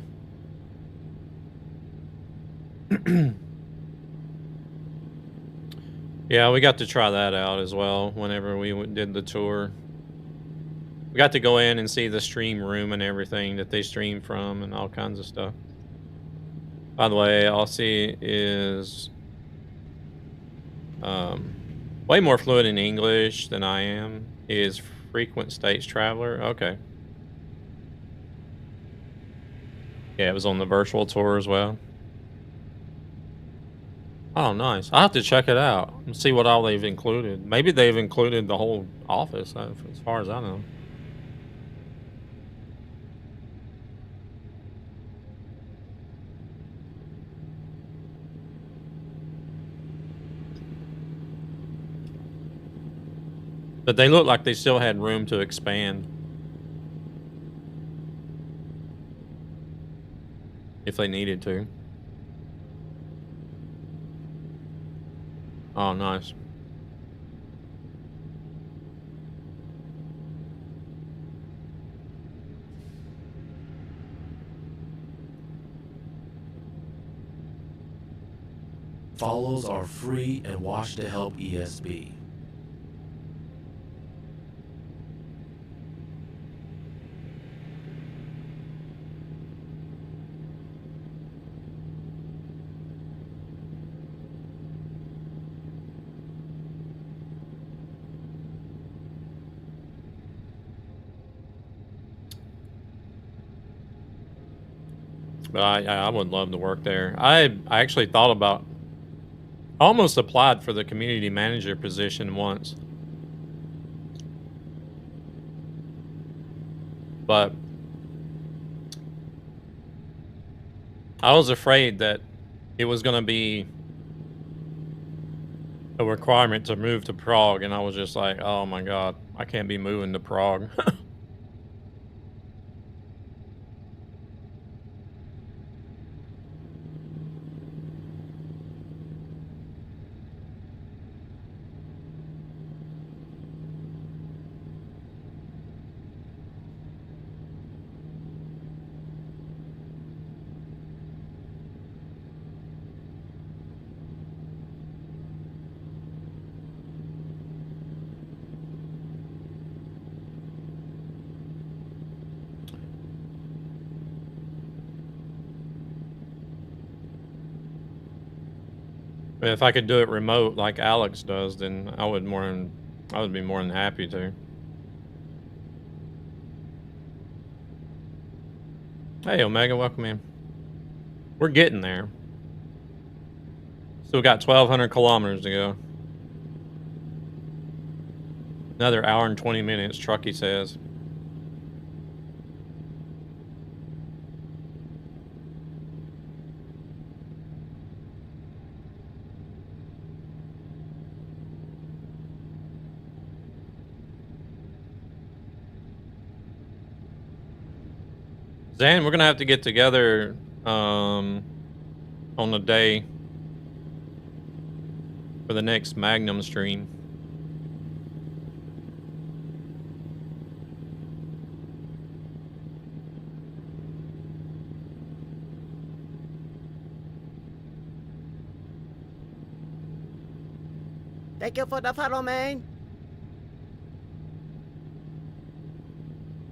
Yeah, we got to try that out as well whenever we did the tour. We got to go in and see the stream room and everything that they stream from and all kinds of stuff. By the way, Aussie is way more fluent in English than I am. He is frequent states traveler. Okay. Yeah, it was on the virtual tour as well. Oh, nice. I'll have to check it out and see what all they've included. Maybe they've included the whole office, as far as I know. But they looked like they still had room to expand. If they needed to. Oh, nice. Follows are free and watch to help ESB. But I would love to work there. I actually thought about, almost applied for the community manager position once. But I was afraid that it was going to be a requirement to move to Prague, and I was just like, oh my God, I can't be moving to Prague. If I could do it remote like Alex does, then I would be more than happy to. Hey Omega, welcome in. We're getting there. Still got 1,200 kilometers to go. Another hour and 20 minutes, Truckee says. Zan, we're gonna have to get together on the day for the next Magnum stream. Thank you for the follow, man.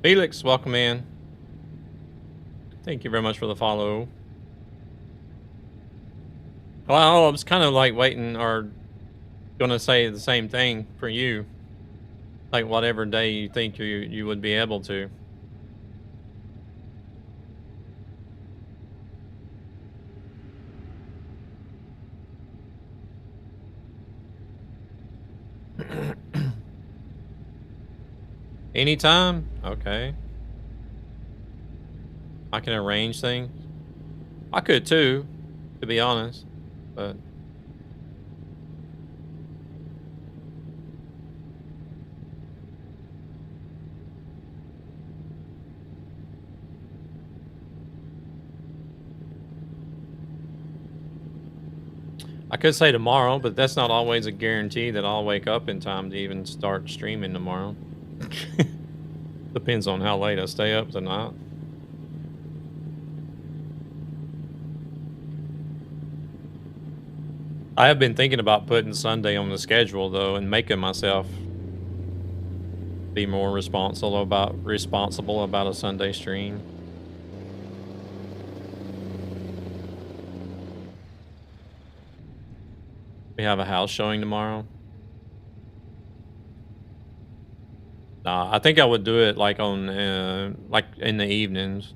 Felix, welcome in. Thank you very much for the follow. Well, I was kind of like waiting or gonna say the same thing for you. Like whatever day you think you would be able to. Anytime? Okay. I can arrange things. I could too, to be honest, but I could say tomorrow, but that's not always a guarantee that I'll wake up in time to even start streaming tomorrow. Depends on how late I stay up tonight. I have been thinking about putting Sunday on the schedule though, and making myself be more responsible about a Sunday stream. We have a house showing tomorrow. Nah, I think I would do it like on like in the evenings.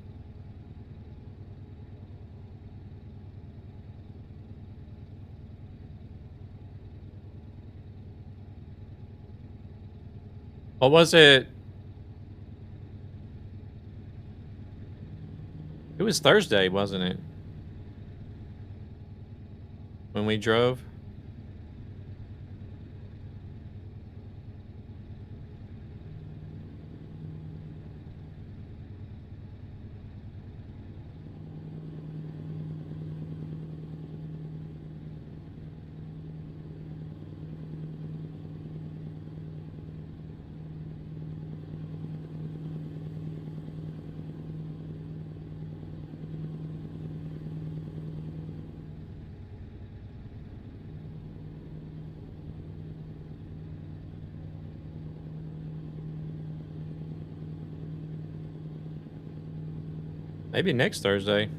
What was it? It was Thursday, wasn't it? When we drove? Maybe next Thursday.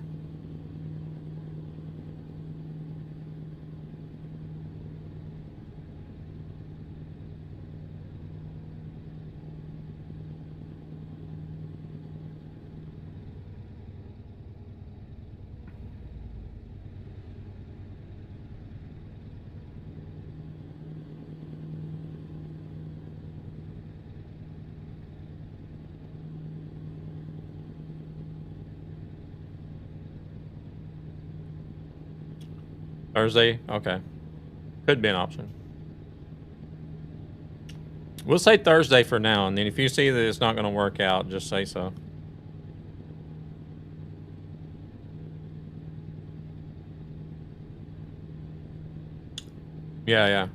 Thursday? Okay. Could be an option. We'll say Thursday for now, and then if you see that it's not going to work out, just say so. Yeah, yeah.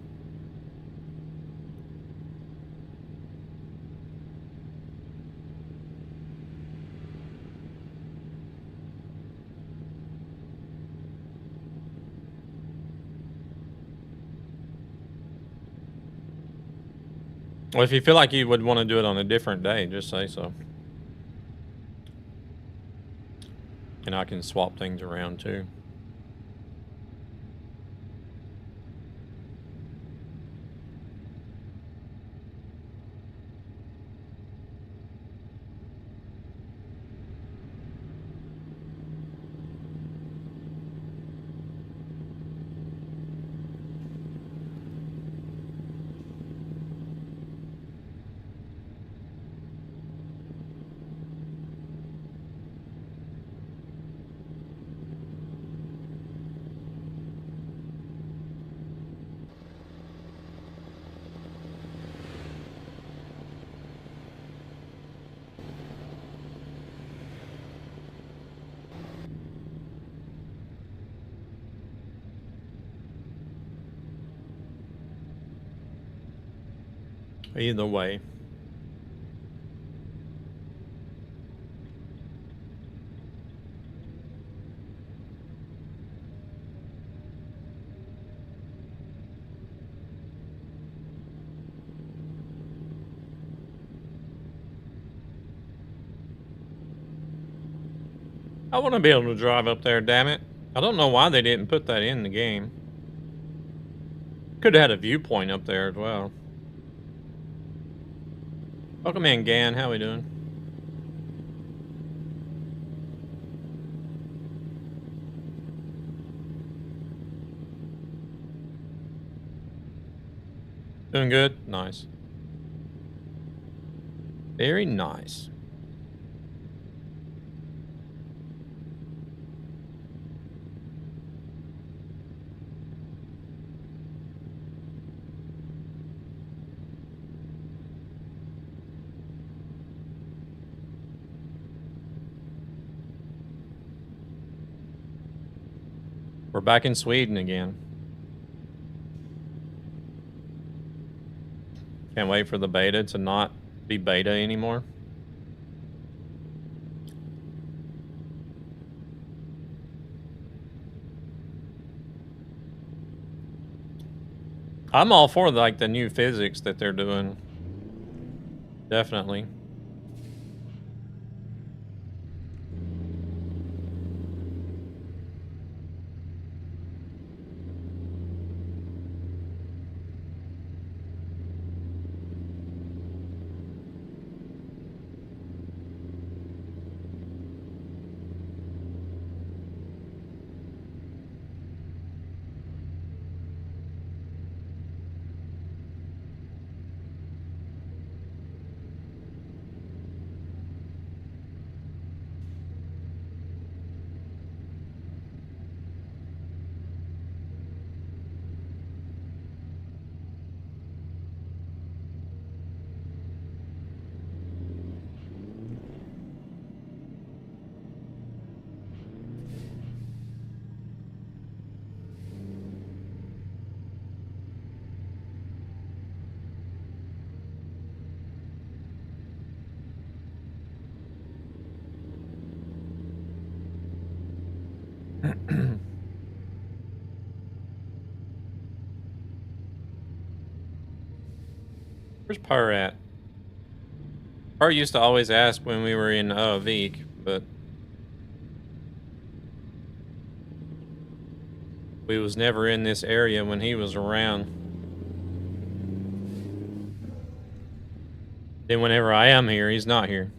Well, if you feel like you would want to do it on a different day, just say so. And I can swap things around too. Either way. I want to be able to drive up there, damn it. I don't know why they didn't put that in the game. Could have had a viewpoint up there as well. Welcome in, Gan. How we doing? Doing good? Nice. Very nice. We're back in Sweden again. Can't wait for the beta to not be beta anymore. I'm all for like the new physics that they're doing. Definitely. Where's Par at? Par used to always ask when we were in Vik, but we was never in this area when he was around. Then whenever I am here, he's not here.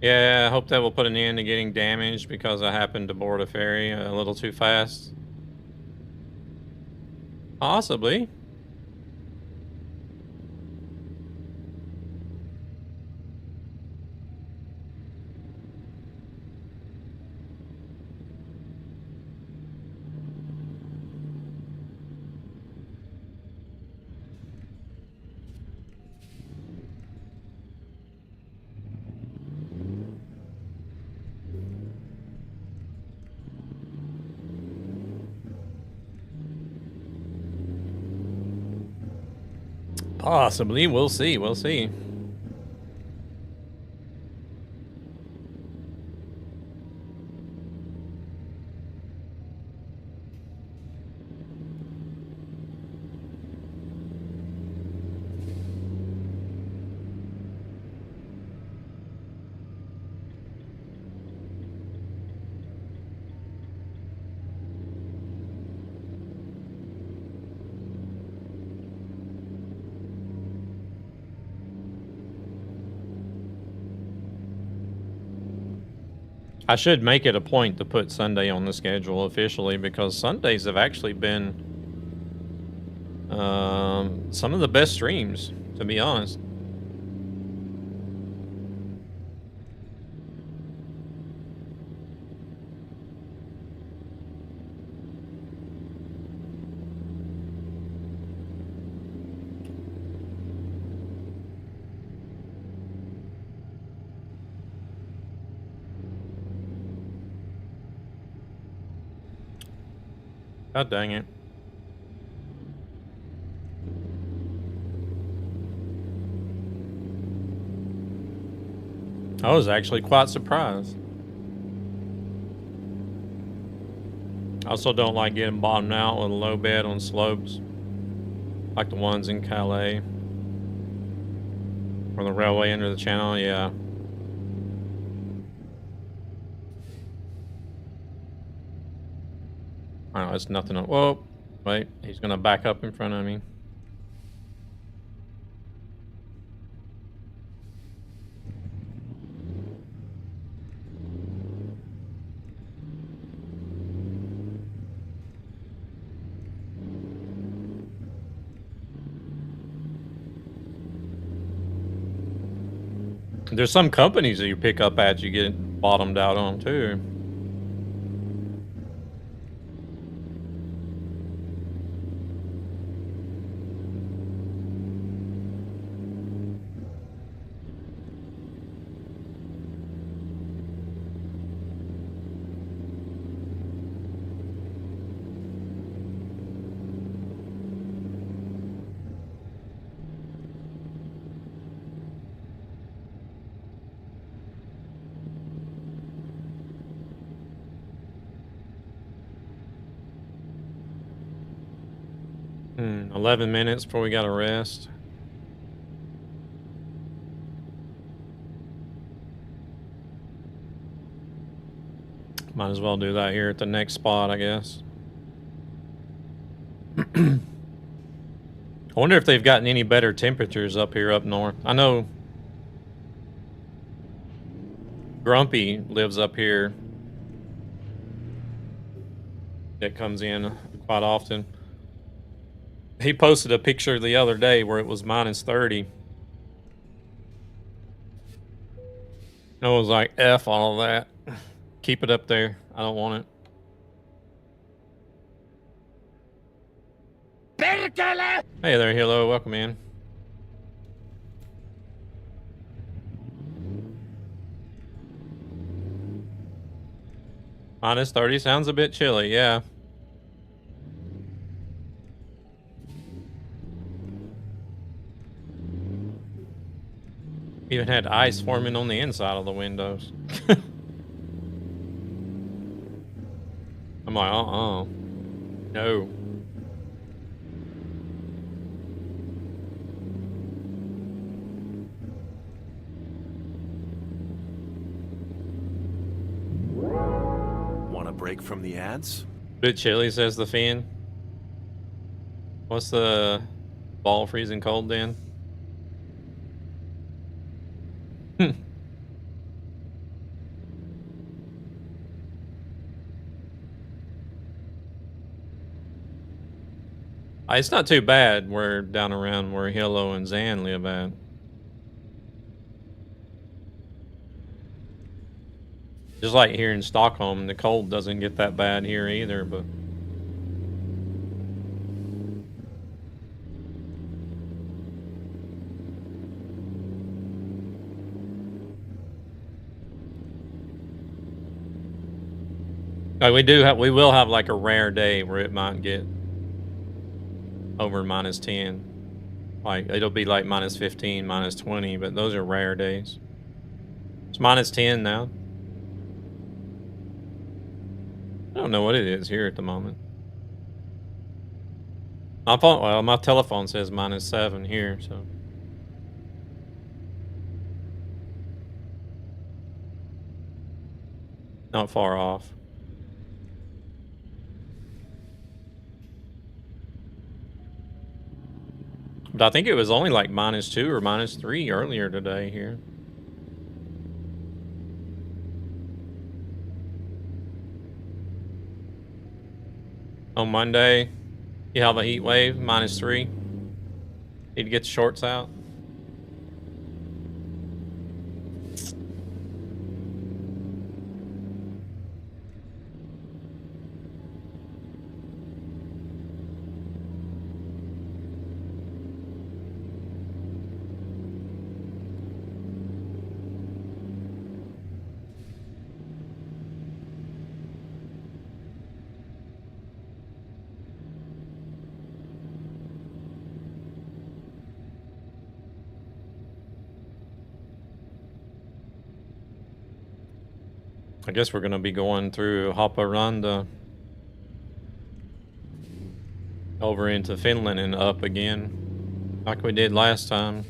Yeah, I hope that will put an end to getting damaged because I happened to board a ferry a little too fast. Possibly. Possibly. We'll see. We'll see. I should make it a point to put Sunday on the schedule officially because Sundays have actually been some of the best streams, to be honest. God dang it. I was actually quite surprised. I also don't like getting bottomed out with a low bed on slopes, like the ones in Calais. Or the railway under the channel, yeah. I don't know, it's nothing. Whoa, wait, he's gonna back up in front of me. There's some companies that you pick up at you get bottomed out on too. 11 minutes before we got to rest. Might as well do that here at the next spot, I guess. I wonder if they've gotten any better temperatures up here up north. I know Grumpy lives up here. That comes in quite often. He posted a picture the other day where it was minus 30. I was like, F all of that. Keep it up there. I don't want it. Hey there, hello. Welcome in. Minus 30 sounds a bit chilly, yeah. Even had ice forming on the inside of the windows. I'm like, no. Want a break from the ads? Bit chilly, says the Fiend. What's the ball freezing cold then? It's not too bad. We're down around where Hilo and Zan live at. Just like here in Stockholm, the cold doesn't get that bad here either, but... we will have like a rare day where it might get over minus 10. Like, it'll be like minus 15, minus 20, but those are rare days. It's minus 10 now. I don't know what it is here at the moment. My phone, well, my telephone says minus 7 here, so. Not far off. But I think it was only like minus 2 or minus 3 earlier today here. On Monday, you have a heat wave, minus 3. Need to get the shorts out. I guess we're going to be going through Haparanda over into Finland and up again, like we did last time.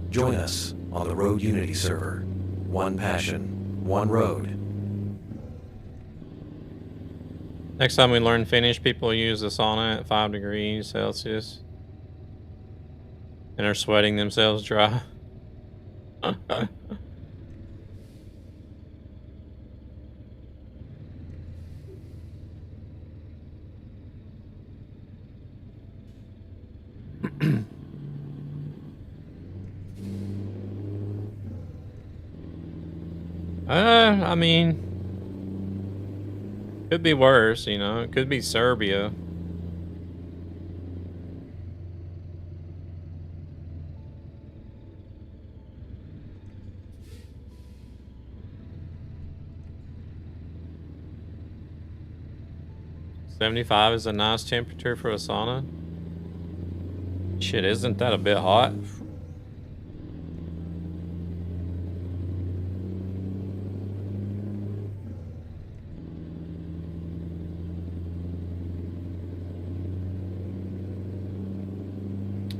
Join us on the Road Unity server. One passion, one road. Next time we learn Finnish, people use the sauna at 5 degrees Celsius and are sweating themselves dry. I mean, could be worse, you know. It could be Serbia. .75 is a nice temperature for a sauna. Shit, isn't that a bit hot?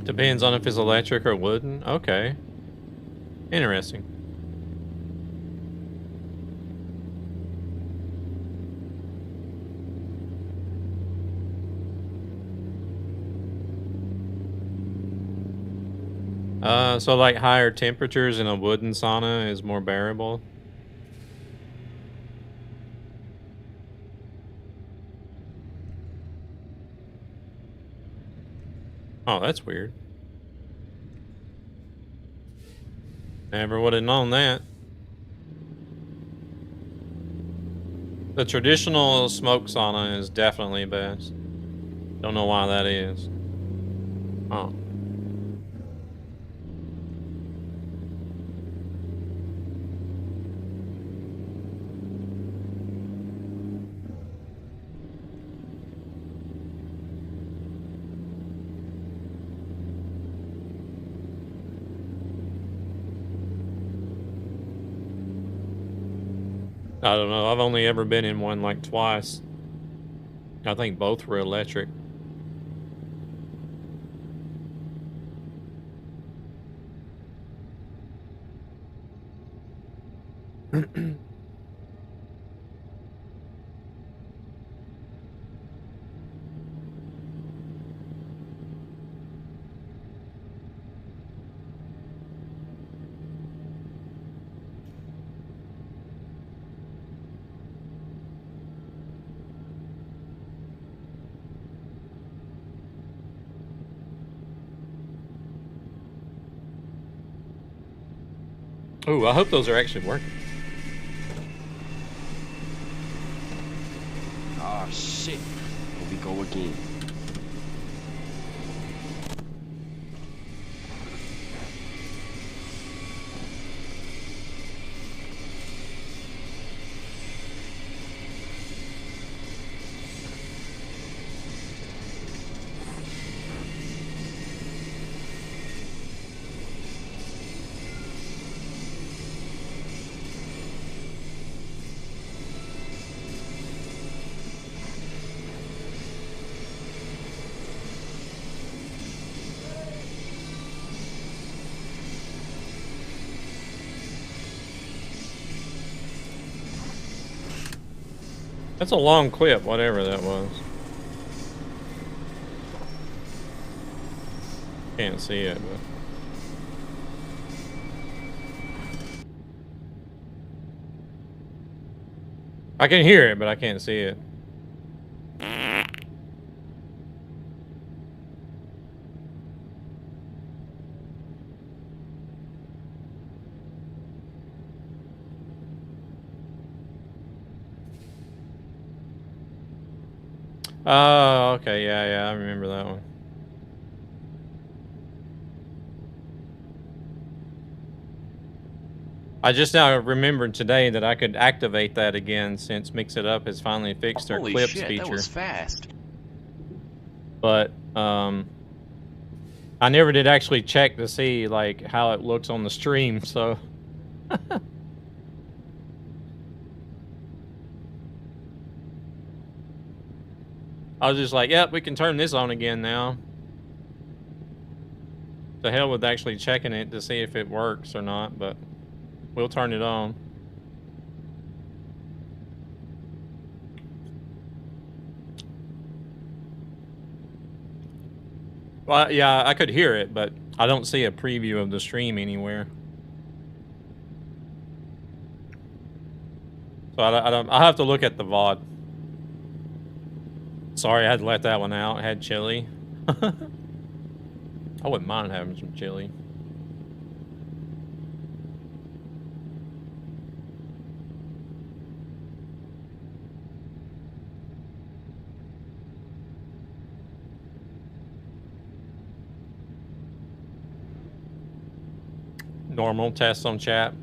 Depends on if it's electric or wooden. Okay. Interesting. So like higher temperatures in a wooden sauna is more bearable. Oh, that's weird. Never would have known that. The traditional smoke sauna is definitely best. Don't know why that is. Oh. I don't know. I've only ever been in one like twice. I think both were electric. Ooh, I hope those are actually working. Oh shit. Here we go again. That's a long clip, whatever that was. Can't see it, but... I can hear it, but I can't see it. Oh, okay, yeah, I remember that one. I just now remembered today that I could activate that again since Mix It Up has finally fixed their Holy clips shit, feature. that was fast. But I never did actually check to see like how it looks on the stream, so I was just like, yep, we can turn this on again now. To hell with actually checking it to see if it works or not, but we'll turn it on. Well, yeah, I could hear it, but I don't see a preview of the stream anywhere. So I'll have to look at the VOD. Sorry, I had to let that one out. I had chili. I wouldn't mind having some chili. Normal test on chat.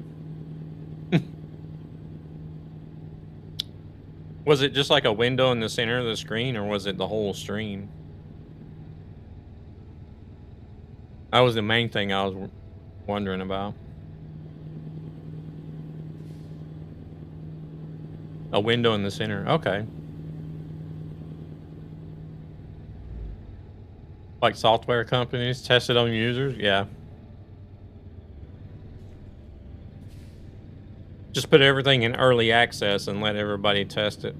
Was it just like a window in the center of the screen, or was it the whole stream? That was the main thing I was wondering about. A window in the center. Okay. Like software companies test it on users? Yeah. Just put everything in early access and let everybody test it.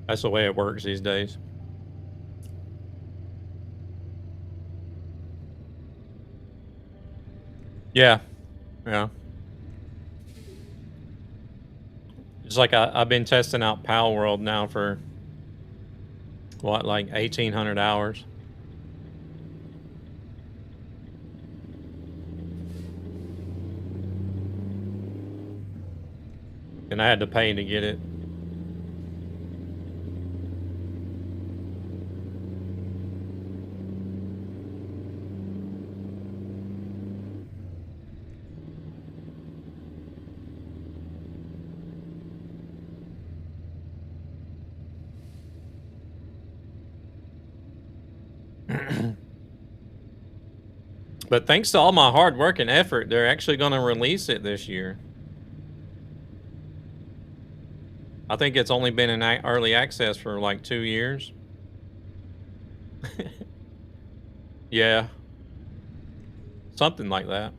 That's the way it works these days. Yeah. Yeah. It's like I've been testing out Pal World now for, what, like 1,800 hours. And I had to pay to get it. But thanks to all my hard work and effort, they're actually going to release it this year. I think it's only been in early access for like 2 years. Yeah. Something like that.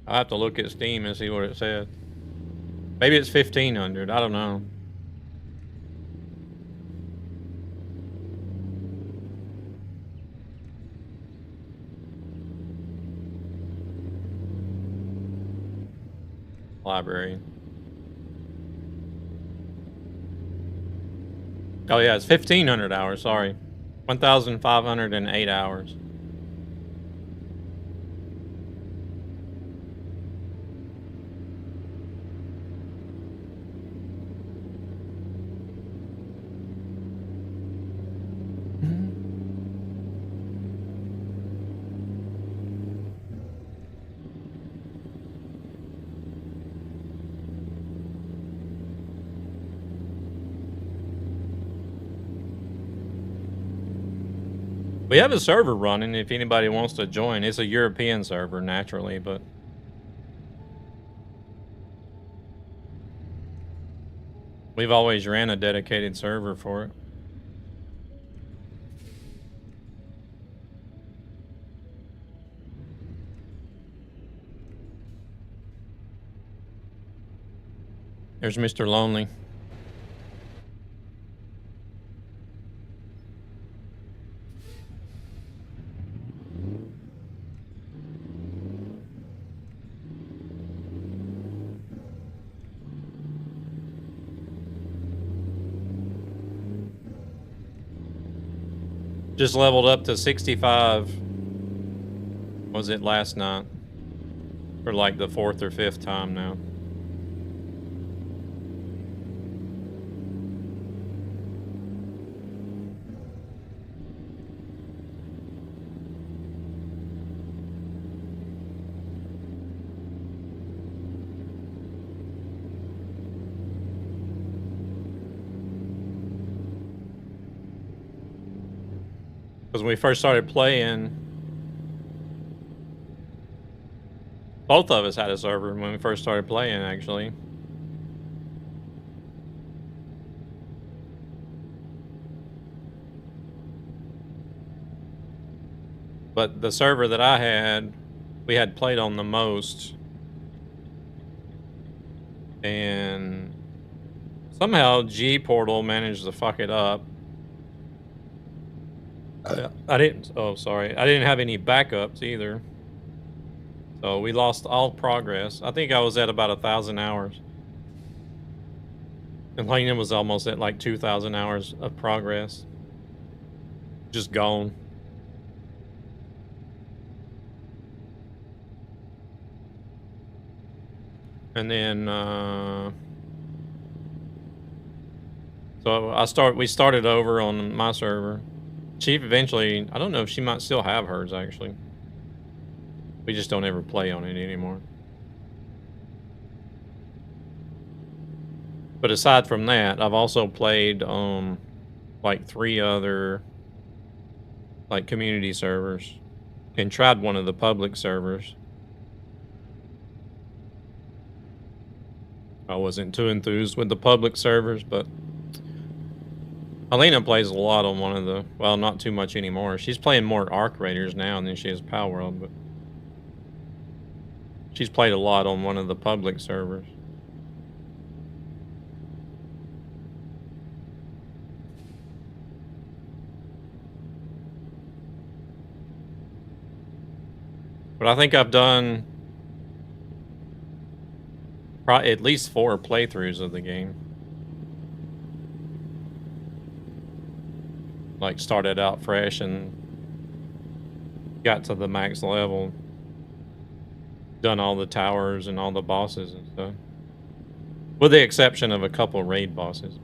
I'll have to look at Steam and see what it said. Maybe it's 1,500. I don't know. Library. Oh yeah, it's 1,500 hours, sorry. 1,508 hours. We have a server running if anybody wants to join. It's a European server, naturally, but... we've always ran a dedicated server for it. There's Mr. Lonely. Just leveled up to 65. Was it last night? For like the 4th or 5th time now. Because when we first started playing, both of us had a server when we first started playing, actually. But the server that I had, we had played on the most. And somehow G-Portal managed to fuck it up. I didn't have any backups either. So we lost all progress. I think I was at about 1,000 hours. And Lena was almost at like 2,000 hours of progress. Just gone. And then, so we started over on my server. Chief eventually, I don't know if she might still have hers, actually. We just don't ever play on it anymore. But aside from that, I've also played like 3 other like community servers and tried one of the public servers. I wasn't too enthused with the public servers, but Helena plays a lot on one of the, well, not too much anymore. She's playing more Arc Raiders now than she is Power World, but she's played a lot on one of the public servers. But I think I've done at least 4 playthroughs of the game. Like, started out fresh and got to the max level. Done all the towers and all the bosses and stuff. With the exception of a couple raid bosses.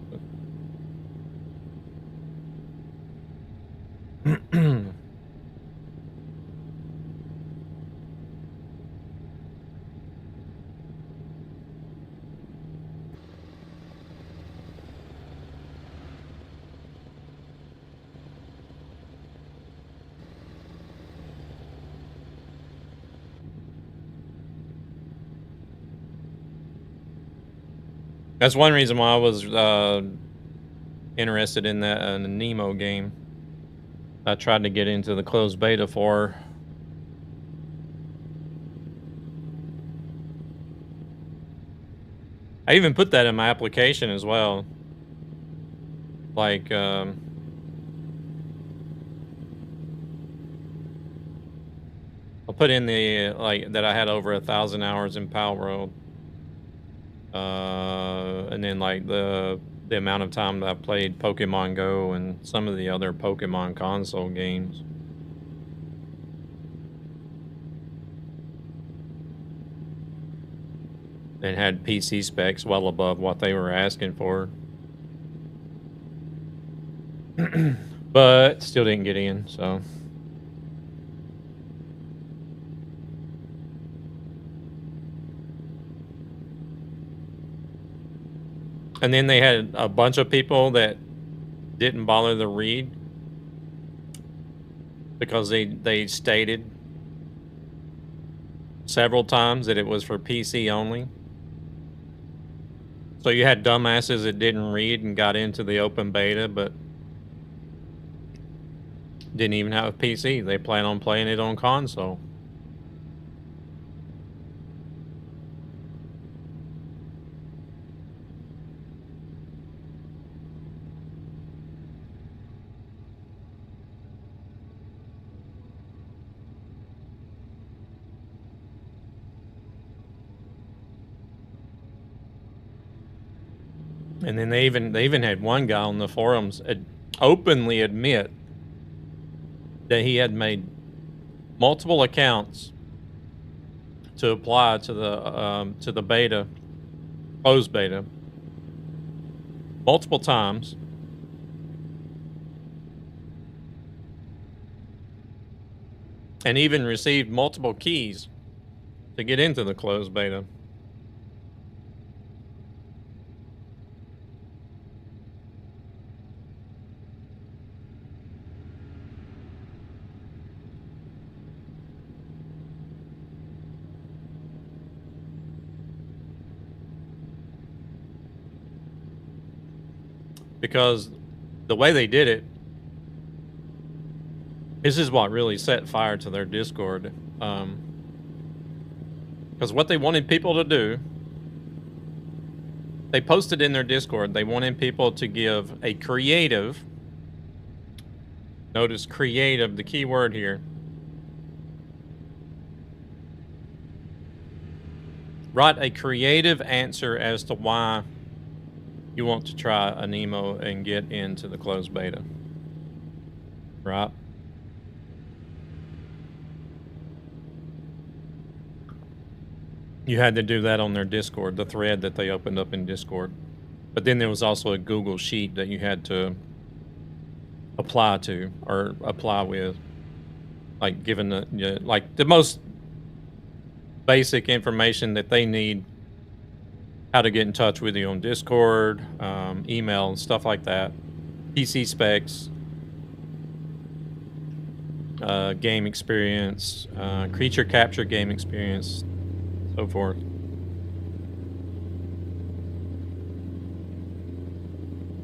That's one reason why I was interested in that Nemo game. I tried to get into the closed beta for. I even put that in my application as well. Like, I'll put in the, like, that I had over 1,000 hours in Power World. And then like the amount of time that I played Pokemon Go and some of the other Pokemon console games. And had PC specs well above what they were asking for. But still didn't get in, so. And then they had a bunch of people that didn't bother to read because they stated several times that it was for PC only. So you had dumbasses that didn't read and got into the open beta, but didn't even have a PC. They plan on playing it on console. And then they even had one guy on the forums openly admit that he had made multiple accounts to apply to the beta, closed beta, multiple times. And even received multiple keys to get into the closed beta. Because the way they did it, this is what really set fire to their Discord. Because what they wanted people to do, they posted in their Discord, they wanted people to give a creative, notice creative, the key word here, write a creative answer as to why you want to try a Nemo and get into the closed beta, right? You had to do that on their Discord, the thread that they opened up in Discord. But then there was also a Google Sheet that you had to apply to or apply with, like given the like the most basic information that they need. How to get in touch with you on Discord, email, and stuff like that. PC specs, game experience, creature capture game experience, so forth.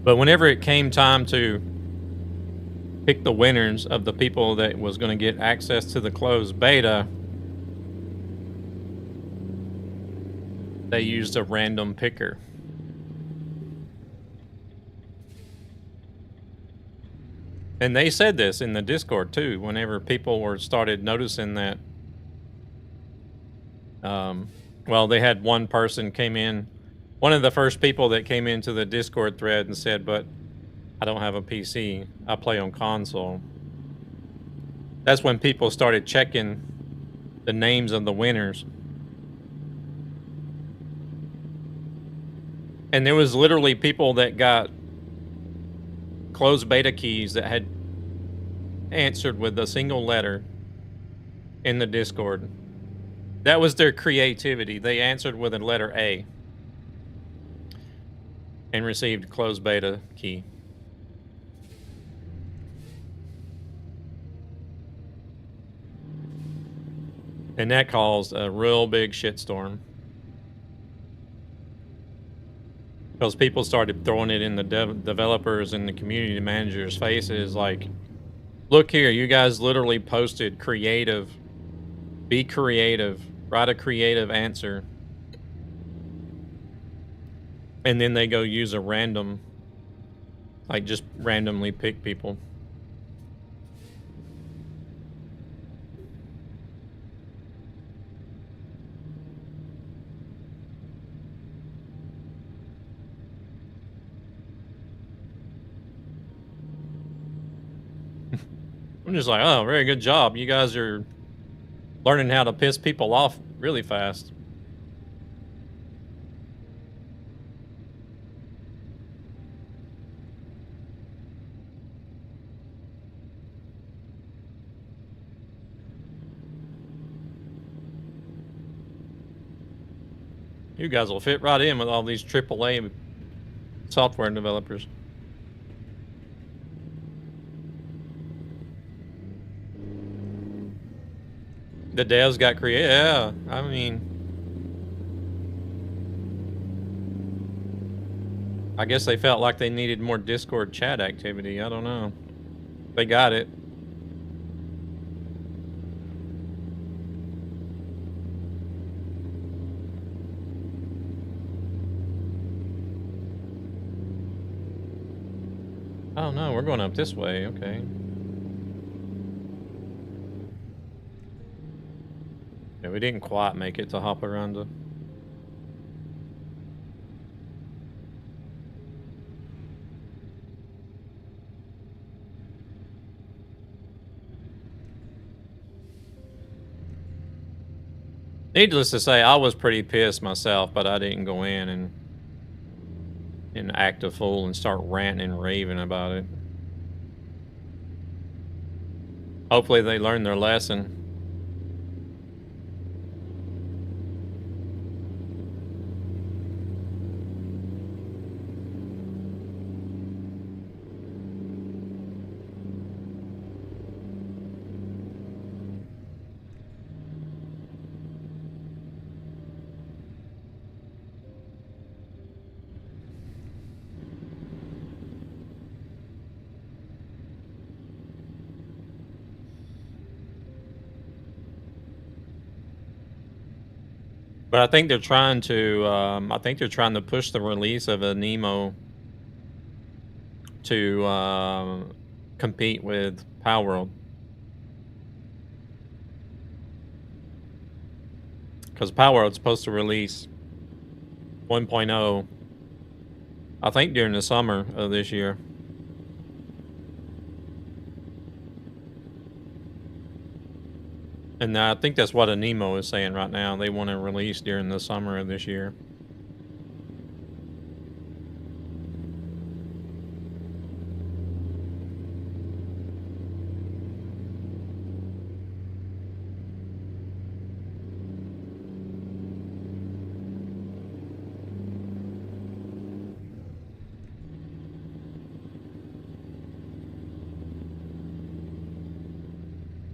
But whenever it came time to pick the winners of the people that was going to get access to the closed beta, they used a random picker. And they said this in the Discord too, whenever people started noticing that. Well, they had one person came in, one of the first people that came into the Discord thread and said, but I don't have a PC, I play on console. That's when people started checking the names of the winners. And there was literally people that got closed beta keys that had answered with a single letter in the Discord. That was their creativity. They answered with a letter A and received closed beta key. And that caused a real big shitstorm. Because people started throwing it in the developers and the community managers' faces like, look here, you guys literally posted creative, be creative, write a creative answer. And then they go use a random, like just randomly pick people. I'm just like, oh, very good job. You guys are learning how to piss people off really fast. You guys will fit right in with all these AAA software developers. The devs got creative. Yeah, I mean, I guess they felt like they needed more Discord chat activity. I don't know. They got it. Oh no, we're going up this way. Okay. Yeah, we didn't quite make it to Haparanda. Needless to say, I was pretty pissed myself, but I didn't go in and act a fool and start ranting and raving about it. Hopefully they learned their lesson. But I think they're trying to, push the release of a Nemo to compete with Palworld. Because Palworld's supposed to release 1.0, I think during the summer of this year. And I think that's what Anemo is saying right now. They want to release during the summer of this year.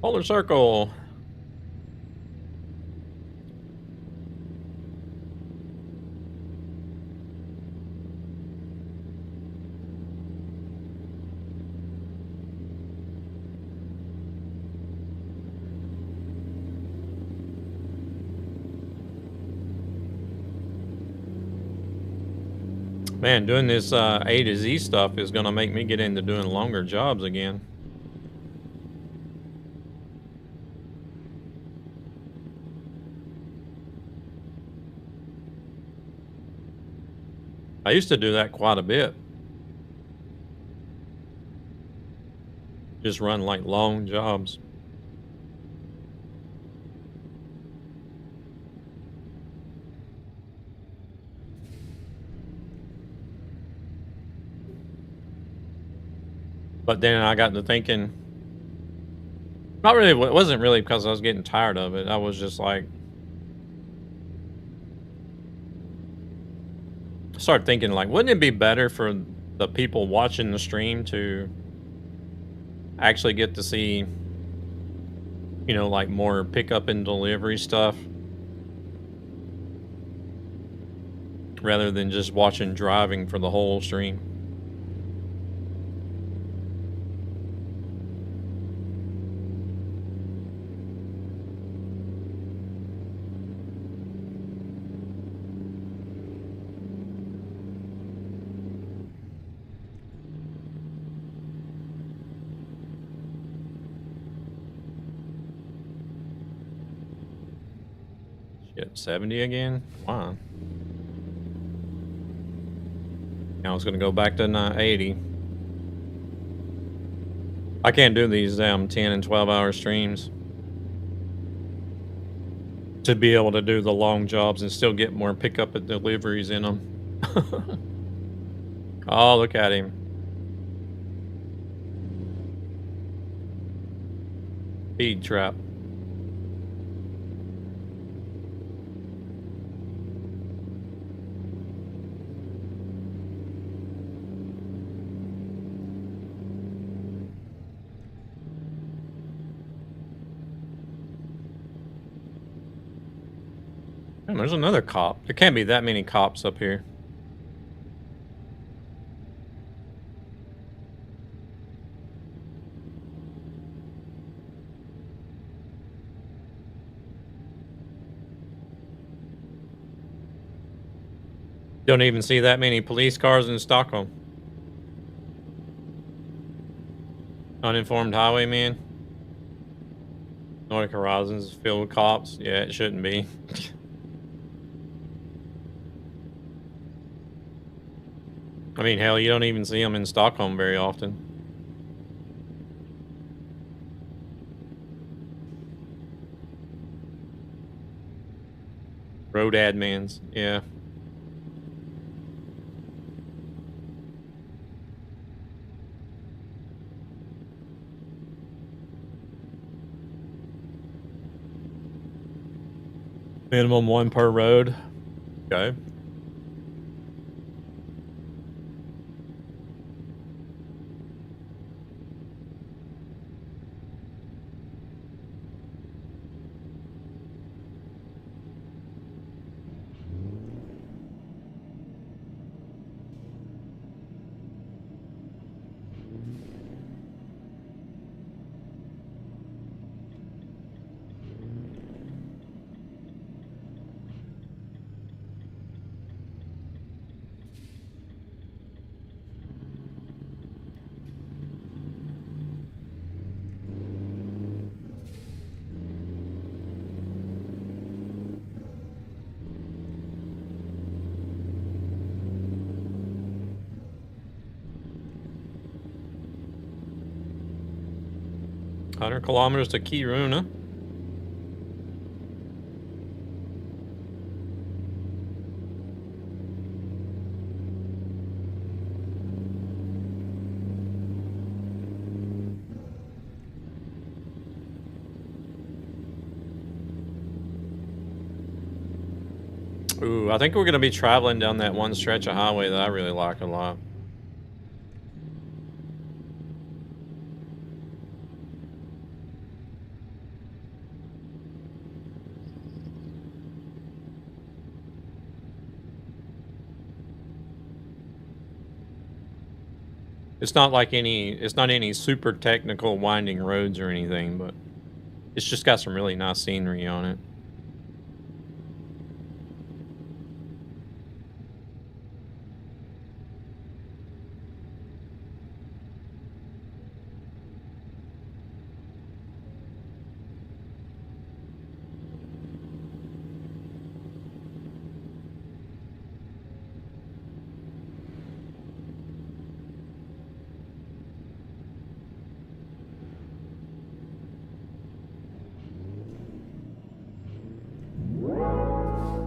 Polar circle. Man, doing this A to Z stuff is gonna make me get into doing longer jobs again. I used to do that quite a bit. Just run like long jobs. But then I got to thinking, not really, it wasn't really because I was getting tired of it. I was just like, I started thinking like, wouldn't it be better for the people watching the stream to actually get to see, you know, like more pickup and delivery stuff rather than just watching driving for the whole stream? Shit, 70 again? Wow. Now I was gonna go back to 80. I can't do these 10 and 12 hour streams to be able to do the long jobs and still get more pickup and deliveries in them. Oh, look at him. Feed trap. And there's another cop. There can't be that many cops up here. Don't even see that many police cars in Stockholm. Uninformed highwayman. Nordic Horizons is filled with cops. Yeah, it shouldn't be. I mean, hell, you don't even see them in Stockholm very often. Road admins, yeah. Minimum one per road. Okay. Hundred kilometers to Kiruna. Ooh, I think we're gonna be traveling down that one stretch of highway that I really like a lot. It's not like it's not any super technical winding roads or anything, but it's just got some really nice scenery on it.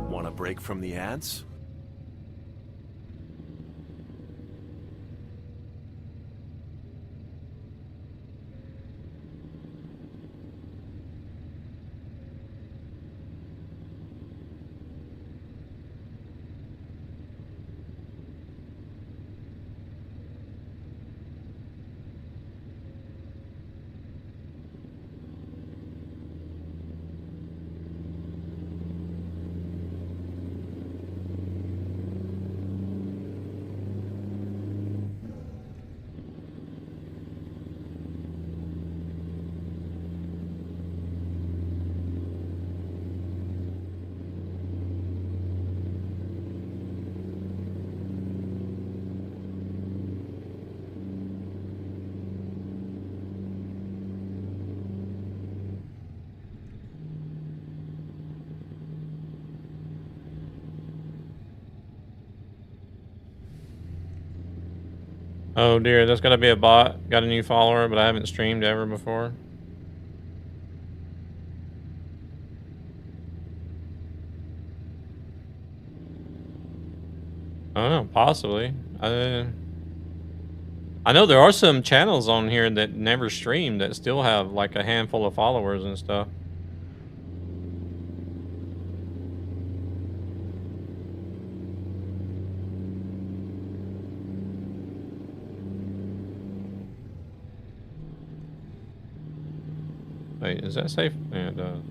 Want a break from the ads? Oh dear, that's gotta be a bot. Got a new follower, but I haven't streamed ever before. I don't know, possibly. I know there are some channels on here that never stream that still have like a handful of followers and stuff. Wait, is that safe? Yeah, it does.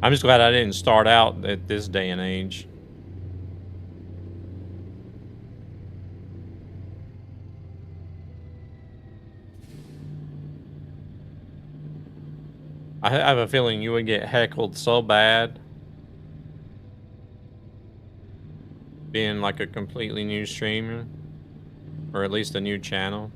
I'm just glad I didn't start out at this day and age. I have a feeling you would get heckled so bad being like a completely new streamer, or at least a new channel.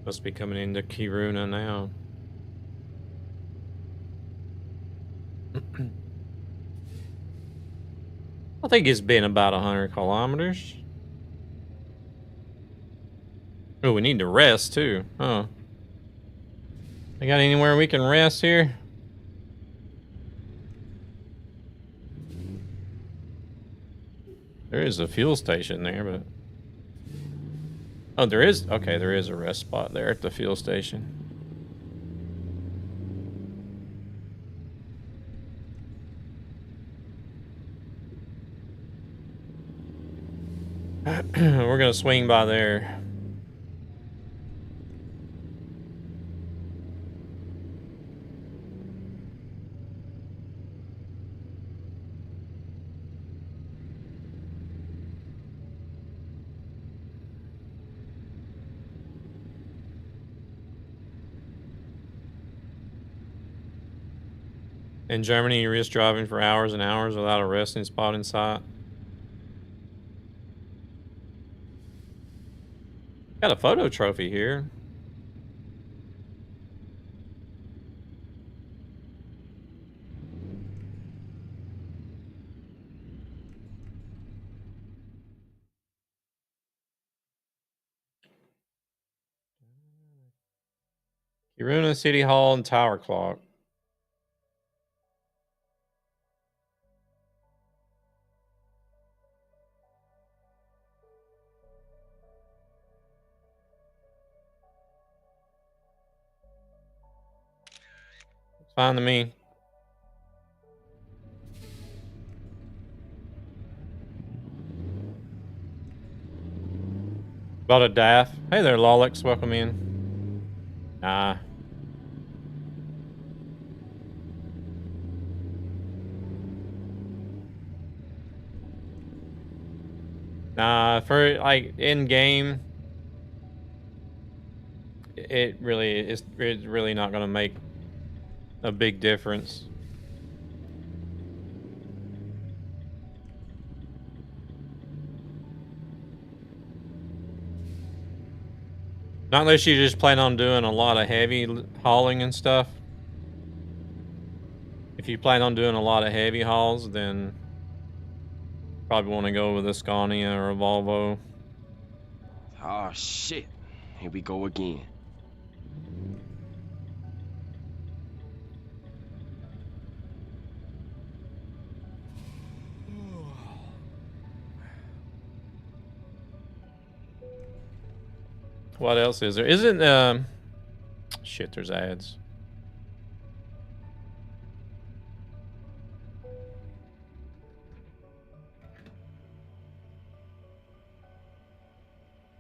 Must be coming into Kiruna now. I think it's been about 100 kilometers. Oh, we need to rest too, huh? I got anywhere we can rest here? There is a fuel station there, but... Oh, there is? Okay, there is a rest spot there at the fuel station. We're gonna swing by there. In Germany, you risk driving for hours and hours without a resting spot in sight. Got a photo trophy here. Kiruna City Hall and Tower Clock. It's fine to me. About a daff. Hey there, Lolix. Welcome in. Nah. Nah, for like in game, it's really not gonna make a big difference. Not unless you just plan on doing a lot of heavy hauling and stuff. If you plan on doing a lot of heavy hauls, then probably want to go with a Scania or a Volvo. Oh shit. Here we go again. What else is there? Isn't shit, there's ads.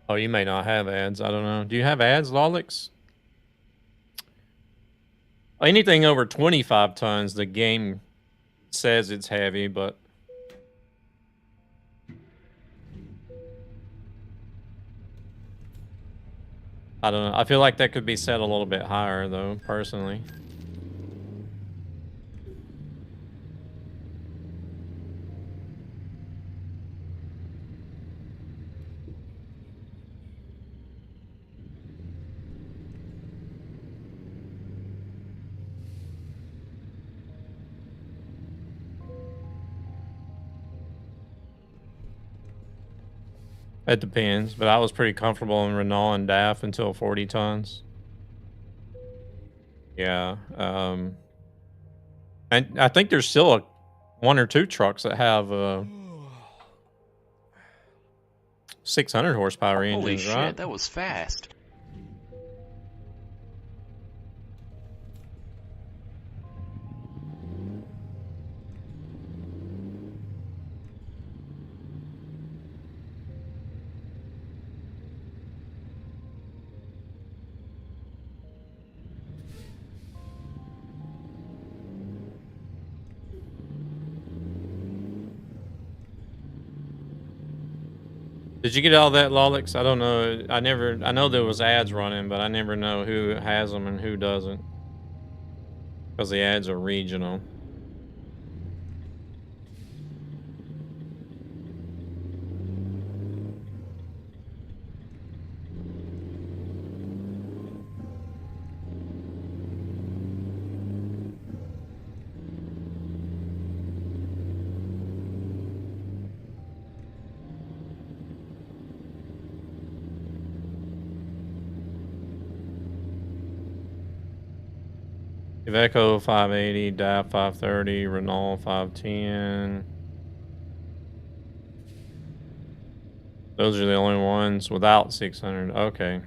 Oh, you may not have ads. I don't know. Do you have ads, Lolix? Anything over 25 tons, the game says it's heavy, but I don't know. I feel like that could be set a little bit higher, though, personally. It depends, but I was pretty comfortable in Renault and DAF until 40 tons. Yeah. And I think there's still one or two trucks that have 600 horsepower engines, Holy shit, right? that was fast. Did you get all that, Lolix? I don't know. I know there was ads running, but I never know who has them and who doesn't. Because the ads are regional. Iveco 580, DAF 530, Renault 510. Those are the only ones without 600. Okay.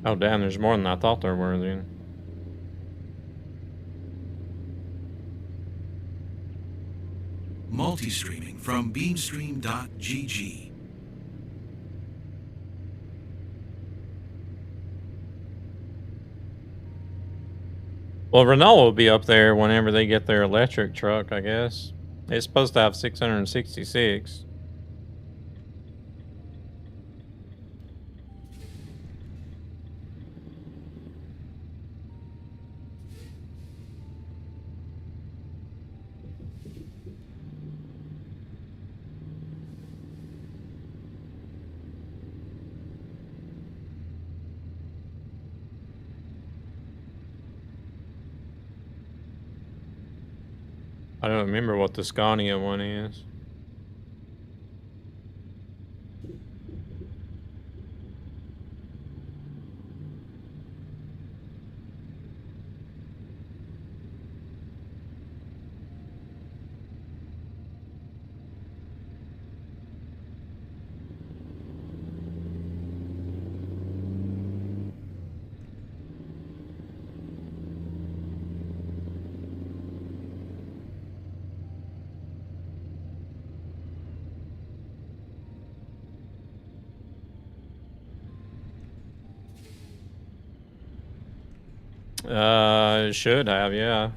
Oh, damn, there's more than I thought there were then. Multi-streaming from beamstream.gg. Well, Renault will be up there whenever they get their electric truck, I guess. It's supposed to have 666. I don't remember what the Scania one is. It should have, yeah.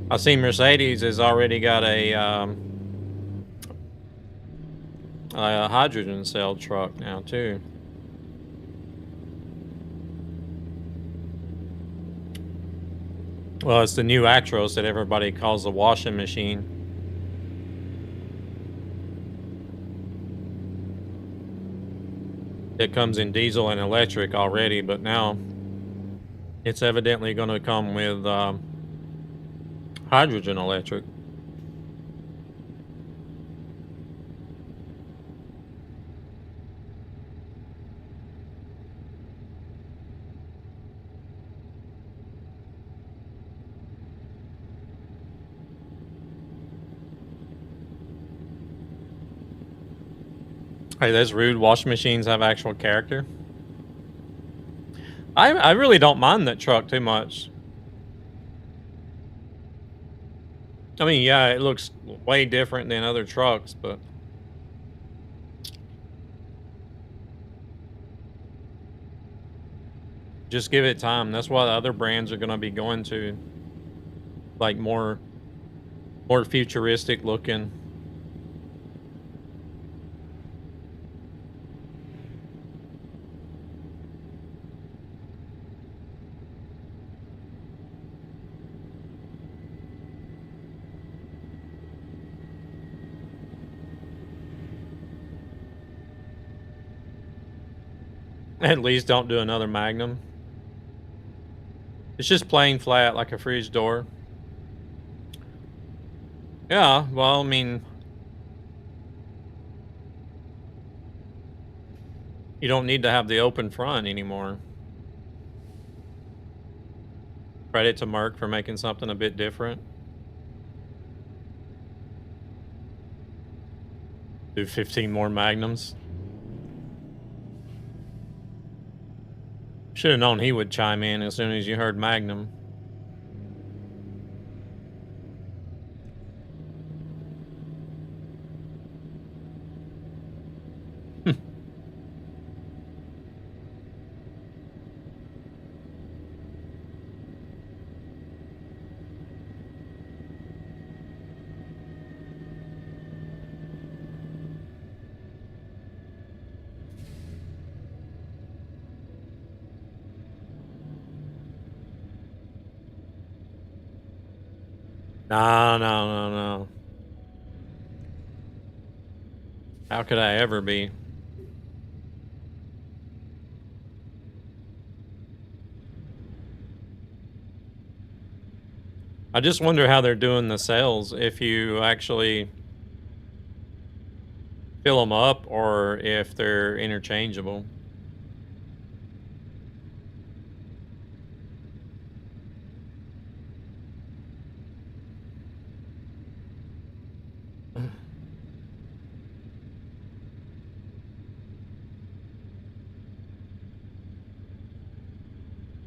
I see Mercedes has already got a hydrogen cell truck now too. Well, it's the new Actros that everybody calls the washing machine. It comes in diesel and electric already, but now it's evidently going to come with hydrogen electric. Hey, those rude washing machines have actual character. I really don't mind that truck too much. I mean, yeah, it looks way different than other trucks, but just give it time. That's what other brands are going to be going to, like more futuristic looking. At least don't do another Magnum. It's just plain flat like a fridge door. Yeah, well, I mean, you don't need to have the open front anymore. Credit to Merc for making something a bit different. Do 15 more Magnums. Should have known he would chime in as soon as you heard Magnum. No. How could I ever be? I just wonder how they're doing the cells, if you actually fill them up or if they're interchangeable.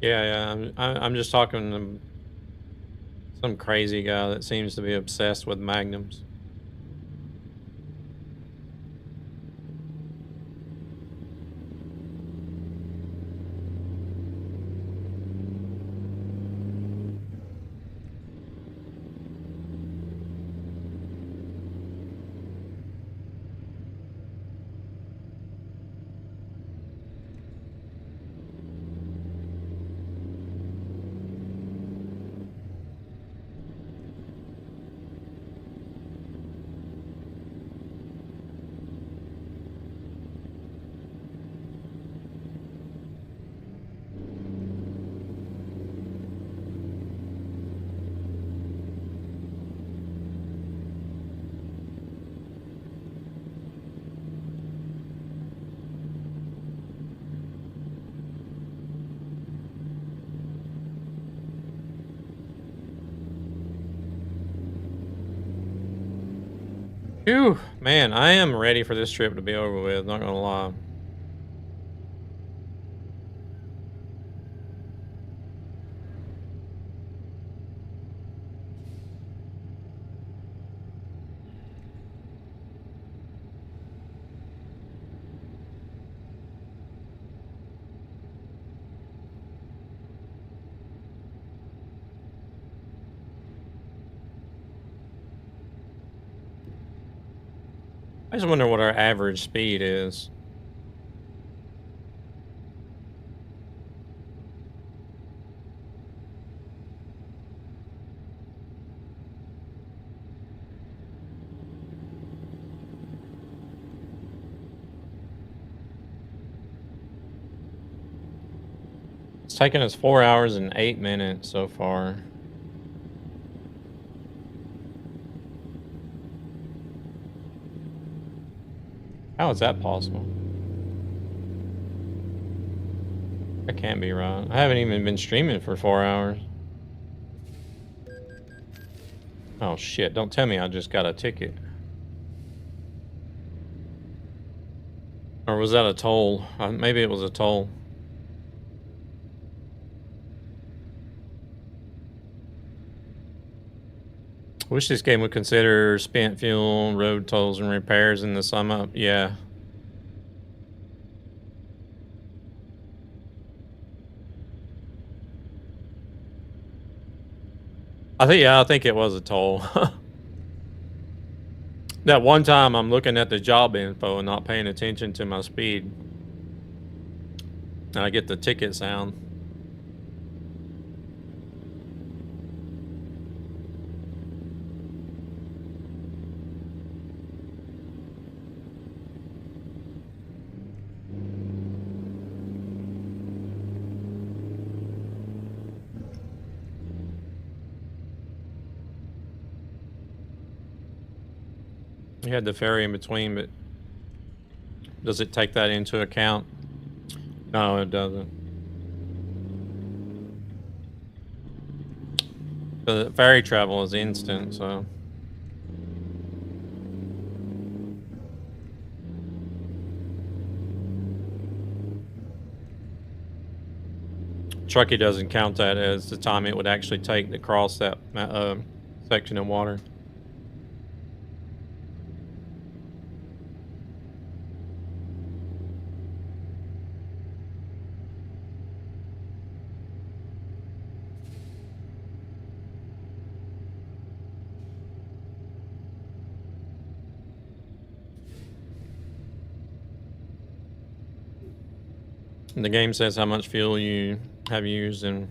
Yeah. I'm just talking to some crazy guy that seems to be obsessed with magnums. Phew, man, I am ready for this trip to be over with, not gonna lie. I just wonder what our average speed is. It's taken us 4 hours and 8 minutes so far. How is that possible? That can't be right. I haven't even been streaming for 4 hours. Oh shit, don't tell me I just got a ticket. Or was that a toll? Maybe it was a toll. Wish this game would consider spent fuel, road tolls, and repairs in the sum up. Yeah. I think it was a toll. That one time I'm looking at the job info and not paying attention to my speed. And I get the ticket sound. You had the ferry in between, but does it take that into account? No, it doesn't. The ferry travel is instant, so. Truckee doesn't count that as the time it would actually take to cross that section of water. The game says how much fuel you have used and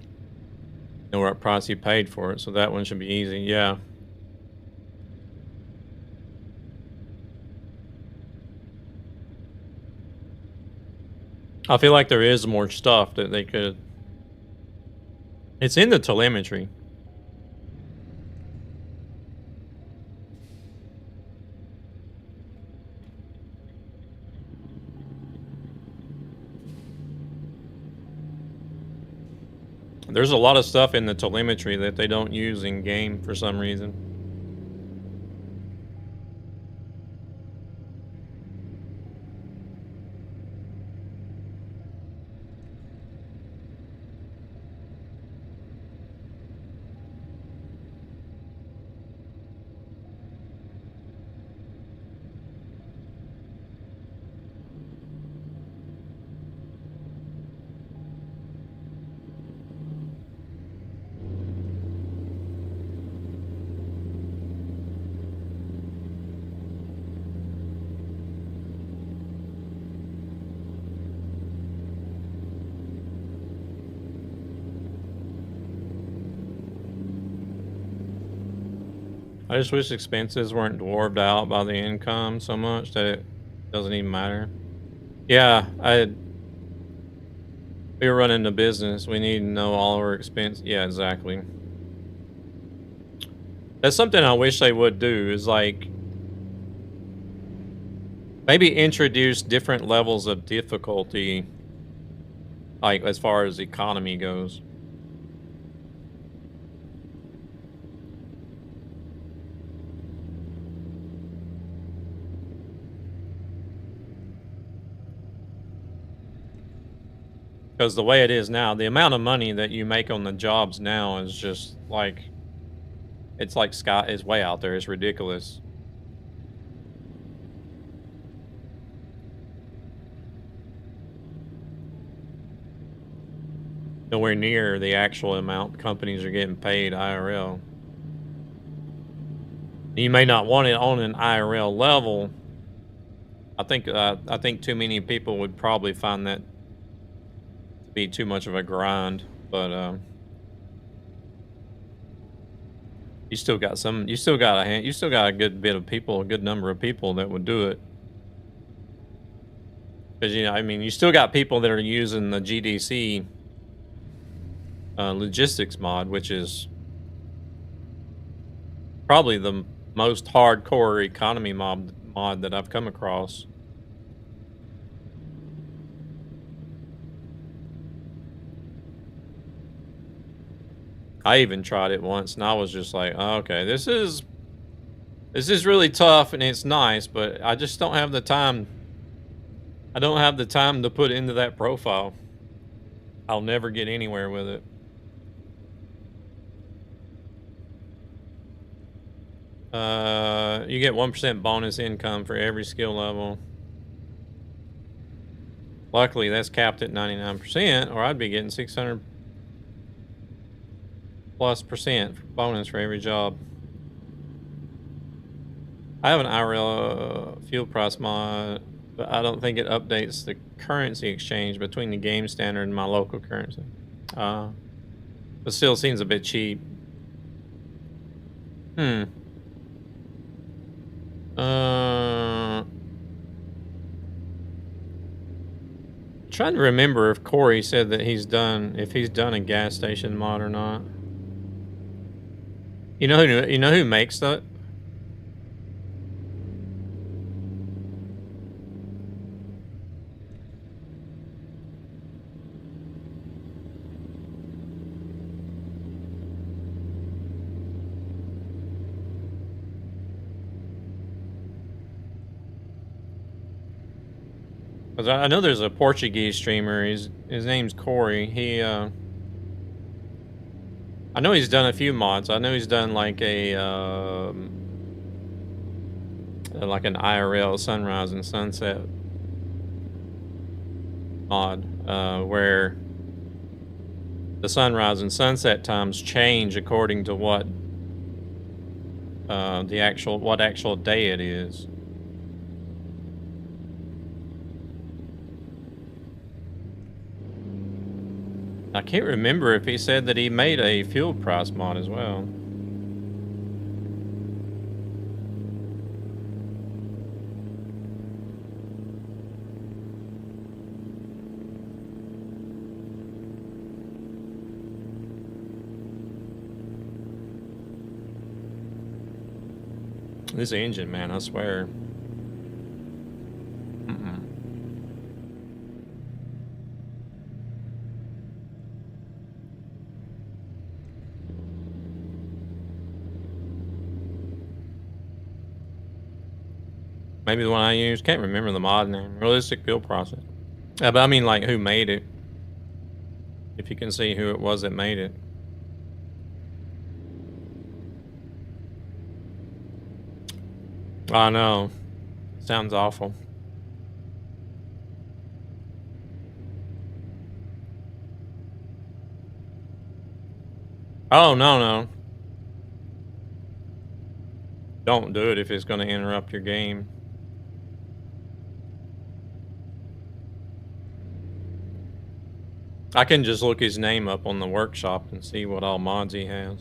what price you paid for it, so that one should be easy. Yeah. I feel like there is more stuff that they could. It's in the telemetry. There's a lot of stuff in the telemetry that they don't use in game for some reason. I just wish expenses weren't dwarfed out by the income so much that it doesn't even matter. Yeah, we were running a business. We need to know all our expense. Yeah, exactly. That's something I wish they would do, is like maybe introduce different levels of difficulty, like as far as economy goes. Because the way it is now, the amount of money that you make on the jobs now is just like, it's like sky is way out there. It's ridiculous. Nowhere near the actual amount companies are getting paid IRL. You may not want it on an IRL level. I think too many people would probably find that to be too much of a grind, but you still got a good bit of people, a good number of people that would do it. Because, you know, I mean, you still got people that are using the GDC logistics mod, which is probably the most hardcore economy mod that I've come across. I even tried it once, and I was just like, oh, okay, this is really tough, and it's nice, but I just don't have the time. I don't have the time to put into that profile. I'll never get anywhere with it. You get 1% bonus income for every skill level. Luckily, that's capped at 99%, or I'd be getting 600+ % bonus for every job. I have an IRL fuel price mod, but I don't think it updates the currency exchange between the game standard and my local currency. But still seems a bit cheap. Trying to remember if Corey said that he's done a gas station mod or not. You know who makes that? Because I know there's a Portuguese streamer. His name's Corey. I know he's done a few mods. I know he's done like an IRL sunrise and sunset mod, where the sunrise and sunset times change according to what actual day it is. I can't remember if he said that he made a fuel price mod as well. This engine, man, I swear. Maybe the one I used. Can't remember the mod name. Realistic build process. But I mean, like, who made it? If you can see who it was that made it. I know. Sounds awful. Oh, no. Don't do it if it's going to interrupt your game. I can just look his name up on the workshop and see what all mods he has.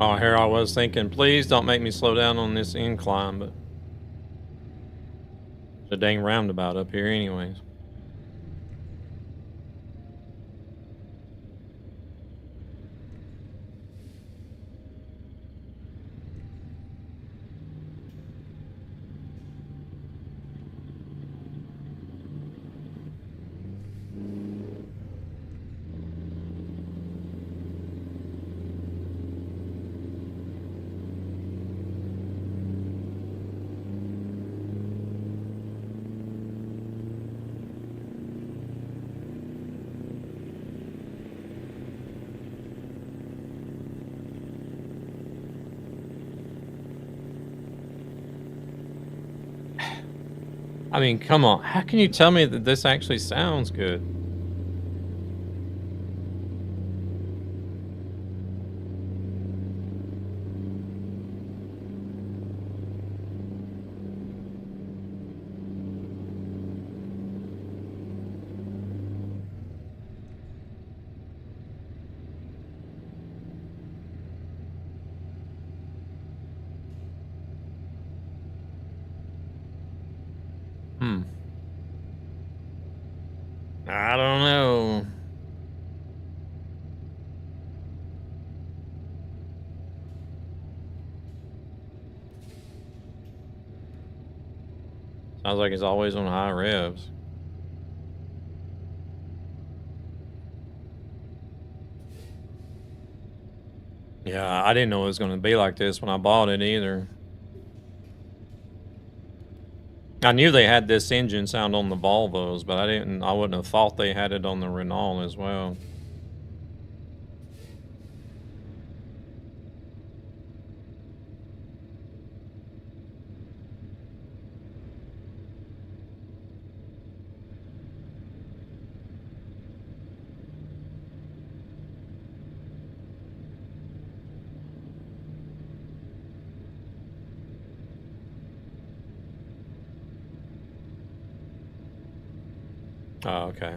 Oh, here I was thinking, please don't make me slow down on this incline, but there's a dang roundabout up here anyways. I mean, come on. How can you tell me that this actually sounds good? I don't know. Sounds like it's always on high revs. Yeah, I didn't know it was going to be like this when I bought it either. I knew they had this engine sound on the Volvos, but I wouldn't have thought they had it on the Renault as well. Oh, okay.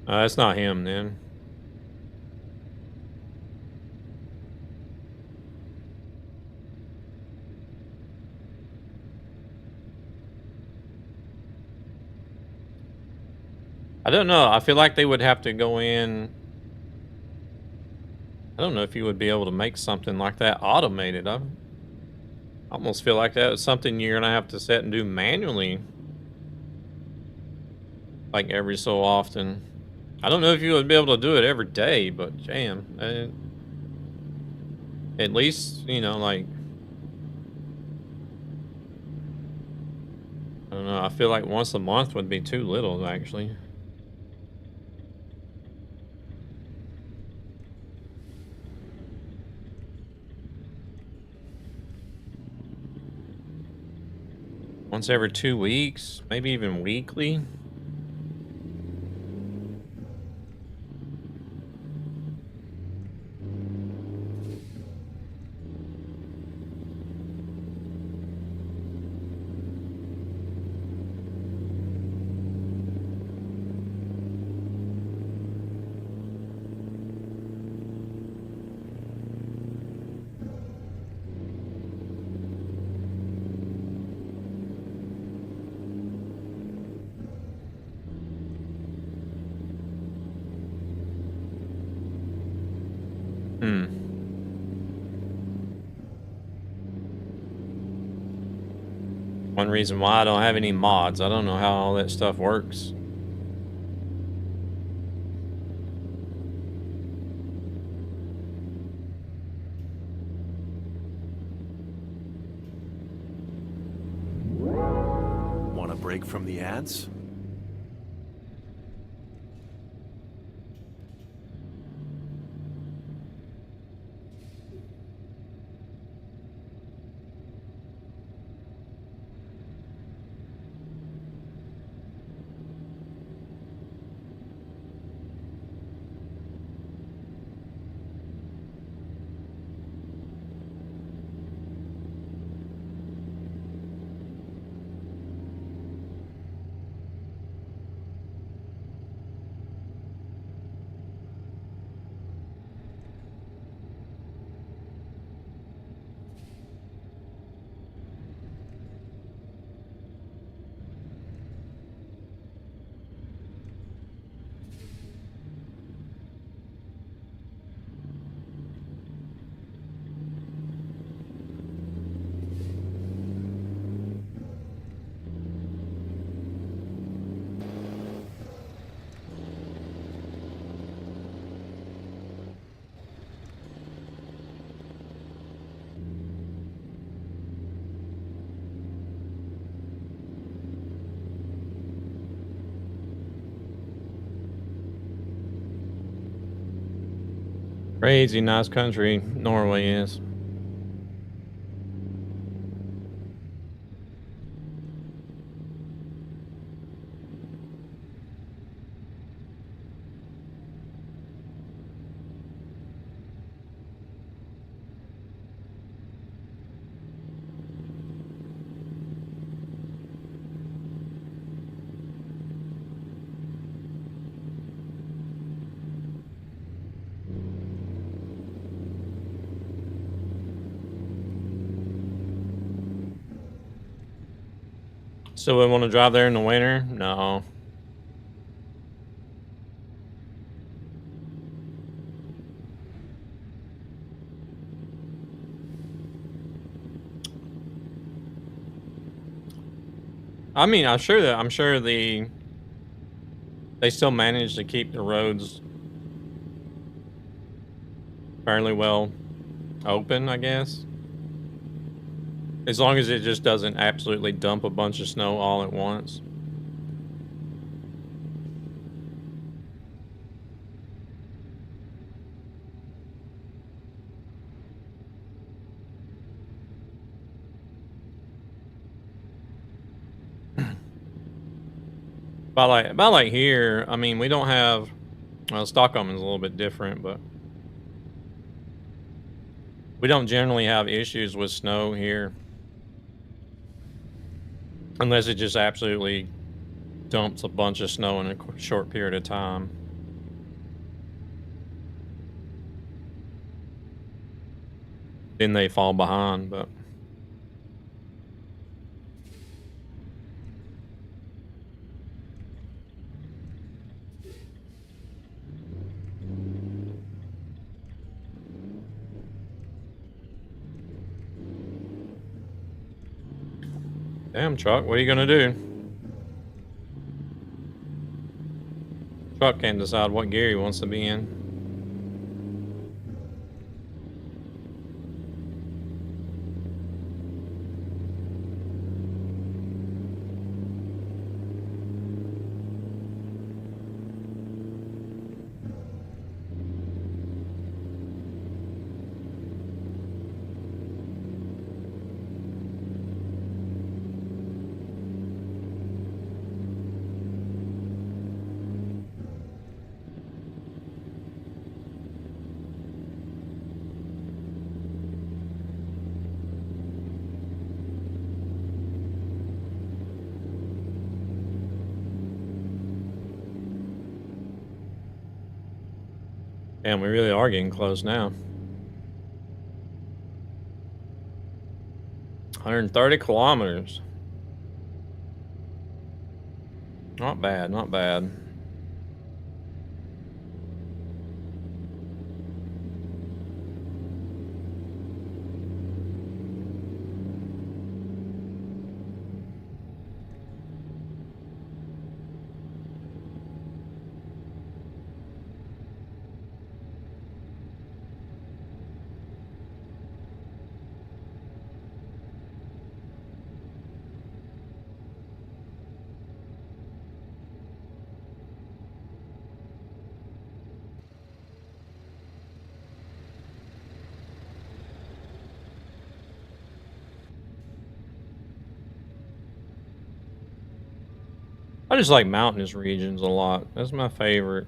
That's not him then. I don't know. I feel like they would have to go in. I don't know if you would be able to make something like that automated. I almost feel like that was something you're going to have to set and do manually. Like every so often. I don't know if you would be able to do it every day, but damn. At least, you know, like, I don't know. I feel like once a month would be too little, actually. Once every 2 weeks, maybe even weekly. One reason why I don't have any mods. I don't know how all that stuff works. Want a break from the ads? Crazy nice country Norway is. So we want to drive there in the winter? No. I mean, I'm sure they still manage to keep the roads fairly well open, I guess. As long as it just doesn't absolutely dump a bunch of snow all at once. About like here, I mean, we don't have, well, Stockholm is a little bit different, but we don't generally have issues with snow here. Unless it just absolutely dumps a bunch of snow in a short period of time. Then they fall behind, but... Damn, truck, what are you gonna do? Truck can't decide what gear he wants to be in. Damn, we really are getting close now. 130 kilometers. Not bad, not bad. I just like mountainous regions a lot. That's my favorite.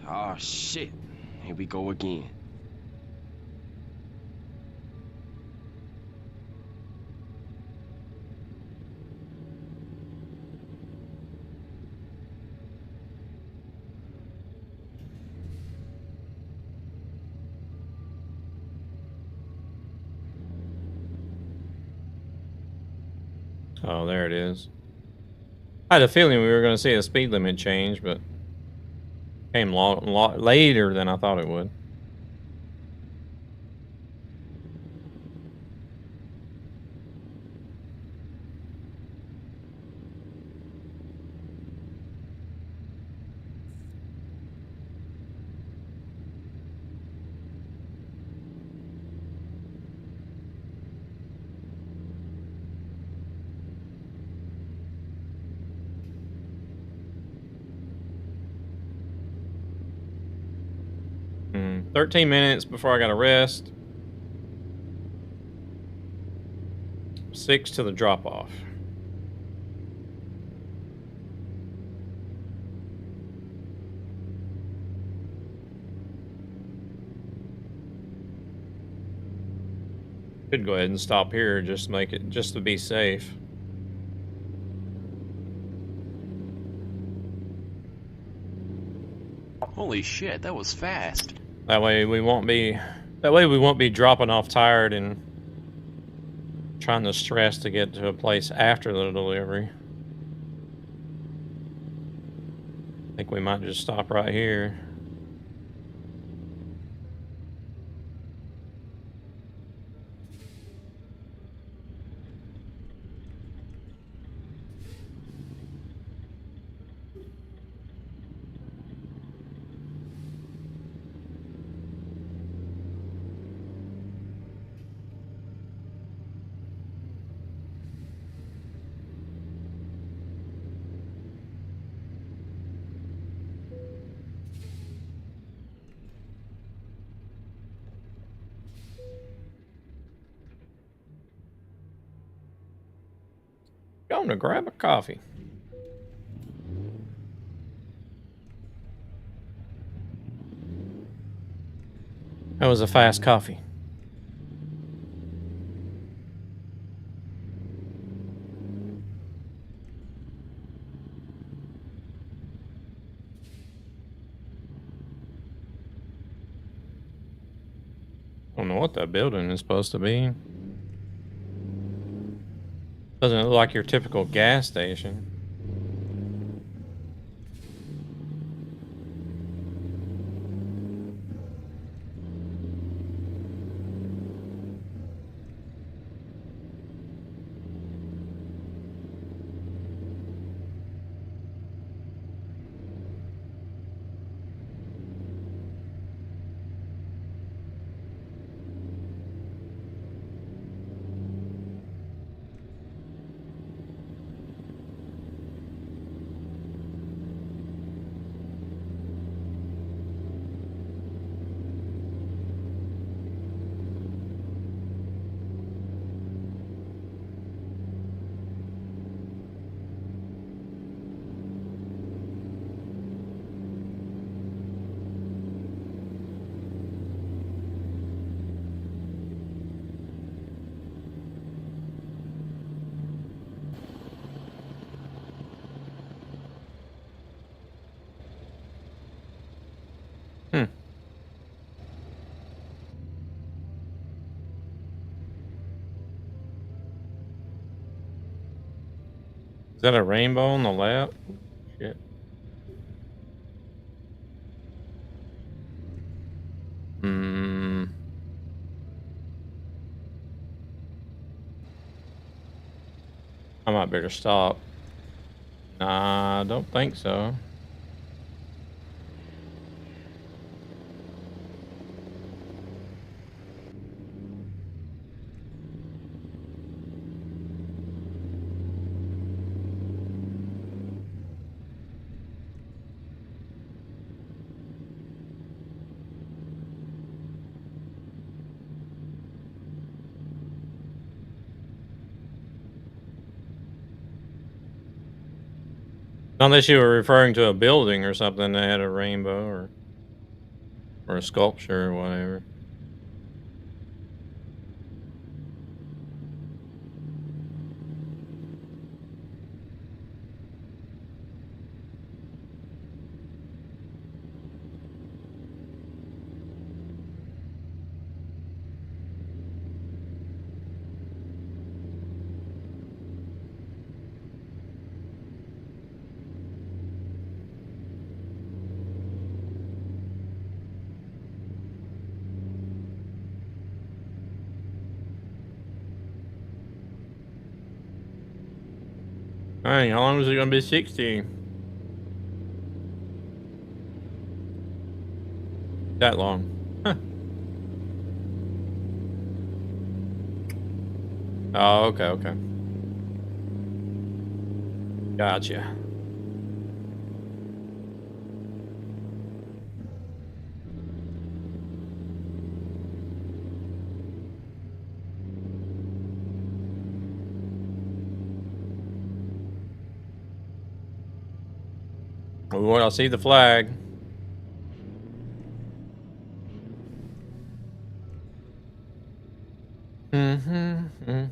Oh shit. Here we go again. Oh, there it is. I had a feeling we were going to see a speed limit change, but came later than I thought it would. 13 minutes before I gotta rest. 6 to the drop off. Could go ahead and stop here, just make it just to be safe. Holy shit, that was fast. That way we won't be dropping off tired and trying to stress to get to a place after the delivery. I think we might just stop right here. Going to grab a coffee. That was a fast coffee. I don't know what that building is supposed to be. Doesn't look like your typical gas station. Is that a rainbow on the left? Shit. I might better stop. Nah, I don't think so. Unless you were referring to a building or something that had a rainbow or a sculpture or whatever. Alright, how long is it gonna be? 60? That long. Huh. Oh, okay. Gotcha. Oh, I see the flag. Mm-hmm.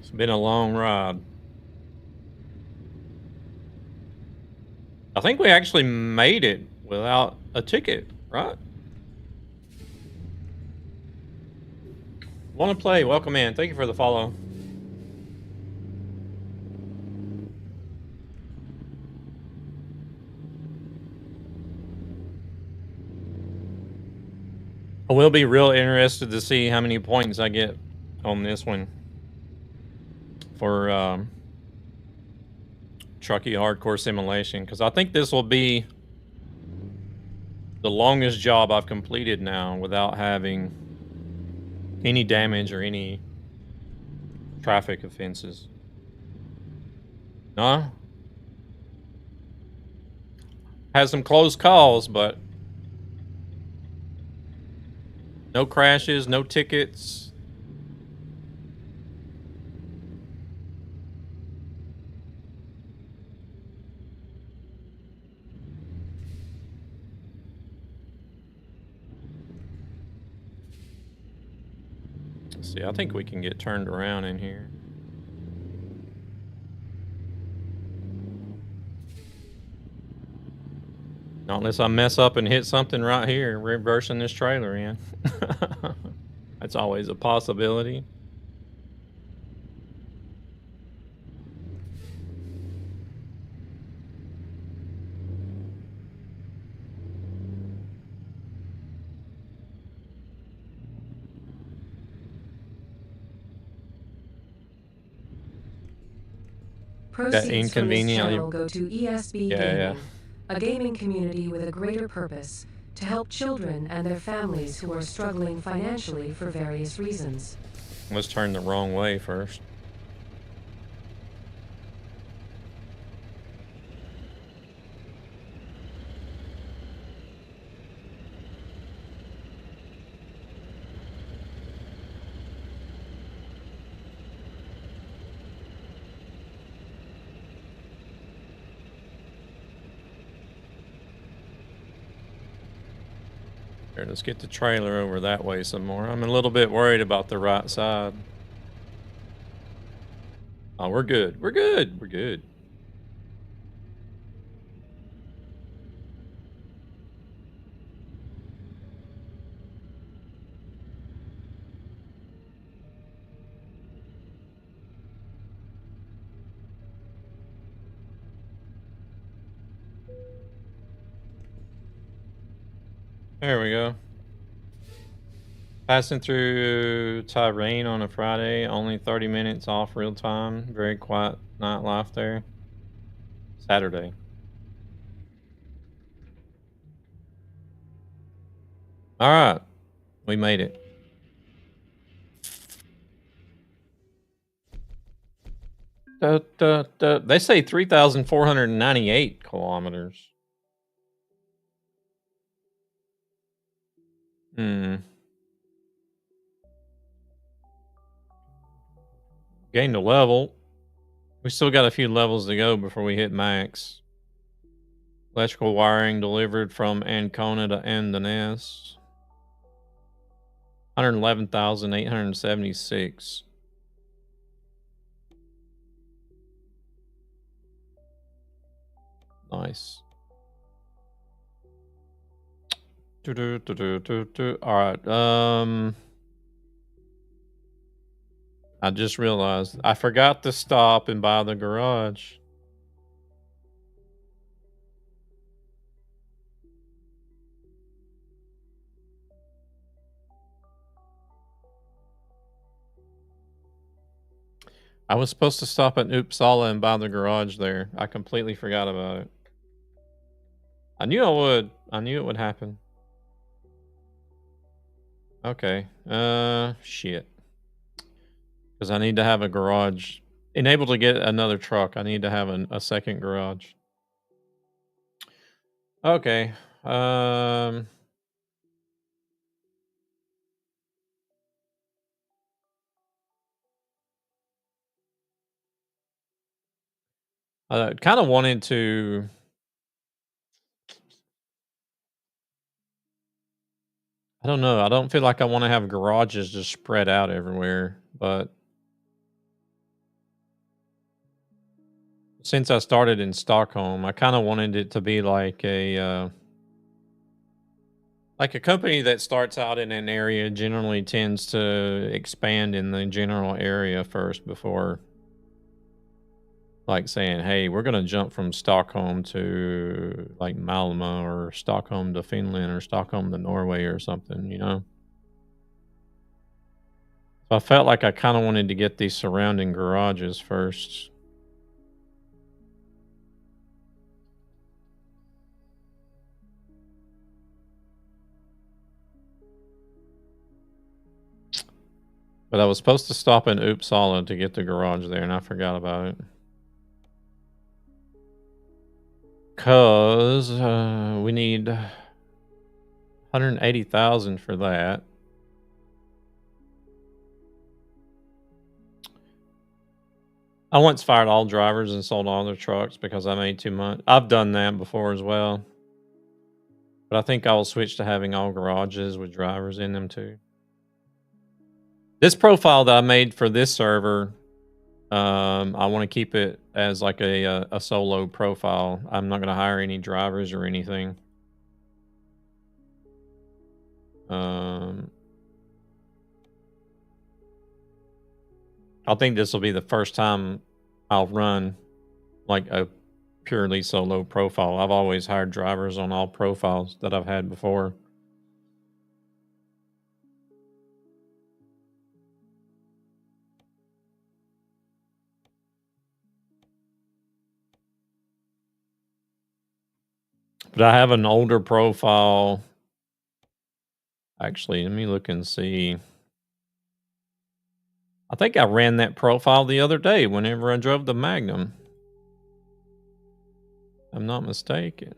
It's been a long ride. I think we actually made it without a ticket, right? Want to play? Welcome in. Thank you for the follow. I will be real interested to see how many points I get on this one for Truckee Hardcore Simulation, because I think this will be the longest job I've completed now without having any damage or any traffic offenses. No? Had some close calls, but no crashes, no tickets. Let's see, I think we can get turned around in here. Not unless I mess up and hit something right here, reversing this trailer in. That's always a possibility. Proceeds from this inconvenient. channel go to ESB Gaming, a gaming community with a greater purpose to help children and their families who are struggling financially for various reasons. Let's turn the wrong way first. Here, let's get the trailer over that way some more. I'm a little bit worried about the right side. Oh, we're good. We're good. We're good. There we go. Passing through Tyrone on a Friday, only 30 minutes off real time. Very quiet nightlife there. Saturday. All right. We made it. They say 3,498 kilometers. Gained a level. We still got a few levels to go before we hit max. Electrical wiring delivered from Ancona to Andenes. 111,876. Nice. All right. I just realized I forgot to stop and buy the garage. I was supposed to stop at Uppsala and buy the garage there. I completely forgot about it. I knew I would. I knew it would happen. Okay. Shit. Because I need to have a garage. Enable to get another truck, I need to have a second garage. Okay. Kind of wanted to. I don't know. I don't feel like I want to have garages just spread out everywhere, but since I started in Stockholm, I kind of wanted it to be like a company that starts out in an area generally tends to expand in the general area first before like saying, hey, we're going to jump from Stockholm to like Malmö or Stockholm to Finland or Stockholm to Norway or something, you know? So I felt like I kind of wanted to get these surrounding garages first. But I was supposed to stop in Uppsala to get the garage there, and I forgot about it. Because we need 180,000 for that. I once fired all drivers and sold all their trucks because I made too much. I've done that before as well. But I think I will switch to having all garages with drivers in them too. This profile that I made for this server, I want to keep it as like a solo profile. I'm not going to hire any drivers or anything. I think this will be the first time I'll run like a purely solo profile. I've always hired drivers on all profiles that I've had before. But I have an older profile. Actually, let me look and see. I think I ran that profile the other day whenever I drove the Magnum. I'm not mistaken.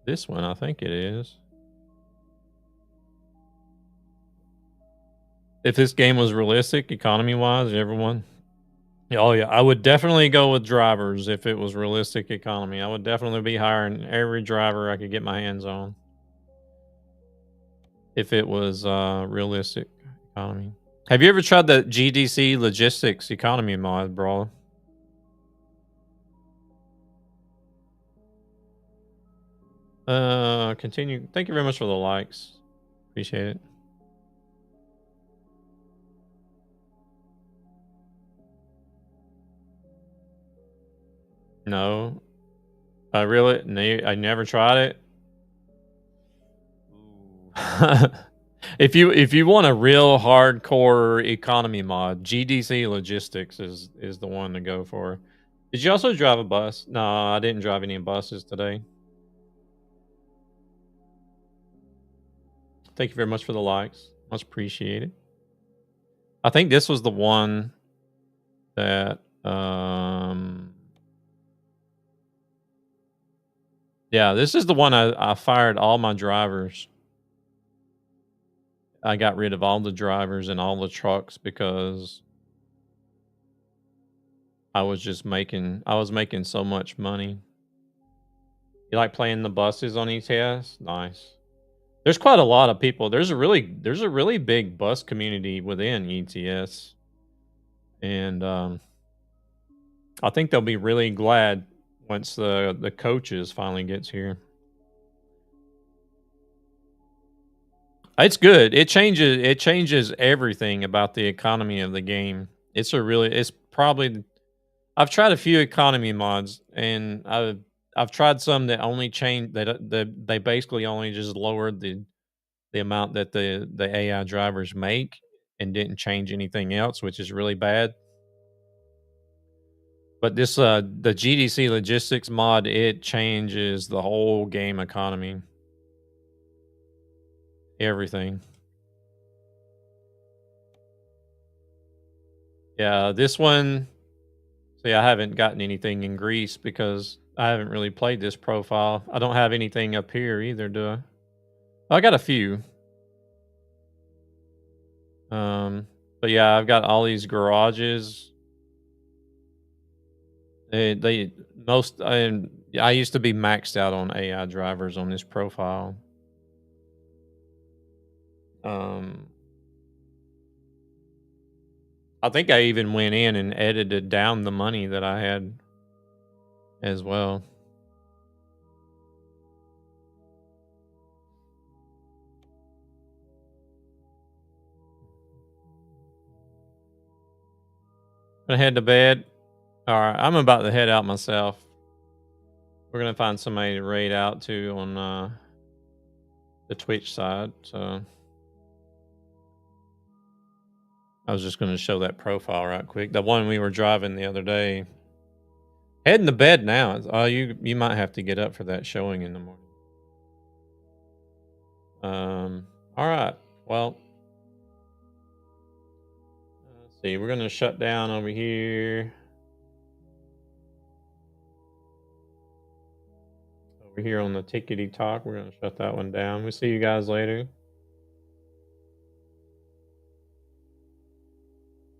This one, I think it is. If this game was realistic, economy-wise, everyone... Oh, yeah. I would definitely go with drivers if it was realistic economy. I would definitely be hiring every driver I could get my hands on. If it was realistic economy. Have you ever tried the GDC logistics economy mod, bro? Continue. Thank you very much for the likes. Appreciate it. No. I never tried it. If you want a real hardcore economy mod, GDC Logistics is the one to go for. Did you also drive a bus? No, I didn't drive any buses today. Thank you very much for the likes. Much appreciated. I think this was the one that yeah, this is the one I fired all my drivers. I got rid of all the drivers and all the trucks because I was making so much money. You like playing the buses on ETS? Nice. There's quite a lot of people. There's a really big bus community within ETS. And I think they'll be really glad once the coaches finally gets here. It's good. It changes everything about the economy of the game. It's probably I've tried a few economy mods and I've tried some that only they basically only just lowered the amount that the AI drivers make and didn't change anything else, which is really bad. But this the GDC logistics mod, it changes the whole game economy. Everything. Yeah, this one, see, I haven't gotten anything in Greece because I haven't really played this profile. I don't have anything up here either, do I? I got a few. But yeah, I've got all these garages. They most I used to be maxed out on AI drivers on this profile. I think I even went in and edited down the money that I had as well. Gonna head to bed. All right, I'm about to head out myself. We're gonna find somebody to raid out to on the Twitch side. So I was just gonna show that profile right quick. The one we were driving the other day. Heading to bed now. Oh, you might have to get up for that showing in the morning. All right. Well, let's see. We're gonna shut down over here. Over here on the Tickety Talk, we're gonna shut that one down. We'll see you guys later.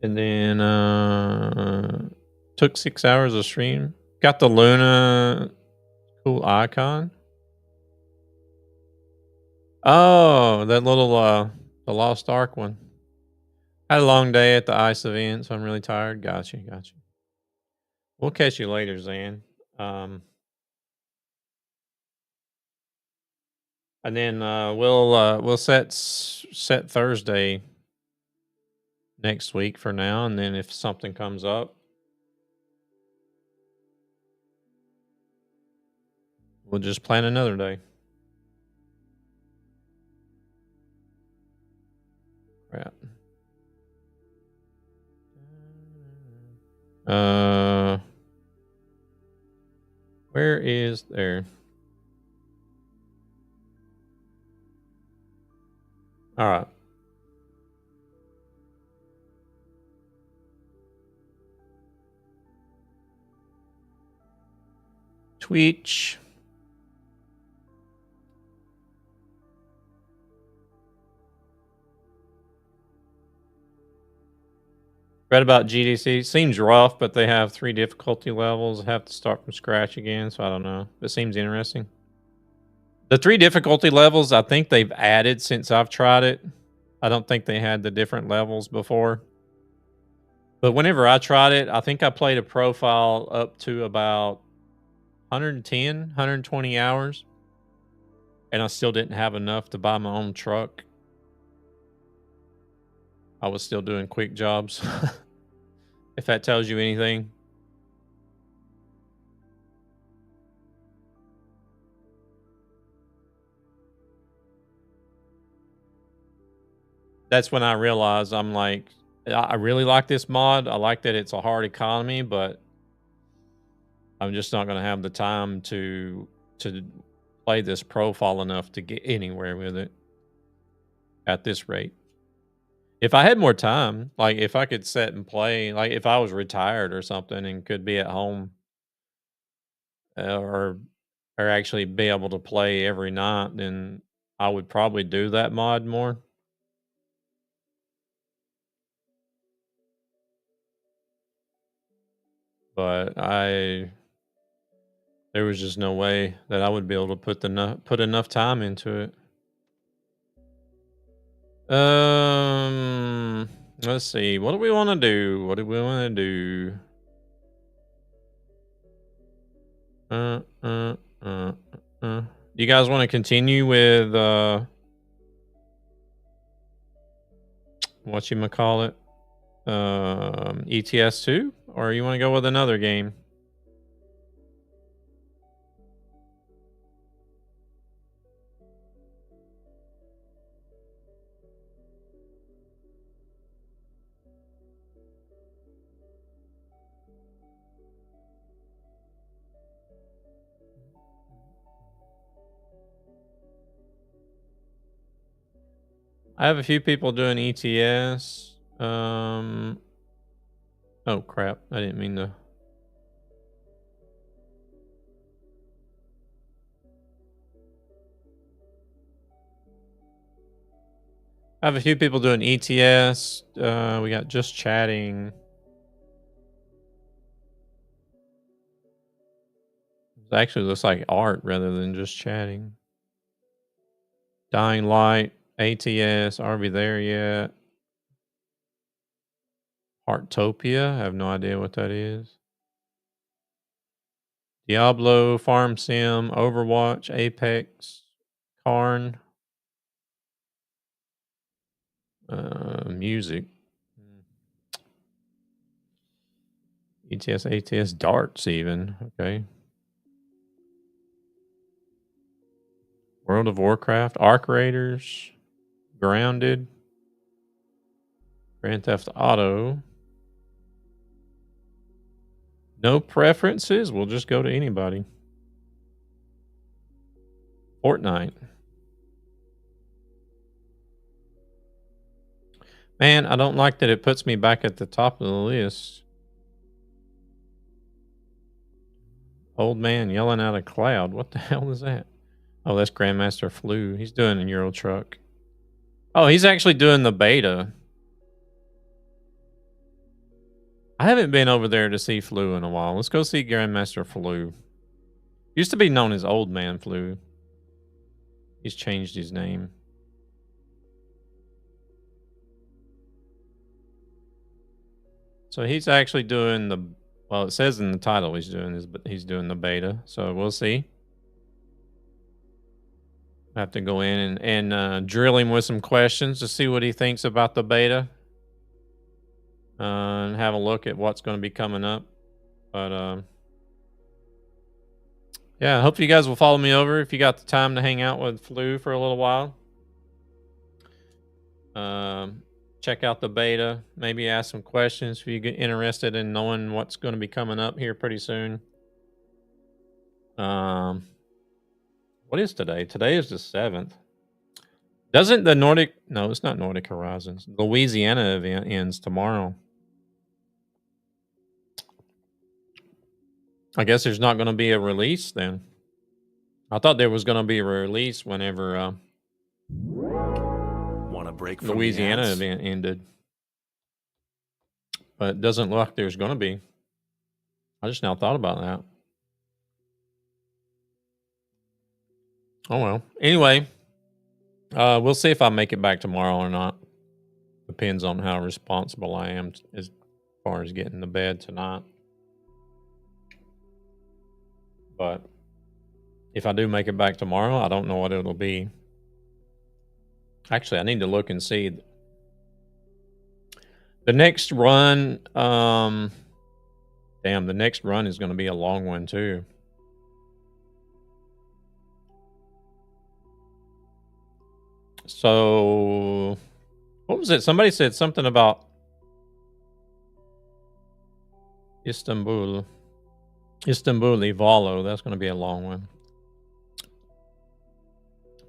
And then took 6 hours of stream. Got the Luna cool icon. Oh, that little the Lost Ark one. Had a long day at the ice event, so I'm really tired. Gotcha. We'll catch you later, Zan. And then we'll set Thursday next week for now, and then if something comes up, we'll just plan another day. Crap. Where is there? All right. Twitch. Read about GDC. Seems rough, but they have 3 difficulty levels. Have to start from scratch again, so I don't know. It seems interesting. The 3 difficulty levels, I think they've added since I've tried it. I don't think they had the different levels before. But whenever I tried it, I think I played a profile up to about 110, 120 hours. And I still didn't have enough to buy my own truck. I was still doing quick jobs. If that tells you anything. That's when I realized I'm like, I really like this mod. I like that it's a hard economy, but I'm just not going to have the time to play this profile enough to get anywhere with it at this rate. If I had more time, like if I could sit and play, like if I was retired or something and could be at home or actually be able to play every night, then I would probably do that mod more. But there was just no way that I would be able to put enough time into it. Let's see. What do we want to do? You guys want to continue with whatchamacallit? ETS 2? Or you want to go with another game? I have a few people doing ETS. Oh crap! I didn't mean to. I have a few people doing ETS. We got just chatting. It actually looks like art rather than just chatting. Dying Light, ATS, are we there yet? Heartopia, I have no idea what that is. Diablo, Farm Sim, Overwatch, Apex, Karn. Music. ETS, ATS, darts even. Okay. World of Warcraft, Arc Raiders, Grounded, Grand Theft Auto. No preferences. We'll just go to anybody. Fortnite. Man, I don't like that it puts me back at the top of the list. Old man yelling at a cloud. What the hell is that? Oh, that's Grandmaster Flu. He's doing a Euro Truck. Oh, he's actually doing the beta. I haven't been over there to see Flu in a while. Let's go see Grandmaster Flu. Used to be known as Old Man Flu. He's changed his name. So he's actually doing the, well, it says in the title he's doing this, but he's doing the beta. So we'll see. I have to go in and drill him with some questions to see what he thinks about the beta. And have a look at what's going to be coming up. But yeah, I hope you guys will follow me over if you got the time to hang out with Flu for a little while. Check out the beta. Maybe ask some questions if you get interested in knowing what's going to be coming up here pretty soon. What is today? Today is the 7th. Doesn't the Nordic... No, it's not Nordic Horizons. The Louisiana event ends tomorrow. I guess there's not going to be a release then. I thought there was going to be a release whenever Want a break from Louisiana the ads? event ended. But it doesn't look like there's going to be. I just now thought about that. Oh well. Anyway, we'll see if I make it back tomorrow or not. Depends on how responsible I am as far as getting to bed tonight. But if I do make it back tomorrow, I don't know what it'll be. Actually, I need to look and see. The next run, damn, the next run is going to be a long one too. So, what was it? Somebody said something about Istanbul Ivalo. That's going to be a long one.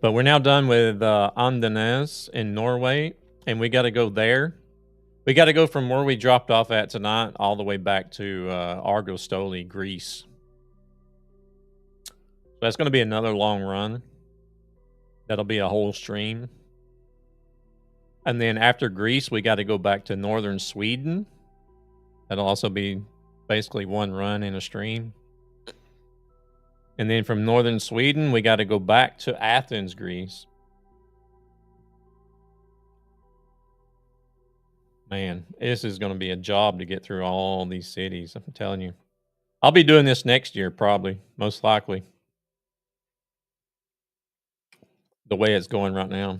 But we're now done with Andenes in Norway, and we got to go there. We got to go from where we dropped off at tonight all the way back to Argostoli, Greece. So that's going to be another long run. That'll be a whole stream. And then after Greece, we got to go back to northern Sweden. That'll also be basically one run in a stream. And then from northern Sweden, we got to go back to Athens, Greece. Man, this is going to be a job to get through all these cities. I'm telling you. I'll be doing this next year, probably, most likely. The way it's going right now.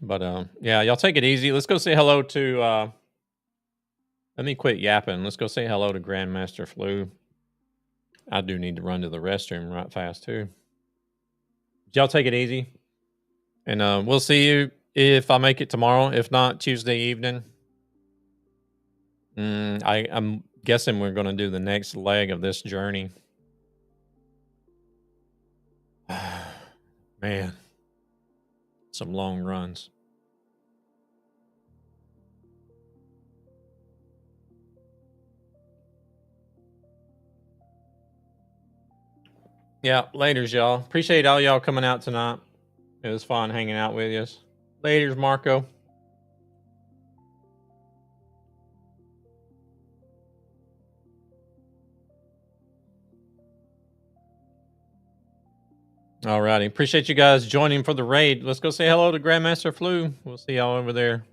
But, yeah, y'all take it easy. Let's go say hello to... let me quit yapping. Let's go say hello to Grandmaster Flu. I do need to run to the restroom right fast, too. Y'all take it easy. And we'll see you if I make it tomorrow. If not, Tuesday evening. I'm guessing we're going to do the next leg of this journey. Man. some long runs. Yeah, laters, y'all. Appreciate all y'all coming out tonight. It was fun hanging out with you. Laters, Marco. Alrighty. Appreciate you guys joining for the raid. Let's go say hello to Grandmaster Flu. We'll see y'all over there.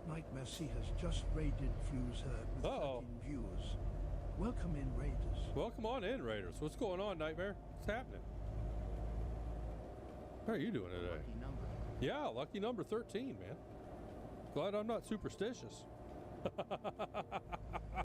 Night Messi has just raided Flu's herd with 13 viewers. Welcome in, Raiders. Welcome on in, Raiders. What's going on, Nightmare? What's happening? How are you doing today? Lucky number. Yeah, lucky number 13, man. Glad I'm not superstitious.